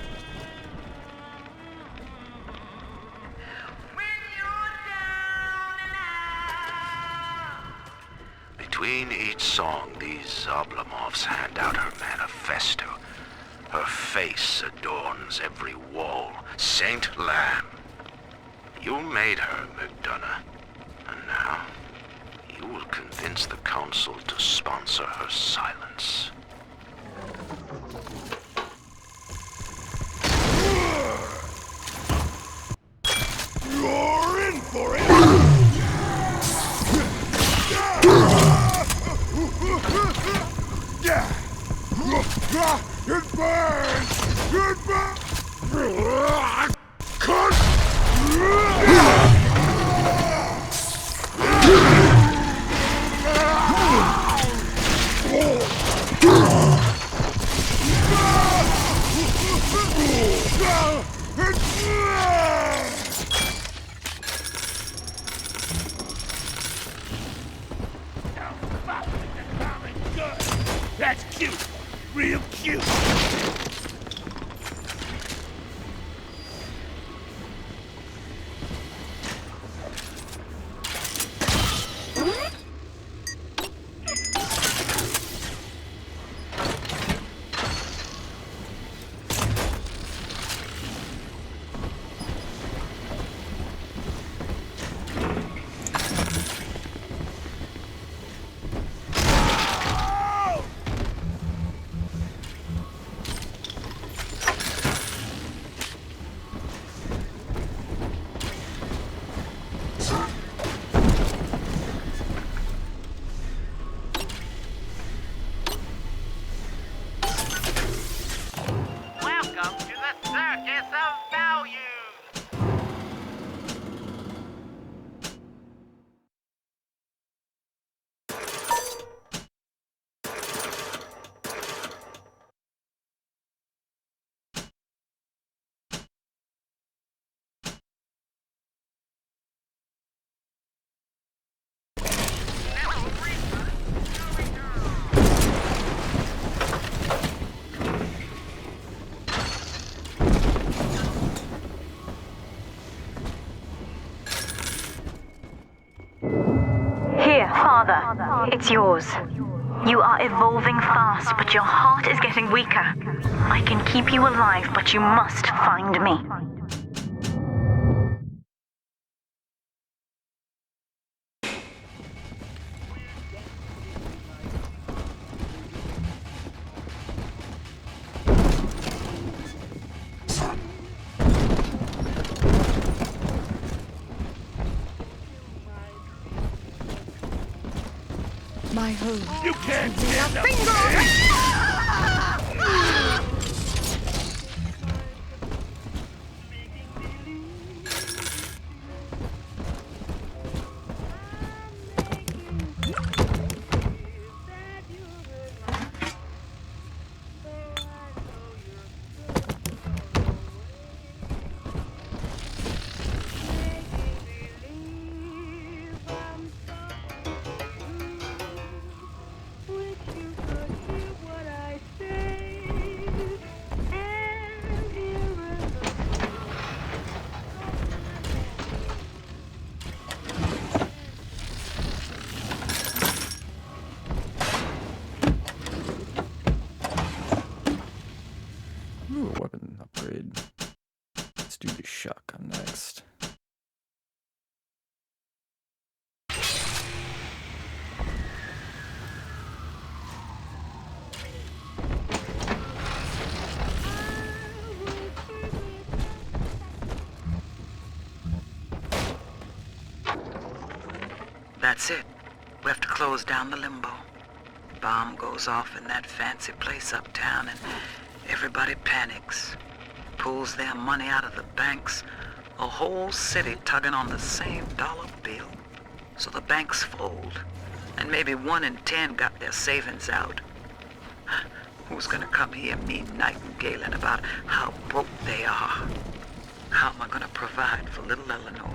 Between each song, these Oblomovs hand out her manifesto. Her face adorns every wall. Saint Lamb. You made her, McDonough. And now, you will convince the Council to sponsor her silence. You're in for it! It burns! It burns! Cut! Father, it's yours. You are evolving fast, but your heart is getting weaker. I can keep you alive, but you must find me. My home. You can't stand up. Ooh, weapon upgrade. Let's do the shotgun next. That's it. We have to close down the limbo. Bomb goes off in that fancy place uptown and everybody panics. Pulls their money out of the banks. A whole city tugging on the same dollar bill. So the banks fold. And maybe 1 in 10 got their savings out. Who's gonna come hear me nightingaling about how broke they are? How am I gonna provide for little Eleanor?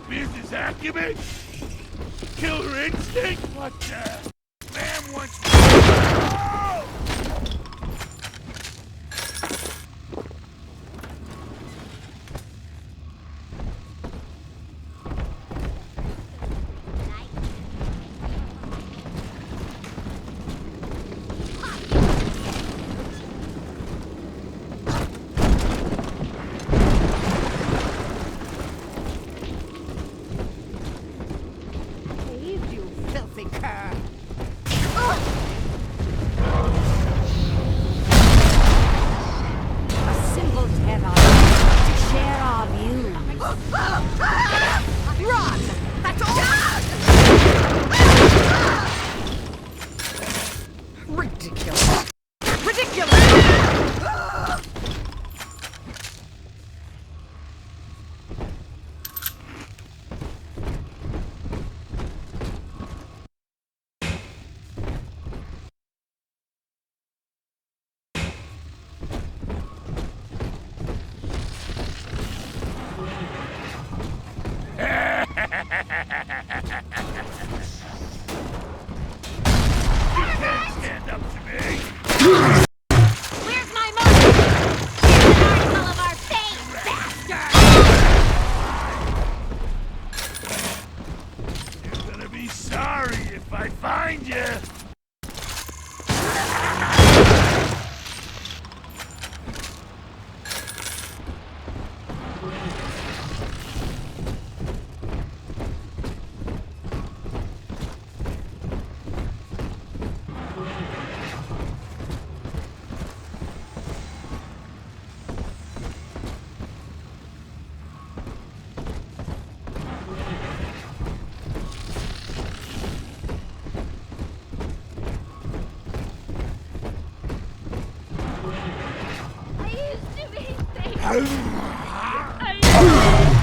Business acumen? Killer instinct? What the? Man wants oh! Please, you filthy cur. can't stand up to me! Where's my money? You're all of our face, bastard! You're gonna be sorry if I find you!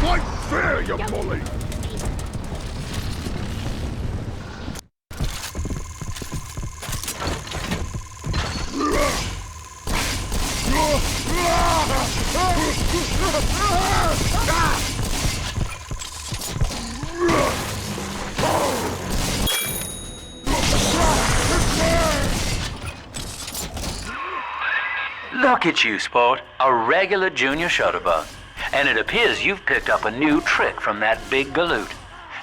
Quite fair, you bully! Look at you, sport. A regular junior shutterbug. And it appears you've picked up a new trick from that big galoot.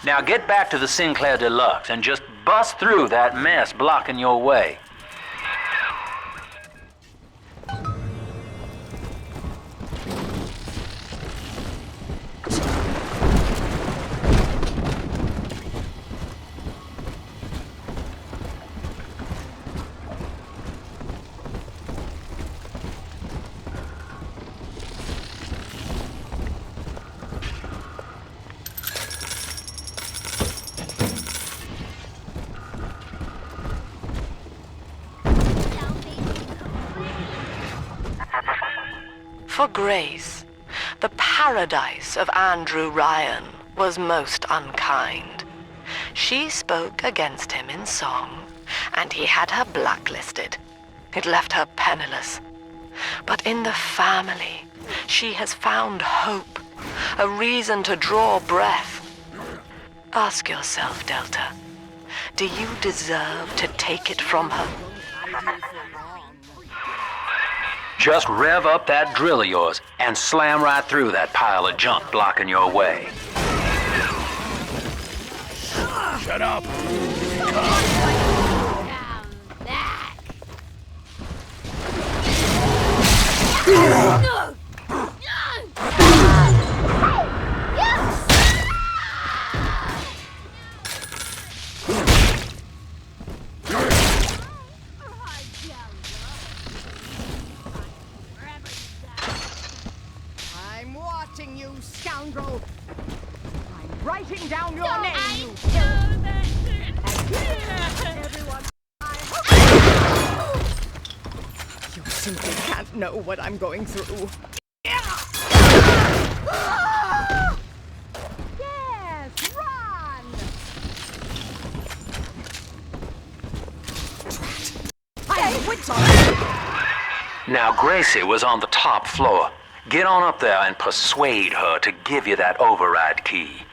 Now get back to the Sinclair Deluxe and just bust through that mess blocking your way. For Grace, the paradise of Andrew Ryan was most unkind. She spoke against him in song, and he had her blacklisted. It left her penniless. But in the family, she has found hope, a reason to draw breath. Ask yourself, Delta, do you deserve to take it from her? Just rev up that drill of yours and slam right through that pile of junk blocking your way. Shut up! I'm watching you, scoundrel. I'm writing down your name, you everyone. You simply can't know what I'm going through. Yes, run! I quit on. Now Gracie was on the top floor. Get on up there and persuade her to give you that override key.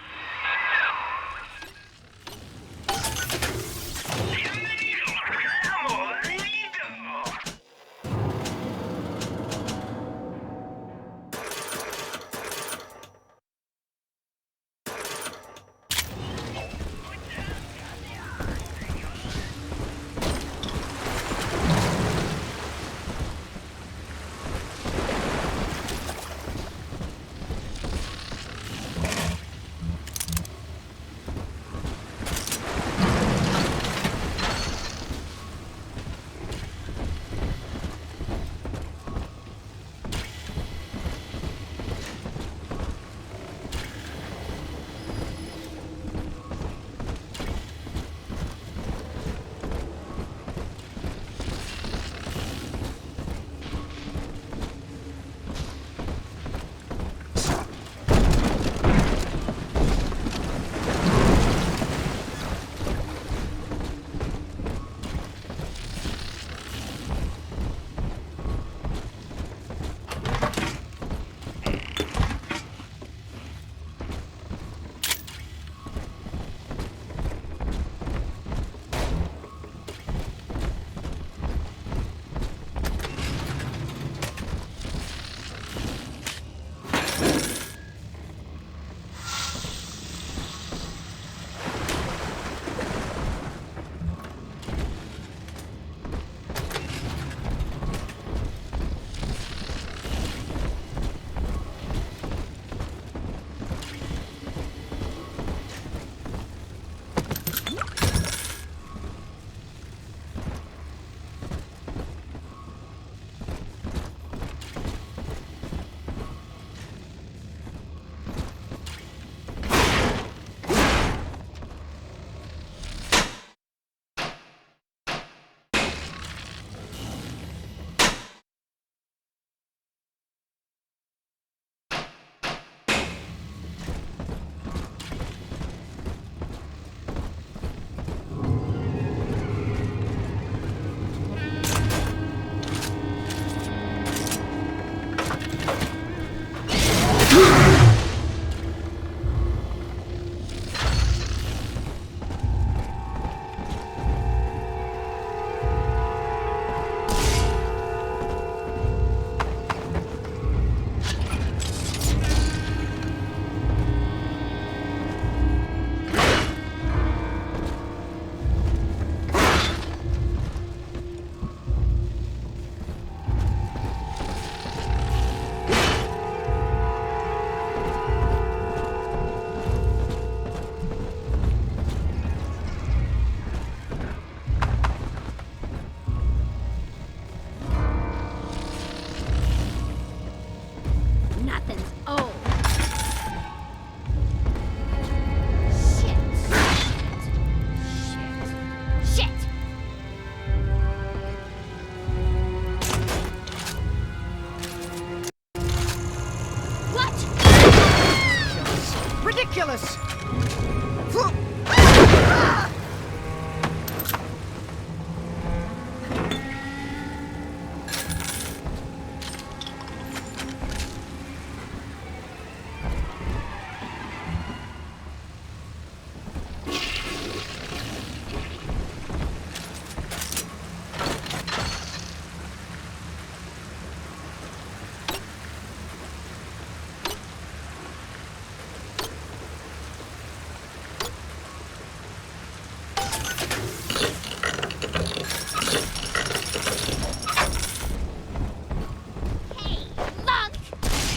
useless. Look!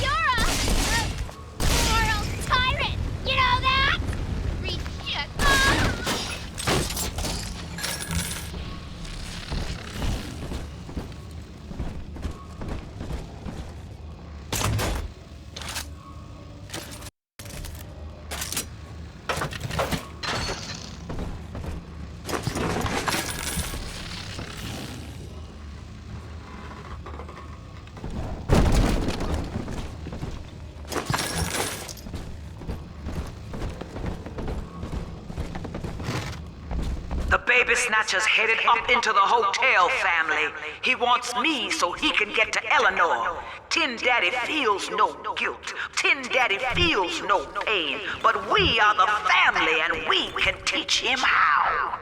You're a moral tyrant! You know that? The baby snatcher's headed up into the hotel, family. He wants me so he can get to Eleanor. Tin Daddy feels no guilt. Tin Daddy feels no pain. But we are the family and we can teach him how.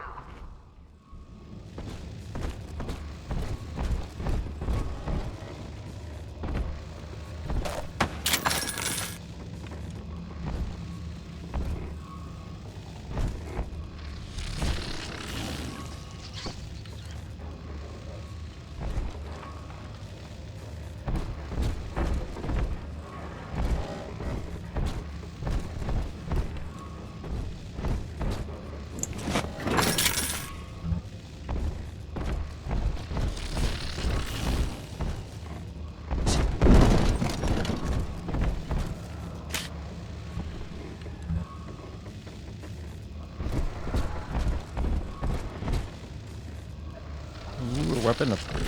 Ooh, a weapon upgrade.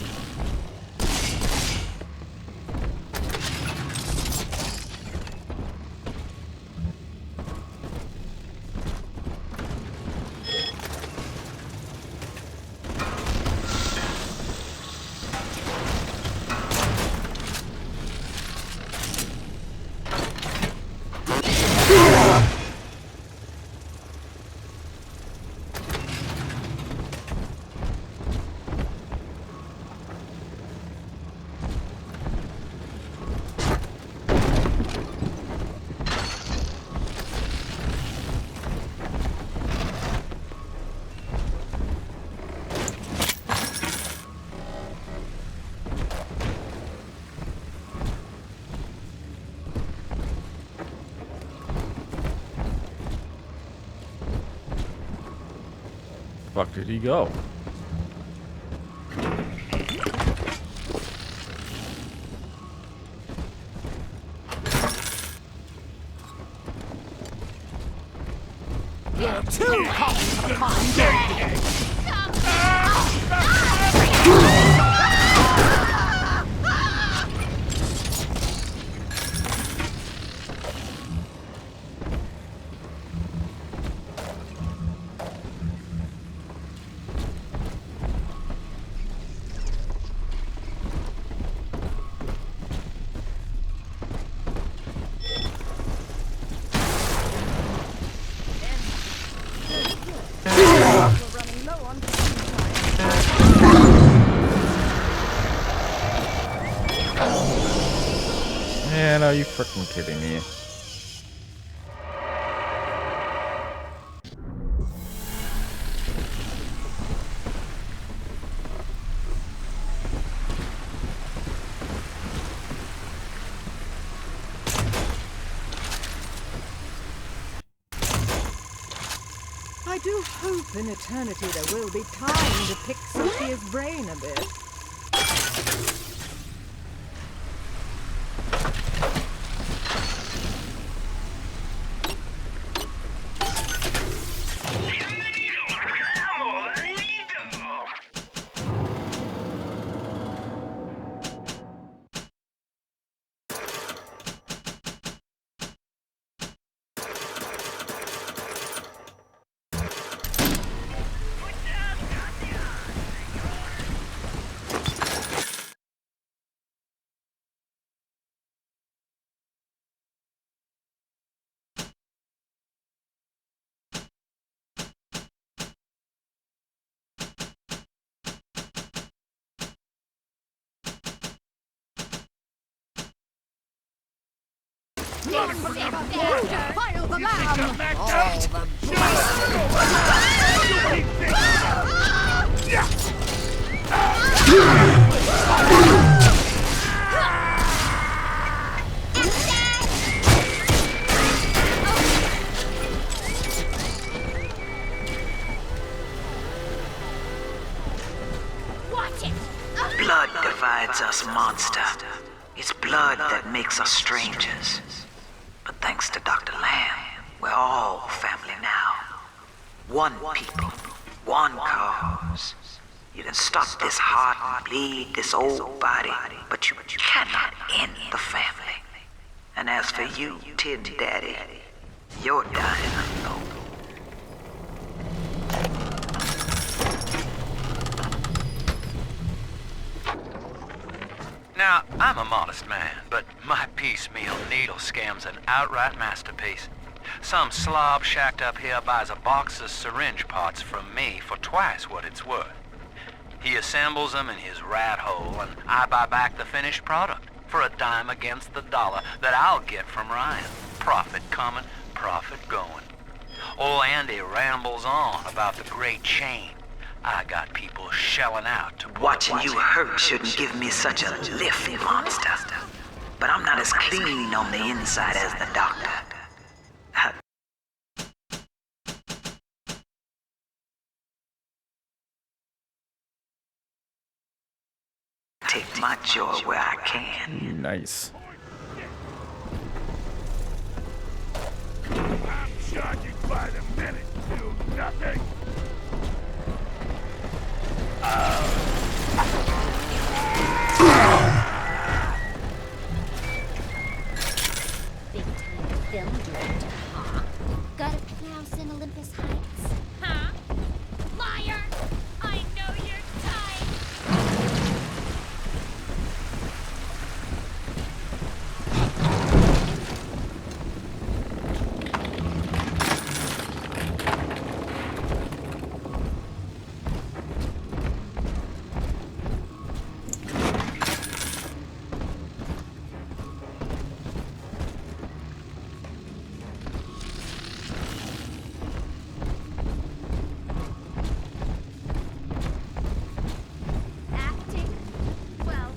Fuck did he go? You're too hot for my dad. Man, are you freaking kidding me? I do hope in eternity there will be time to pick Sophia's brain a bit. File the lamb! All the Watch it! Blood divides us, monster. It's blood that makes us strangers. But thanks to Dr. Lamb, we're all family now. One people, one cause. You can stop this heart bleed, this old body, but you cannot end the family. And as for you, Tin Daddy, you're dying alone. Now, I'm a modest man, but my piecemeal needle scam's an outright masterpiece. Some slob shacked up here buys a box of syringe parts from me for twice what it's worth. He assembles them in his rat hole, and I buy back the finished product for a dime against the dollar that I'll get from Ryan. Profit coming, profit going. Old Andy rambles on about the great chain. I got people shelling out to Watching you hurt shouldn't give me such a lift, monster. But I'm not as clean on the inside as the doctor. Take my joy where I can. Nice. I'm charging by the minute, do nothing. Big time film director, huh? Got a house in Olympus Heights? Huh? Liar! I know your type! Acting? Well,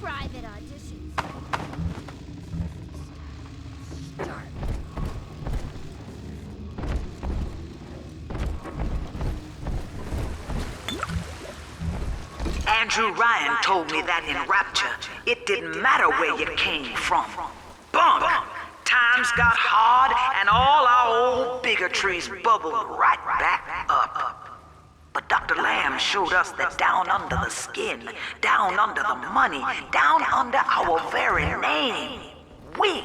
private auditions. Start. Andrew Ryan told me that in Rapture, it didn't matter where you came from. Bunk! Times got hard and all our old bigotries bubbled right back up. But Dr. Lamb showed us that down under the skin, down under the money, down under our very name, we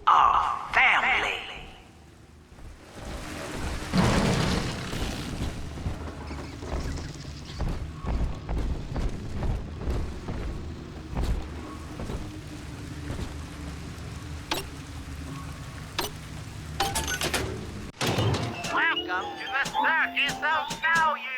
are family. Welcome to the Circus of Value!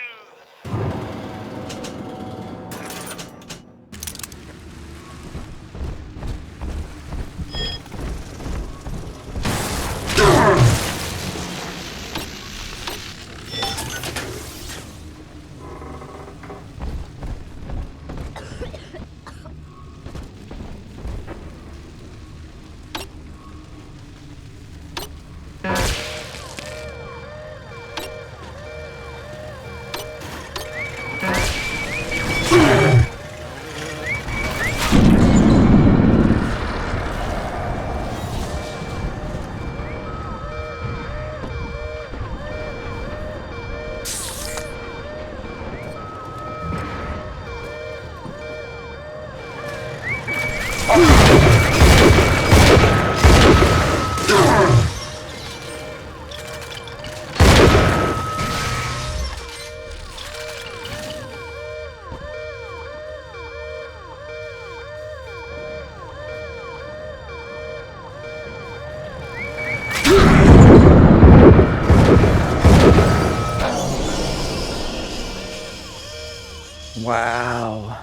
Wow.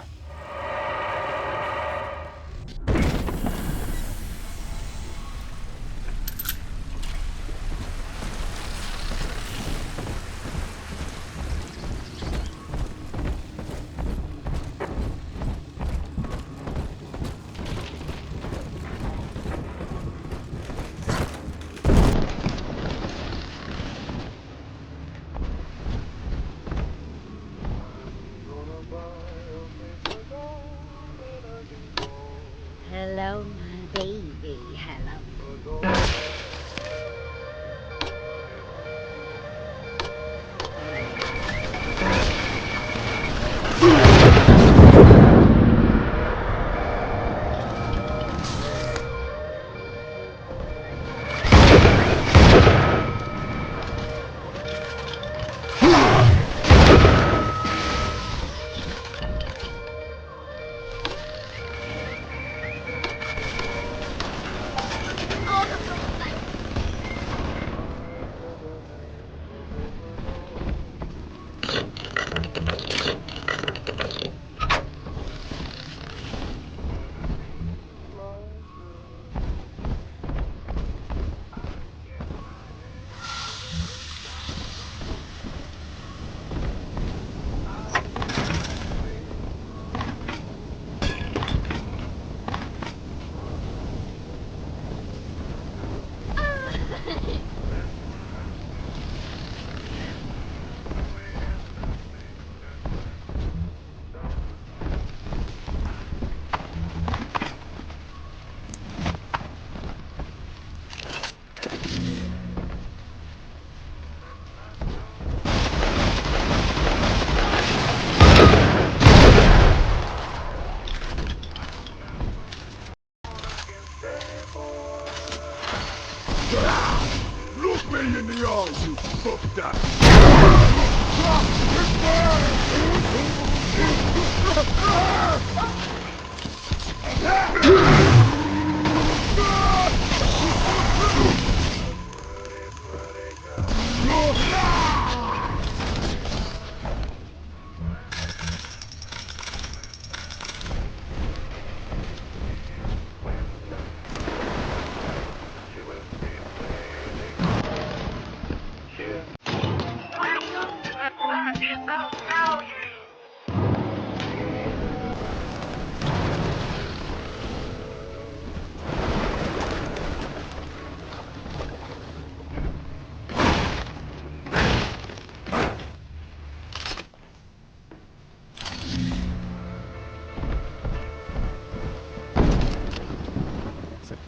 Oh, you fucked up.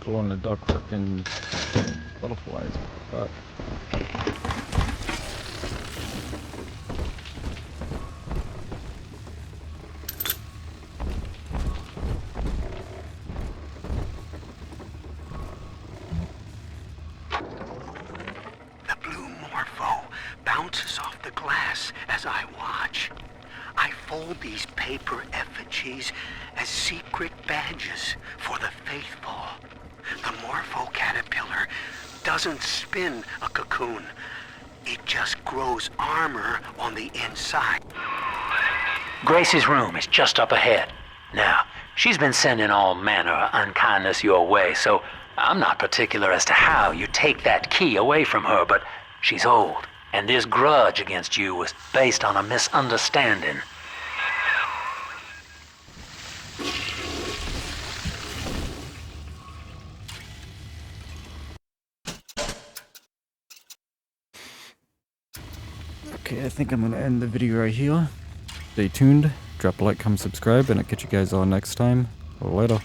Glow in the dark fucking butterflies. But The blue morpho bounces off the glass as I watch. I fold these paper effigies as secret badges for the faithful. The morpho caterpillar doesn't spin a cocoon. It just grows armor on the inside. Gracie's room is just up ahead. Now, she's been sending all manner of unkindness your way, so I'm not particular as to how you take that key away from her, but she's old, and this grudge against you was based on a misunderstanding. okay, I think I'm gonna end the video right here. Stay tuned, drop a like, comment, subscribe, and I'll catch you guys all next time. Later.